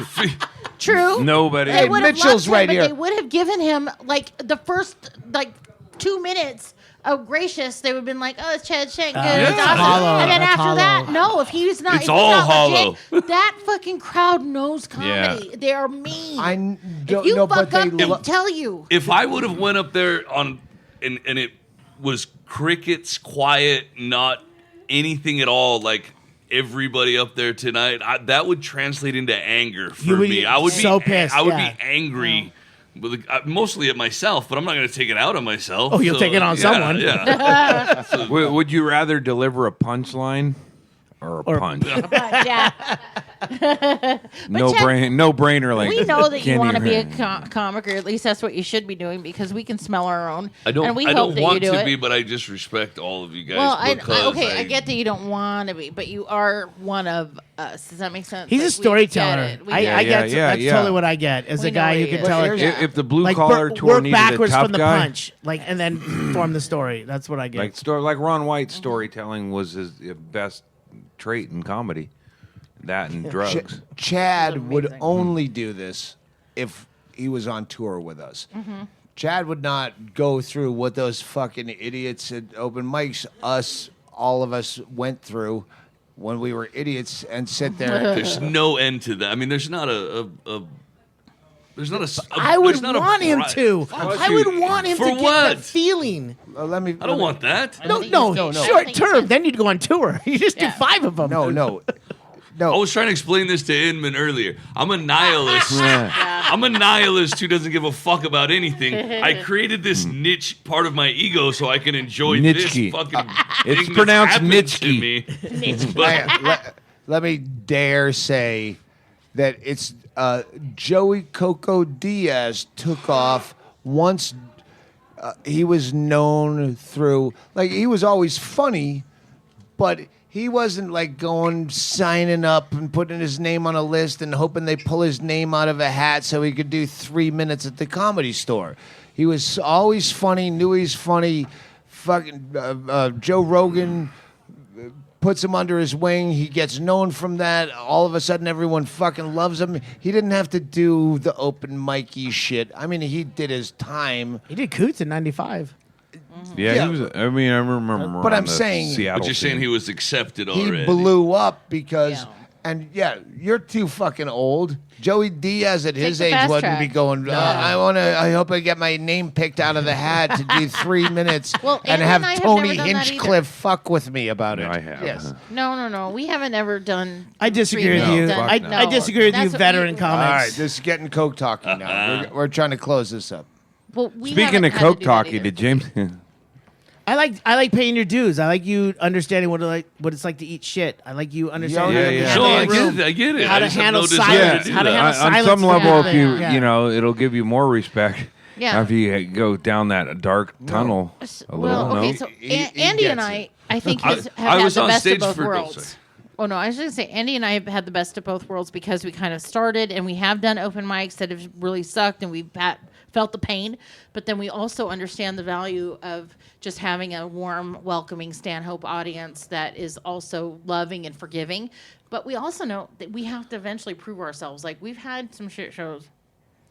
True. Nobody. They Hey, would have Mitchell's loved him, right but here. they would have given him like the first 2 minutes of gracious. They would have been like, "Oh, it's Chad Shank, good, Yeah. it's awesome." Hollow. And then That's after that, hollow. no, if he's not, It's if all he's not hollow. legit, that fucking crowd knows comedy. They are mean. I if don't you know, fuck but up, they they tell you. If I would have went up there and it was crickets, quiet, not anything at all. Like everybody up there tonight, that would translate into anger for me. I would so be pissed. I would yeah. be angry. Mostly at myself, but I'm not going to take it out on myself. Oh, you'll take it on someone. Yeah. Would you rather deliver a punchline or a punch? yeah. No brainer. Like We know that you can't want to be even- a comic, or at least that's what you should be doing, because we can smell our own. I don't. And we I hope don't that want you do to it. be, but I just respect all of you guys. Well, because I get that you don't want to be, but you are one of us. Does that make sense? He's a Like, storyteller. We get it. We I get it. get yeah, that's yeah. totally what I get as We a know guy what who he can is. tell Here's- it. If the blue Like collar tour work needed a backwards tough from the guy, punch, like, and then form the story. That's what I get. like Ron White's storytelling was his best trait in comedy. That and drugs. Chad would only do this if he was on tour with us. Chad would not go through what those fucking idiots at open mics, all of us went through when we were idiots, and sit there. There's no end to that. I mean, there's not a there's not a. I would there's not want him to. Fuck I you. would want him For to get what? that feeling. Let me. I don't want that. No, short term. Then you'd go on tour. You just do 5 of them. No. I was trying to explain this to Inman earlier. I'm a nihilist. I'm a nihilist who doesn't give a fuck about anything. I created this niche part of my ego so I can enjoy Nitschke. this fucking It's thing that's pronounced happened Nitschke. to me. But Let me dare say that it's Joey Coco Diaz took off once he was known through, like, he was always funny, but he wasn't like going signing up and putting his name on a list and hoping they pull his name out of a hat so he could do 3 minutes at the Comedy Store. He was always funny, knew he's funny. Fucking Joe Rogan puts him under his wing. He gets known from that. All of a sudden, everyone fucking loves him. He didn't have to do the open mic-y shit. I mean, he did his time. He did Coots in '95. Yeah, he was. I mean, I remember. But around I'm the saying- Seattle But you're saying scene. he was accepted He already. blew up because, and yeah, you're too fucking old. Joey Diaz at his the age fast wouldn't be track. going. I hope I get my name picked out of the hat to do 3 minutes Well, and Andy have and I have Tony never done that Hinchcliffe fuck with me about it. I have. Yes. No. We haven't ever done. I disagree with three you. minutes. fuck I, no. I disagree with you, That's what veteran we- All comics. right, this is getting coke talking now. We're trying to close this up. Well, we Speaking haven't of had to coke do that talkie, either. did James? I like paying your dues. I like you understanding what it's like to eat shit. I like you understanding Yeah, how to yeah. handle No, I room. get it. I get it. How I to just have handle no desire silence, to do how to that. handle on silence some for level, if everything. you Yeah. it'll give you more respect. Yeah. After you go down that dark tunnel a little. Well, okay, no? so He Andy and gets I think, I have had was the on best stage of both for- worlds. Oh no, I was going to say Andy and I have had the best of both worlds because we kind of started and we have done open mics that have really sucked and we've felt the pain, but then we also understand the value of just having a warm, welcoming Stanhope audience that is also loving and forgiving. But we also know that we have to eventually prove ourselves. Like we've had some shit shows.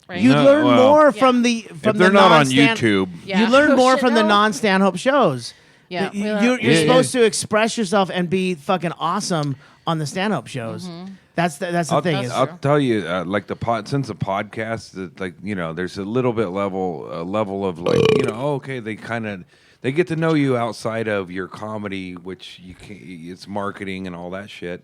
Right? You No, learn well, more Yeah. from the If from they're the not on non-Stan- YouTube, Yeah. You learn Oh, more shit, from the no. non-Stanhope shows. Yeah, we You're, learn- you're Yeah, supposed to express yourself and be fucking awesome on the Stanhope shows. That's the thing. is- I'll tell you, like since the podcast, that like there's a little bit level of like okay, they get to know you outside of your comedy, which you can it's marketing and all that shit.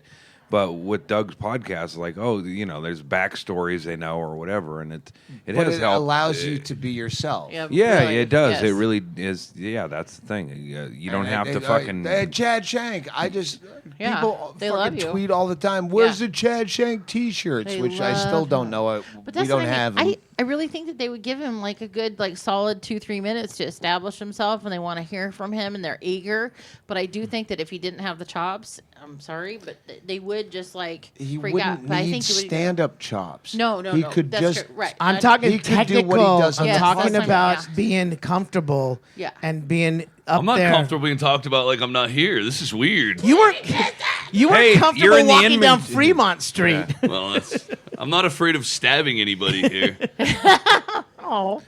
But with Doug's podcast, like there's backstories they know or whatever, and it But has it helped. allows you to be yourself. Yeah, Yeah, really, it does. yes. It really is. Yeah, that's the thing. You don't have to fucking. Hey, Chad Shank. I just Yeah, people they fucking love you. tweet all the time. Where's Yeah. the Chad Shank T-shirts? They Which I still love don't him. know. But We that's don't what I mean. have them. I really think that they would give him like a good, like solid 2-3 minutes to establish himself, and they want to hear from him, and they're eager. But I do think that if he didn't have the chops, I'm sorry, but they would just like He freak wouldn't out. But I need think he would. stand-up chops. No, he no. could That's just. true. Right. I'm I- talking He could do what he technical. does I'm on Yes, talking that's what I mean, about yeah. being comfortable. Yeah. And being up I'm not there. comfortable being talked about like I'm not here. This is weird. You weren't. You weren't Hey, you're comfortable in the walking Inman- down Fremont Street. Well, I'm not afraid of stabbing anybody here. Oh.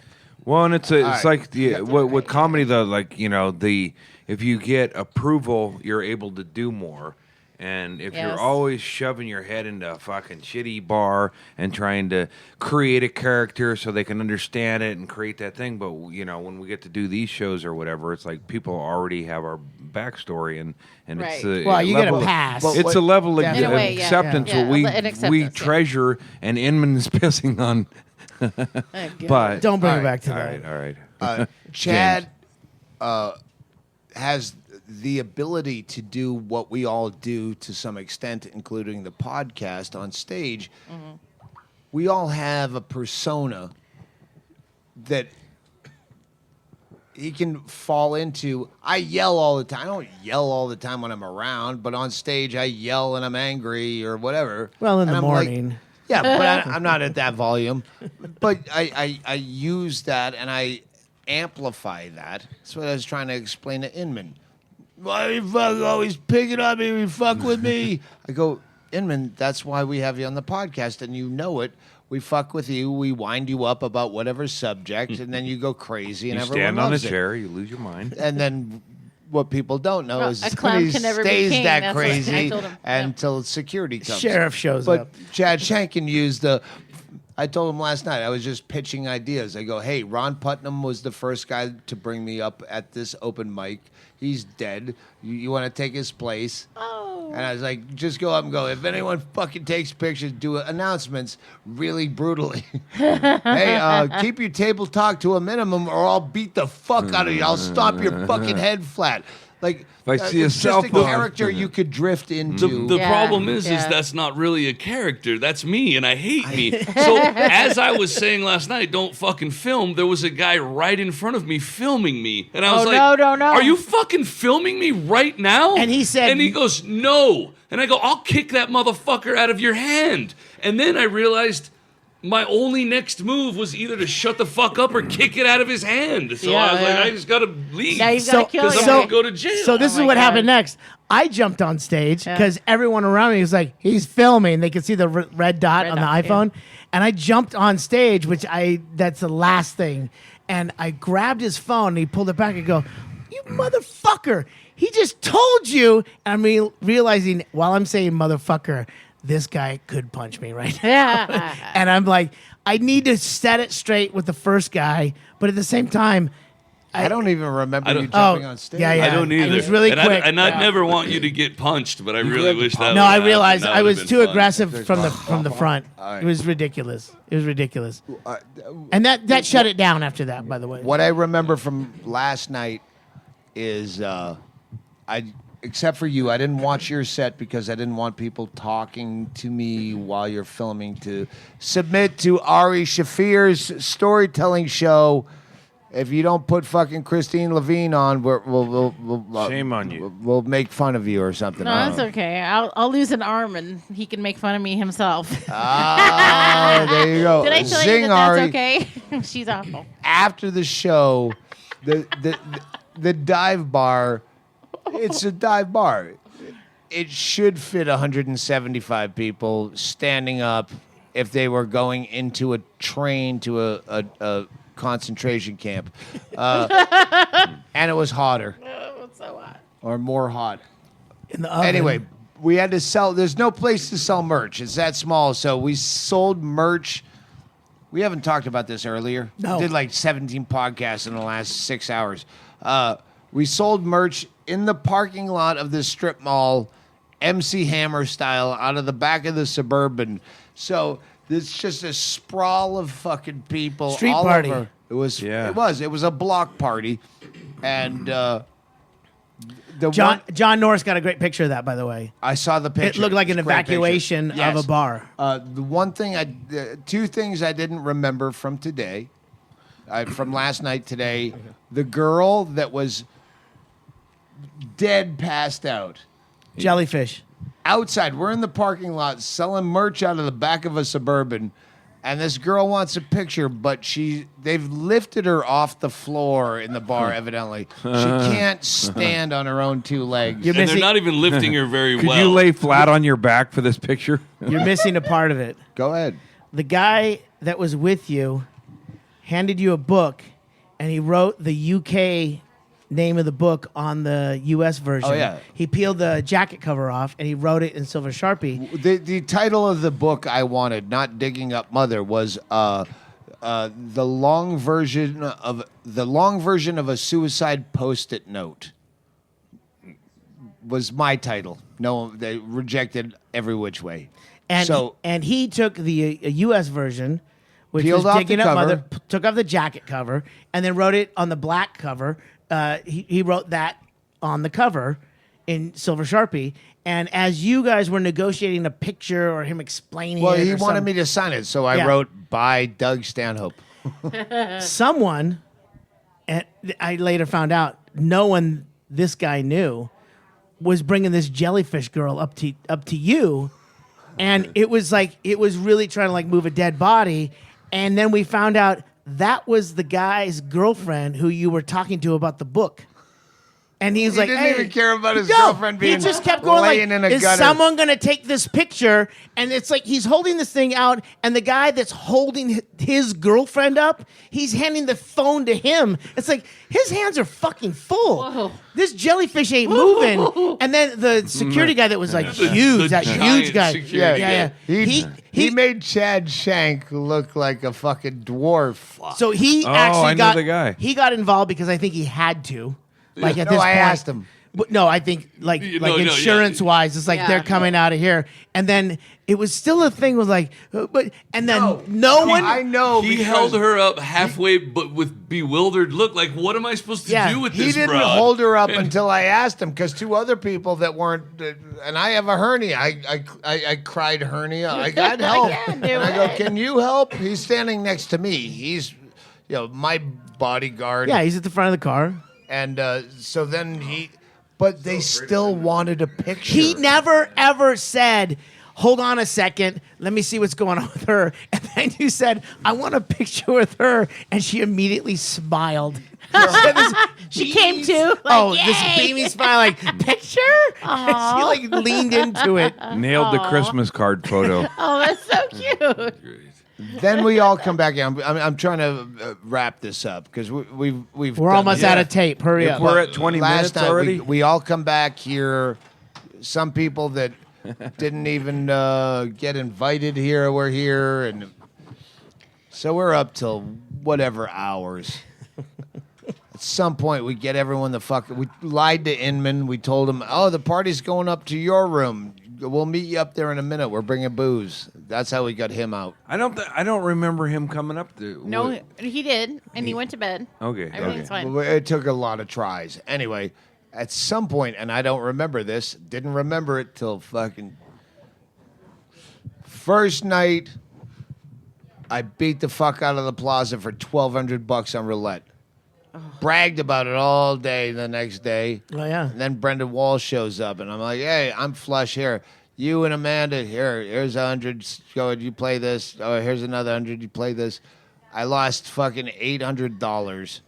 Well, and it's right. like with comedy though, like if you get approval, you're able to do more. And if Yes. you're always shoving your head into a fucking shitty bar and trying to create a character so they can understand it and create that thing, but when we get to do these shows or whatever, it's like people already have our backstory, and it's Right. a Well, you get a level of- pass. It's a level of In a way, yeah. acceptance Yeah. what Yeah, an acceptance, we yeah. treasure, and Inman is pissing on. But Don't bring All it back to all that. right, all right. Chad has the ability to do what we all do to some extent, including the podcast on stage. We all have a persona that he can fall into. I yell all the time. I don't yell all the time when I'm around, but on stage I yell and I'm angry or whatever. Well, in And the I'm like- morning. yeah, but I'm not at that volume. But I use that and I amplify that. That's what I was trying to explain to Inman. Why you fuck always picking on me? You fuck with me. I go, Inman, that's why we have you on the podcast, and you know it. We fuck with you. We wind you up about whatever subject, and then you go crazy, and You everyone stand on a loves it. chair, you lose your mind. And then what people don't know Well, is a clown he can never be stays king. that That's what I crazy told him. Yeah. until security comes. Sheriff shows But up. Chad Shank can use the. I told him last night, I was just pitching ideas. I go, hey, Ron Putnam was the first guy to bring me up at this open mic. He's dead. You want to take his place? Oh. And I was like, just go up and go, if anyone fucking takes pictures, do announcements really brutally. Hey, keep your table talk to a minimum or I'll beat the fuck out of you. I'll stomp your fucking head flat. Like, If I see a it's cell just a phone. character you could drift into. The Yeah, problem is yeah. that's not really a character. That's me, and I hate me. So as I was saying last night, don't fucking film. There was a guy right in front of me filming me, and I was Oh, like, no. "Are you fucking filming me right now?" And he said- and he goes, "No," and I go, "I'll kick that motherfucker out of your hand." And then I realized my only next move was either to shut the fuck up or kick it out of his hand. So Yeah, I was like, yeah. I just gotta leave. Now you've got to kill Because I'm him. gonna go to jail. So this Oh is my what God. happened next. I jumped on stage Yeah. because everyone around me was like, he's filming. They could see the red dot Red on dot, the iPhone. And I jumped on stage, that's the last thing. And I grabbed his phone and he pulled it back and go, you motherfucker. He just told you. And I'm realizing while I'm saying motherfucker, this guy could punch me right now. Yeah. And I'm like, I need to set it straight with the first guy. But at the same time, I don't even remember I you don't- jumping Oh, on stage. yeah, yeah. I don't It either. was really and quick. I'd never want you to get punched, but I really wish that. No, would I happen. realized That I would've was been too fun. aggressive from the front. right. It was ridiculous. It was ridiculous. And that shut it down after that, by the way. What I remember from last night is except for you, I didn't watch your set because I didn't want people talking to me while you're filming to submit to Ari Shafir's storytelling show. If you don't put fucking Kristine Levine on, we'll Shame on you. We'll make fun of you or something. No, I that's don't know. okay. I'll lose an arm and he can make fun of me himself. Oh, there you go. Did I tell Zing, you that Ari. that's okay? She's awful. After the show, the dive bar, it's a dive bar. It should fit 175 people standing up if they were going into a train to a concentration camp. And it was hotter Oh, it's so hot. or more hot. In the oven. Anyway, we had to sell. There's no place to sell merch. It's that small. So we sold merch. We haven't talked about this earlier. No. Did like 17 podcasts in the last 6 hours. We sold merch in the parking lot of this strip mall, MC Hammer style, out of the back of the Suburban. So there's just a sprawl of fucking people. Street all party. over. It was. Yeah. It was a block party, and John Norris got a great picture of that, by the way. I saw the It picture. looked like an It's a great picture. evacuation of Yes. a bar. The one thing two things I didn't remember from today, from last night today, the girl that was dead, passed out. Jellyfish. Outside, we're in the parking lot selling merch out of the back of a Suburban, and this girl wants a picture, but they've lifted her off the floor in the bar, evidently. She can't stand on her own two legs. You're And they're missing, not even lifting her very Could well. you lay flat on your back for this picture? you're missing a part of it. Go ahead. The guy that was with you handed you a book, and he wrote the UK name of the book on the U.S. version. Oh, yeah. He peeled the jacket cover off and he wrote it in silver Sharpie. The title of the book I wanted, not Digging Up Mother, was the long version of a suicide Post-it note. Was my title. No, they rejected every which way. And he took the U.S. version, which Peeled was off Digging the Up cover. Mother, took off the jacket cover, and then wrote it on the black cover. He wrote that on the cover in silver Sharpie. And as you guys were negotiating a picture or him explaining Well, it, he or wanted some- me to sign it, so I wrote by Doug Stanhope. someone, and I later found out, no one this guy knew, was bringing this jellyfish girl up to you, and it was really trying to like move a dead body, and then we found out that was the guy's girlfriend who you were talking to about the book. And he's like, didn't hey, even care about his girlfriend being he just kept going laying like, in a is gutter. someone going to take this picture? And it's like he's holding this thing out, and the guy that's holding his girlfriend up, he's handing the phone to him. It's like his hands are fucking full. Whoa. This jellyfish ain't moving. And then the security guy that was like huge, that giant huge guy. security Yeah. He made Chad Shank look like a fucking dwarf. So he I actually know the guy. he got involved because I think he had to. Like at No, this I point, asked him. But no, I think like yeah. insurance wise, it's like Yeah. they're coming out of here, and then it was still a thing. Was like, but and then no one. I know. He because held her up halfway, but with bewildered look. Like, what am I supposed to Yeah, do with He this didn't broad? hold her up And- until I asked him, because two other people that weren't, and I have a hernia. I cried hernia. I got help. can't do And I go, it. can you help? He's standing next to me. He's, my bodyguard. Yeah, he's at the front of the car. And so then but they still wanted a picture. He never ever said, "Hold on a second, let me see what's going on with her." And then you said, "I want a picture with her," and she immediately smiled. She came to. Like, This yay! beaming smile, like picture. she like leaned into it. Nailed the Christmas card photo. Oh, that's so cute. Then we all come back in. I'm trying to wrap this up because we're We're almost out of tape. Hurry If up. we're at 20 minutes night, already? we all come back here. Some people that didn't even get invited here were here, and so we're up till whatever hours. At some point, we get everyone the fuck. We lied to Inman. We told him, "Oh, the party's going up to your room. We'll meet you up there in a minute. We're bringing booze." That's how we got him out. I don't remember him coming up to. No, he did, and he went to bed. Okay. Everything's fine. Well, it took a lot of tries. Anyway, at some point, and I don't remember this, didn't remember it till fucking first night, I beat the fuck out of the Plaza for $1,200 on roulette. Bragged about it all day the next day. Oh yeah. And then Brendan Wall shows up, and I'm like, "Hey, I'm flush here. You and Amanda, here's 100. Go ahead, you play this. Oh, here's another 100. You play this." I lost fucking $800.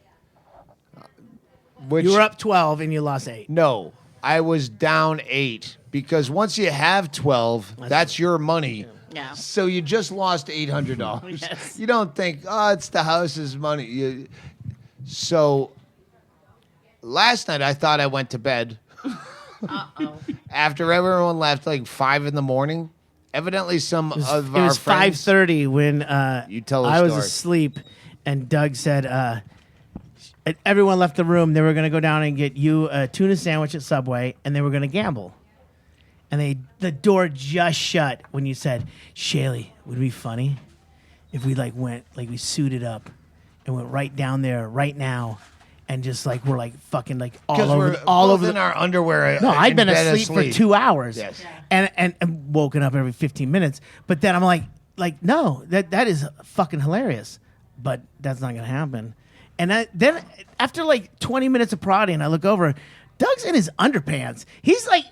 Which You were up 12 and you lost 8. no, I was down 8 because once you have 12, that's your money. Yeah. So you just lost $800. Yes. You don't think, "Oh, it's the house's money." So last night I thought I went to bed. Uh-oh. After everyone left, like 5 in the morning. Evidently, some of It our was friends. 5:30 when You tell the I was story. asleep, and Doug said everyone left the room. They were going to go down and get you a tuna sandwich at Subway, and they were going to gamble. And the door just shut when you said, "Chaille, would it be funny if we we suited up and went right down there right now, and just like we're like fucking like all Because over we're all both over in our underwear. No, I'd in been bed asleep for 2 hours. Yes. And woken up every 15 minutes. But then I'm like no, that is fucking hilarious. But that's not gonna happen. And then after like 20 minutes of prodding, I look over. Doug's in his underpants. He's like,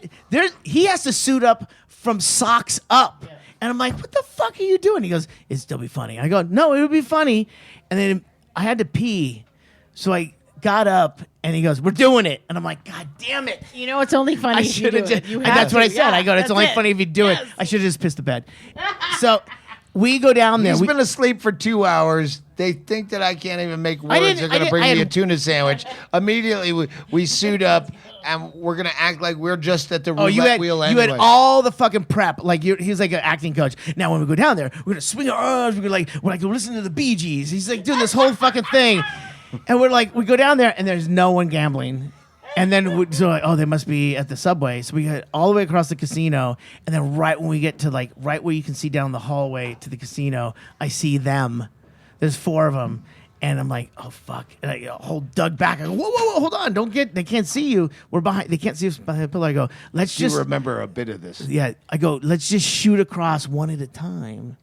he has to suit up from socks up. Yeah. And I'm like, "What the fuck are you doing?" He goes, "It'd still be funny." I go, "No, it would be funny." And then I had to pee. So I got up and he goes, "We're doing it." And I'm like, "God damn it." You know, it's only funny I if you should do have just, it. You and have that's what to. I said. Yeah, I go, "It's that's only it. funny if you do Yes. it." I should have just pissed the bed. So we go down there. He's been asleep for 2 hours. They think that I can't even make words. They're going to bring I me a had- tuna sandwich. Immediately, we suit up, and we're going to act like we're just at the roulette you had wheel you anyway. had all the fucking prep. Like he's like an acting coach. Now when we go down there, we're gonna swing our arms. We're like listen to the Bee Gees. He's like doing this whole fucking thing, and we go down there and there's no one gambling. And then they must be at the subway. So we get all the way across the casino, and then right when we get to right where you can see down the hallway to the casino, I see them. There's 4 of them. And I'm like, oh, fuck. And I hold Doug back. I go, whoa, hold on. They can't see you. We're behind. They can't see us behind the pillar. I go, let's just. You remember a bit of this. Yeah. I go, let's just shoot across one at a time.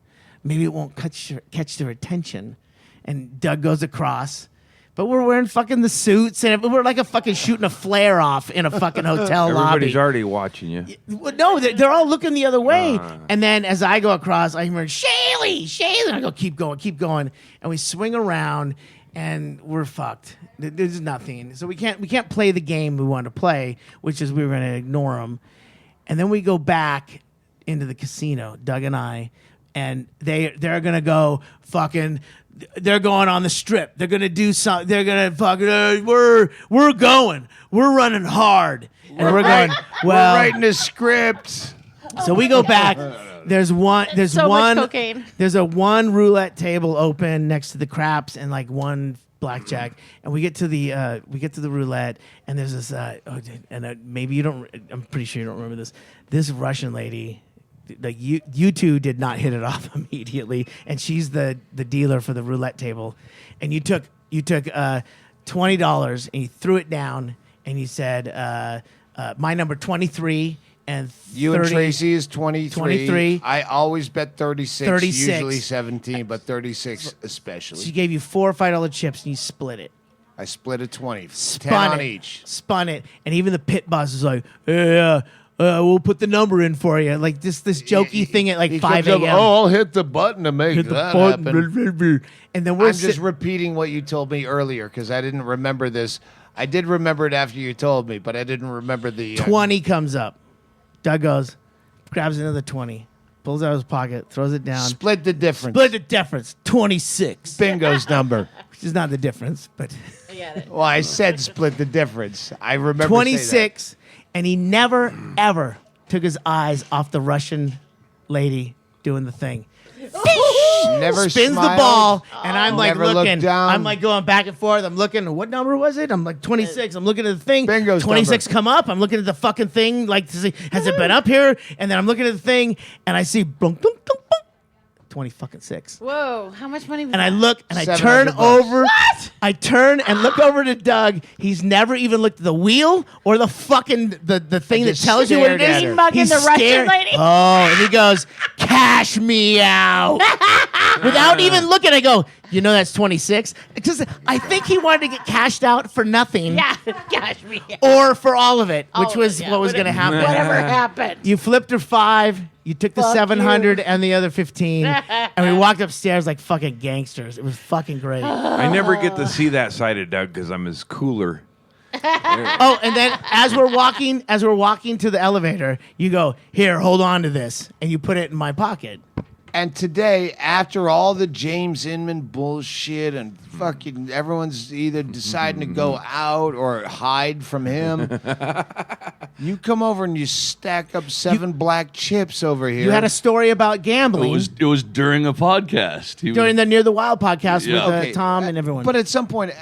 Maybe it won't catch their attention. And Doug goes across. But we're wearing fucking the suits. And we're like a fucking shooting a flare off in a fucking hotel lobby. Everybody's already watching you. Well, no, they're all looking the other way. And then as I go across, I hear Chaille. And I go, keep going. And we swing around, and we're fucked. There's nothing. So we can't play the game we want to play, which is we were going to ignore them. And then we go back into the casino, Doug and I, and they're going to go fucking. They're going on the strip. They're gonna do something. They're gonna fucking. We're going. We're running hard, and we're going. Well, we're writing a script. So we go back. There's one. There's So much one. cocaine. There's a one roulette table open next to the craps and like one blackjack. And we get to the roulette, and there's this. Maybe you don't. I'm pretty sure you don't remember this. This Russian lady. Like you two did not hit it off immediately, and she's the dealer for the roulette table, and you took $20 and you threw it down, and you said my number 23 and 30, You and Tracy is 23. 23. I always bet 36, 36. usually 17, but 36 especially. She gave you $4 or $5 chips, and you split it. I split it 20, 10 Spun on it, each. spun it, and even the pit boss is like, yeah. We'll put the number in for you. Like this jokey thing at like He 5 comes up, a.m. oh, I'll hit the button to make that happen. And then we're I'm just repeating what you told me earlier because I didn't remember this. I did remember it after you told me, but I didn't remember the 20 comes up. Doug goes, grabs another 20, pulls out of his pocket, throws it down. Split the difference. Split the difference. 26. Bingo's number. Which is not the difference, but Well, I said split the difference. I remember 26. And he never, ever took his eyes off the Russian lady doing the thing. Never spins smiled. the ball, and I'm like Never looked looking. down. I'm like going back and forth. I'm looking. What number was it? I'm like 26. I'm looking at the thing. Bingo's 26 number. come up. I'm looking at the fucking thing. Like to see, has it been up here? And then I'm looking at the thing, and I see 20 fucking 6. Whoa, how much money was And that? I look and I 700 turn bucks. over. What? I turn and look over to Doug. He's never even looked at the wheel or the fucking the thing that just tells you what it stared at is. her. Mugging He's the Russian scared. lady? Oh, and he goes, "Cash me out." Without even looking, I go, "You know that's 26." Because I think he wanted to get cashed out for nothing. Yeah, gosh, me. Or for all of it, All which of was it, yeah. what was going to happen. Whatever happened. You flipped her 5. You took the Fuck 700 you. and the other 15, and we walked upstairs like fucking gangsters. It was fucking great. I never get to see that side of Doug because I'm his cooler. Oh, and then as we're walking to the elevator, you go, "Here, hold on to this," and you put it in my pocket. And today, after all the James Inman bullshit and fucking everyone's either deciding to go out or hide from him, you come over and you stack up 7 black chips over here. You had a story about gambling It was during a podcast. He during the Near the Wild podcast Yeah. with Okay, Tom and everyone. But at some point,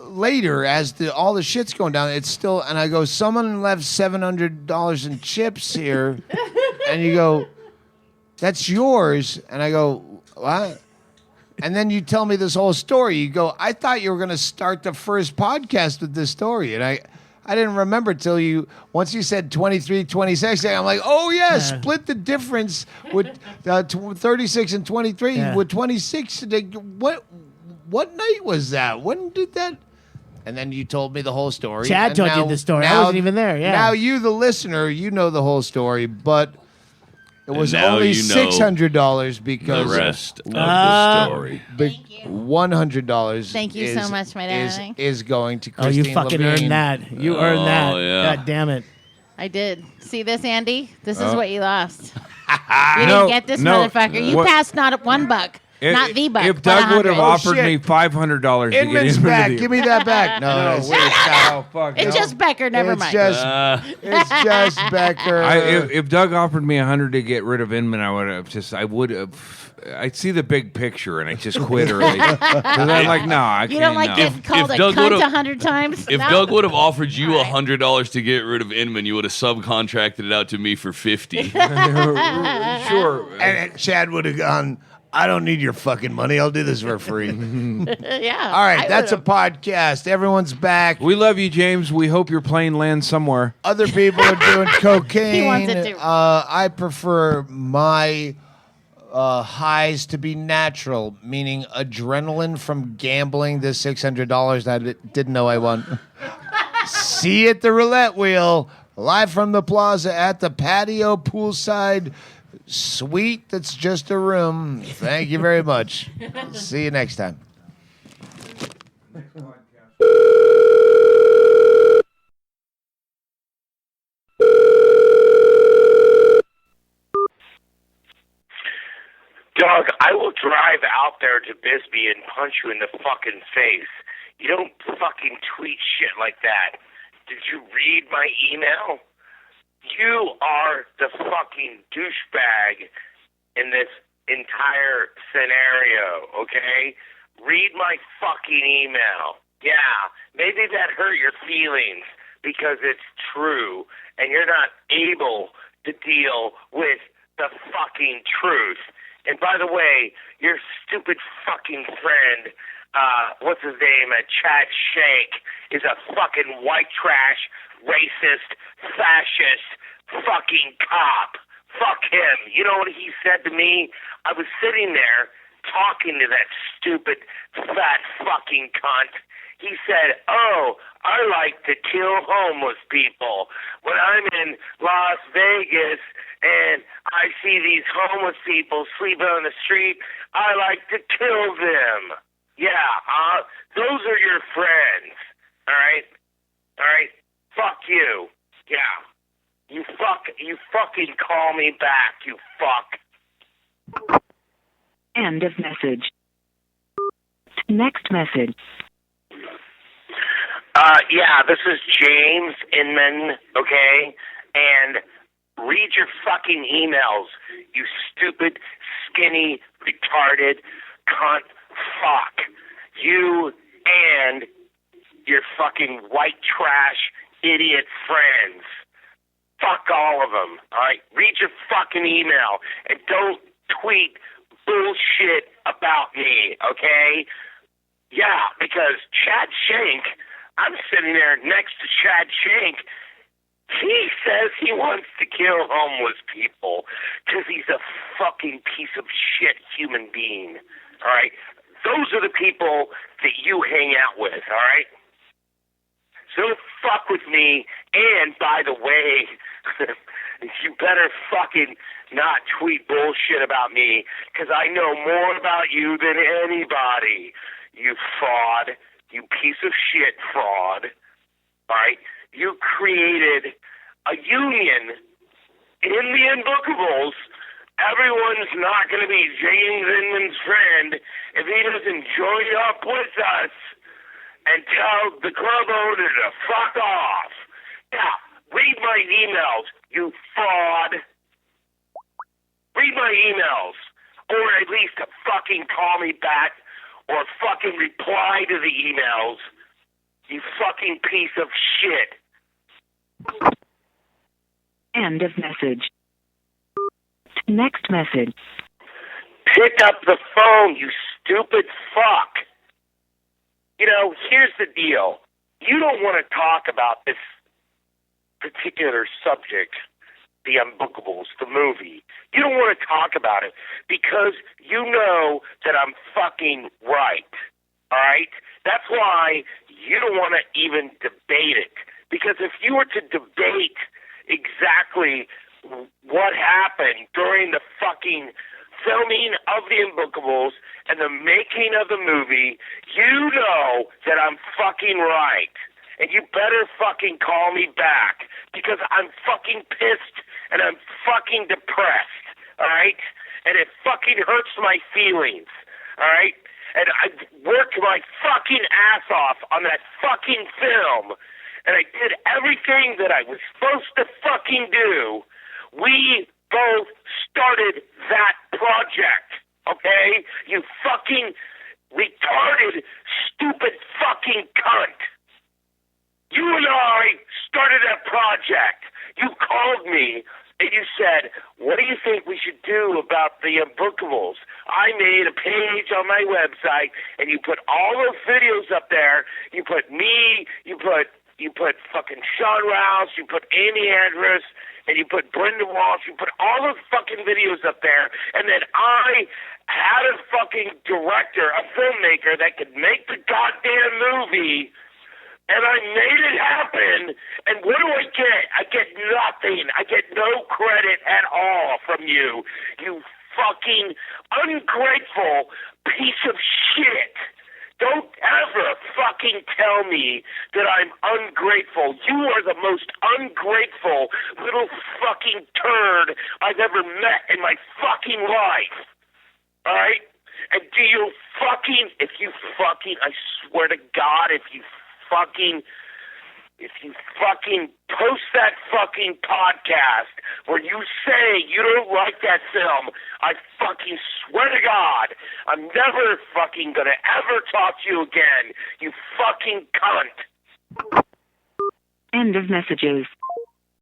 later, as all the shit's going down, it's still. And I go, someone left $700 in chips here, and you go, "That's yours." And I go, "What?" And then you tell me this whole story. You go, "I thought you were going to start the first podcast with this story," and I didn't remember till once you said 23, 26. I'm like, "Oh yeah, split the difference with 36 and 23 Yeah. with 26." What night was that? When did that? And then you told me the whole story. Chad And told you now- the story. I wasn't even there, yeah. Now you, the listener, you know the whole story, but it was now only you know $600 the because rest of the story. $100. Thank you so much, my darling. Is going to oh, Kristine you fucking Levine. earned that. You earned that. yeah. God damn it. I did. See this, Andy? This is what you lost. You No, didn't get this no. motherfucker. You What- passed not $1. Not the buck. If but Doug would 100. have offered shit. me $500 to get Inman's Inman back. with you. Give me that back. No, wait, oh fuck! It's no. just Becker. Never it's mind. It's just Becker. If Doug offered me $100 to get rid of Inman, I would have. I'd see the big picture and I just quit early because I'm like, no, I can't. You don't like no. getting called a Doug cunt would've- 100 times? If No? Doug would have offered you $100 to get rid of Inman, you would have subcontracted it out to me for 50. Sure. And Chad would have gone, I don't need your fucking money. I'll do this for free. Yeah. All right, I that's a would've. podcast. Everyone's back. We love you, James. We hope your plane lands somewhere. Other people are doing cocaine. He wants it too. I prefer my highs to be natural, meaning adrenaline from gambling the $600 that I didn't know I won. See you at the roulette wheel, live from the Plaza at the patio poolside suite that's just a room. Thank you very much. See you next time. Doug, I will drive out there to Bisbee and punch you in the fucking face. You don't fucking tweet shit like that. Did you read my email? You are the fucking douchebag in this entire scenario, okay? Read my fucking email. Yeah, maybe that hurt your feelings because it's true and you're not able to deal with the fucking truth. And by the way, your stupid fucking friend, what's his name, Chad Shank, is a fucking white trash, racist, fascist, fucking cop. Fuck him. You know what he said to me? I was sitting there talking to that stupid, fat fucking cunt. He said, oh, I like to kill homeless people. When I'm in Las Vegas and I see these homeless people sleeping on the street, I like to kill them. Yeah, those are your friends. All right? All right? Fuck you. Yeah. You fucking call me back, you fuck. End of message. Next message. Yeah, this is James Inman, okay? And read your fucking emails, you stupid, skinny, retarded cunt fuck. You and your fucking white trash idiot friends. Fuck all of them, all right? Read your fucking email and don't tweet bullshit about me, okay? Yeah, because Chad Shank, I'm sitting there next to Chad Shank. He says he wants to kill homeless people because he's a fucking piece of shit human being, all right? Those are the people that you hang out with, all right? So don't fuck with me, and by the way, you better fucking not tweet bullshit about me because I know more about you than anybody, you fraud. You piece of shit fraud, all right? You created a union in the UnBookables. Everyone's not going to be James Inman's friend if he doesn't join up with us and tell the club owner to fuck off. Yeah, read my emails, you fraud. Read my emails, or at least fucking call me back or fucking reply to the emails, you fucking piece of shit. End of message. Next message. Pick up the phone, you stupid fuck. You know, here's the deal. You don't want to talk about this particular subject, the UnBookables, the movie. You don't want to talk about it because you know that I'm fucking right. All right? That's why you don't want to even debate it. Because if you were to debate exactly what happened during the fucking filming of the UnBookables and the making of the movie, you know that I'm fucking right. And you better fucking call me back because I'm fucking pissed and I'm fucking depressed, all right? And it fucking hurts my feelings. all right? And I worked my fucking ass off on that fucking film, and I did everything that I was supposed to fucking do. We both started that project, okay? You fucking retarded, stupid fucking cunt. You and I started that project. You called me and you said, what do you think we should do about the UnBookables? I made a page on my website and you put all those videos up there. You put me, you put fucking Sean Rouse, you put Amy Andrist, and you put Brenda Walsh, you put all those fucking videos up there, and then I had a fucking director, a filmmaker that could make the goddamn movie, and I made it happen, and what do I get? I get nothing. I get no credit at all from you, you fucking ungrateful piece of shit. Don't ever fucking tell me that I'm ungrateful. You are the most ungrateful little fucking turd I've ever met in my fucking life. All right? And I swear to God, if you fucking post that fucking podcast where you say you don't like that film, I fucking swear to God, I'm never fucking gonna ever talk to you again, you fucking cunt. End of messages.